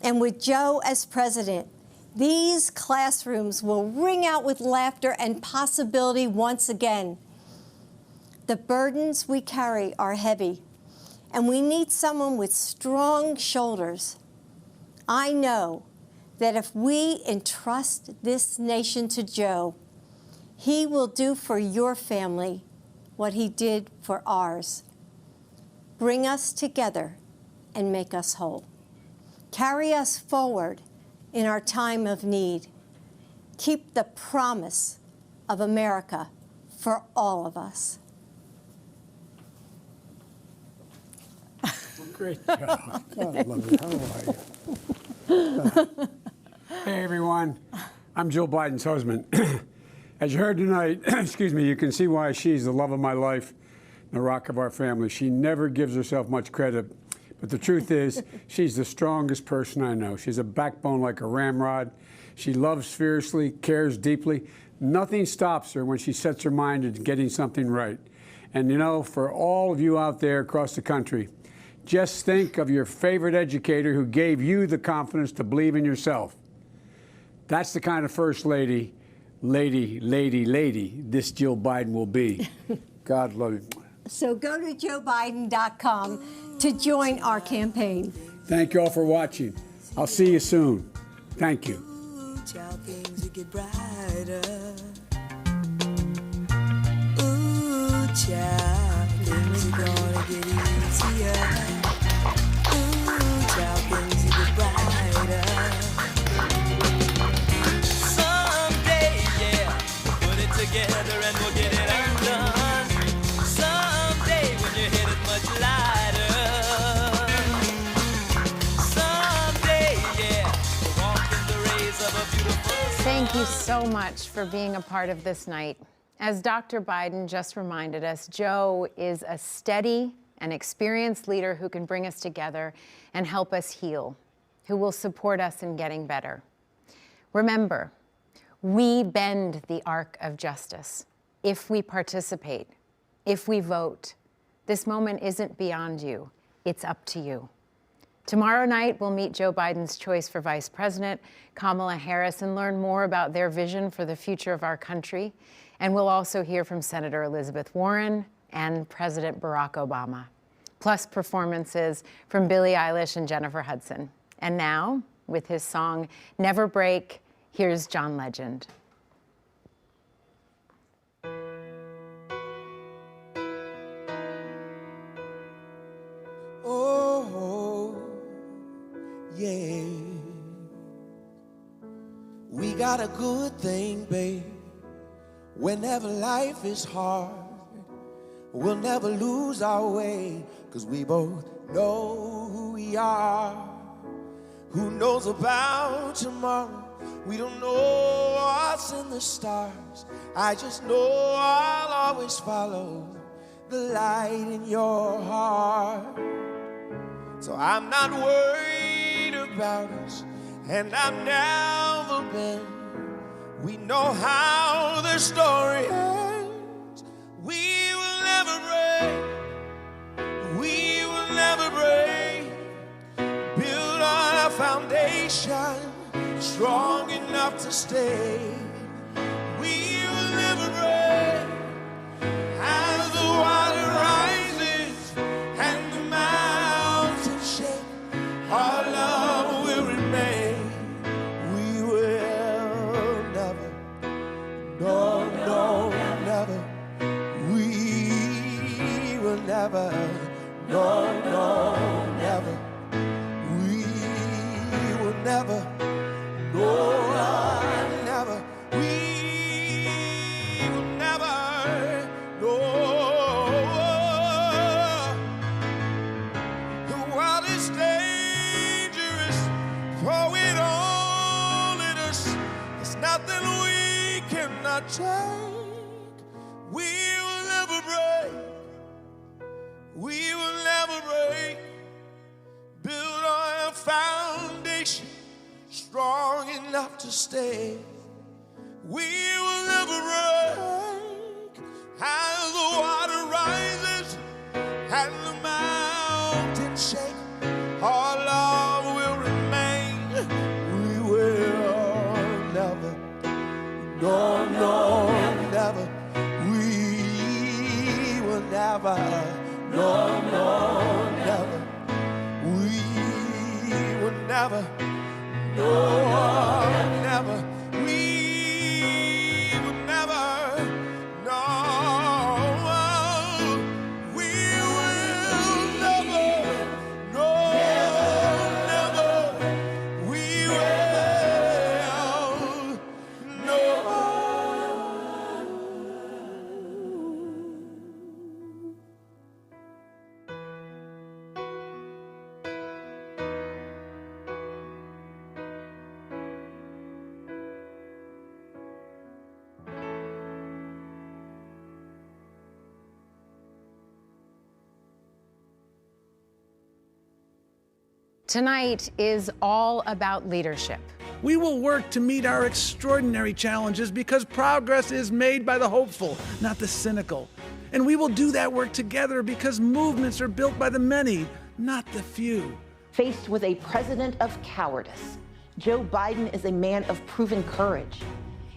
And with Joe as president, these classrooms will ring out with laughter and possibility once again. The burdens we carry are heavy, and we need someone with strong shoulders. I know that if we entrust this nation to Joe, he will do for your family what he did for ours. Bring us together and make us whole. Carry us forward in our time of need. Keep the promise of America for all of us. Great job. God, I love it. How are you? Hey, everyone. I'm Joe Biden's husband. As you heard tonight, excuse me, you can see why she's the love of my life, the rock of our family. She never gives herself much credit, But the truth is, she's the strongest person I know. She's a backbone like a ramrod. She loves fiercely, cares deeply. Nothing stops her when she sets her mind to getting something right. And you know, for all of you out there across the country, just think of your favorite educator who gave you the confidence to believe in yourself. That's the kind of first lady this Jill Biden will be. God love you. So go to JoeBiden.com to join our campaign. Thank you all for watching. I'll see you soon. Thank you. Child, things will get brighter. Ooh, child, things are gonna get easier. Ooh, child, things will get brighter. Someday, yeah, we'll put it together and we'll get it undone. Someday, when your head is much lighter. Someday, yeah, we'll walk in the rays of a beautiful sun. Thank you so much for being a part of this night. As Dr. Biden just reminded us, Joe is a steady and experienced leader who can bring us together and help us heal, who will support us in getting better. Remember, we bend the arc of justice if we participate, if we vote. This moment isn't beyond you, it's up to you. Tomorrow night, we'll meet Joe Biden's choice for Vice President, Kamala Harris, and learn more about their vision for the future of our country. And we'll also hear from Senator Elizabeth Warren and President Barack Obama, plus performances from Billie Eilish and Jennifer Hudson. And now, with his song Never Break, here's John Legend. Oh, yeah. We got a good thing, babe. Whenever life is hard, we'll never lose our way, 'cause we both know who we are. Who knows about tomorrow? We don't know what's in the stars. I just know I'll always follow the light in your heart. So I'm not worried about us, and I've never been. We know how the story ends. We will never break. We will never break. Build on a foundation strong enough to stay. We will never break. As the water rises and the mountains shake, our love will remain. We will never, no, no, never. We will never, no, no, never. We will never, no, never. We will never, no. The world is dangerous, throwing all in us. There's nothing we cannot take. We will never break. We will never break. Build on a foundation strong enough to stay. We will never break. As the water rises and the mountains shake, our love will remain. We will never, no, no, never. We will never, no, no, never. We will never, no, never. We will never, no. We will never, no, never. We will, no. Tonight is all about leadership. We will work to meet our extraordinary challenges because progress is made by the hopeful, not the cynical. And we will do that work together because movements are built by the many, not the few. Faced with a president of cowardice, Joe Biden is a man of proven courage.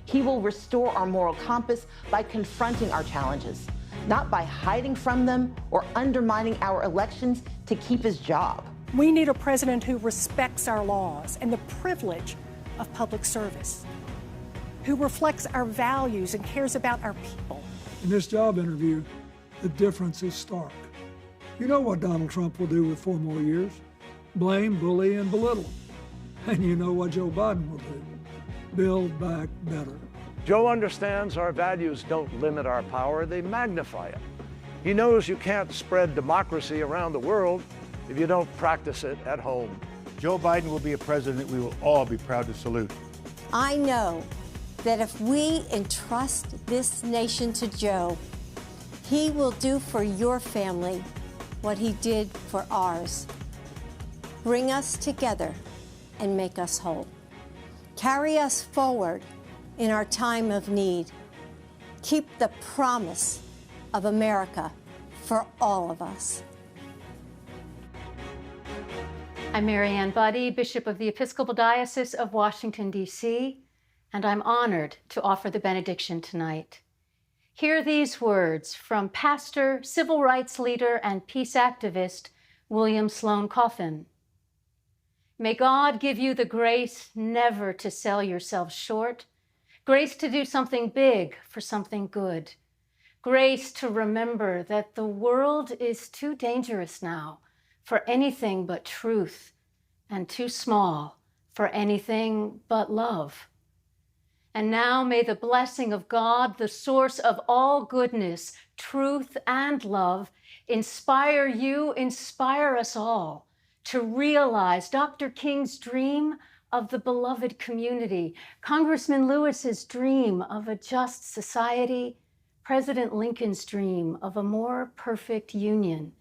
He will restore our moral compass by confronting our challenges, not by hiding from them or undermining our elections to keep his job. We need a president who respects our laws and the privilege of public service, who reflects our values and cares about our people. In this job interview, the difference is stark. You know what Donald Trump will do with 4 more years? Blame, bully, and belittle. And you know what Joe Biden will do? Build back better. Joe understands our values don't limit our power, they magnify it. He knows you can't spread democracy around the world if you don't practice it at home. Joe Biden will be a president we will all be proud to salute. I know that if we entrust this nation to Joe, he will do for your family what he did for ours. Bring us together and make us whole. Carry us forward in our time of need. Keep the promise of America for all of us. I'm Mary Ann Buddy, Bishop of the Episcopal Diocese of Washington, D.C., and I'm honored to offer the benediction tonight. Hear these words from pastor, civil rights leader, and peace activist William Sloane Coffin. May God give you the grace never to sell yourselves short, grace to do something big for something good, grace to remember that the world is too dangerous now for anything but truth, and too small for anything but love. And now may the blessing of God, the source of all goodness, truth, and love, inspire you, inspire us all to realize Dr. King's dream of the beloved community, Congressman Lewis's dream of a just society, President Lincoln's dream of a more perfect union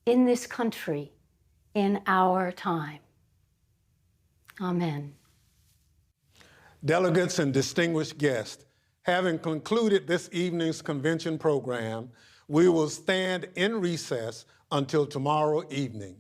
in this country, in our time. Amen. Delegates and distinguished guests, having concluded this evening's convention program, we will stand in recess until tomorrow evening.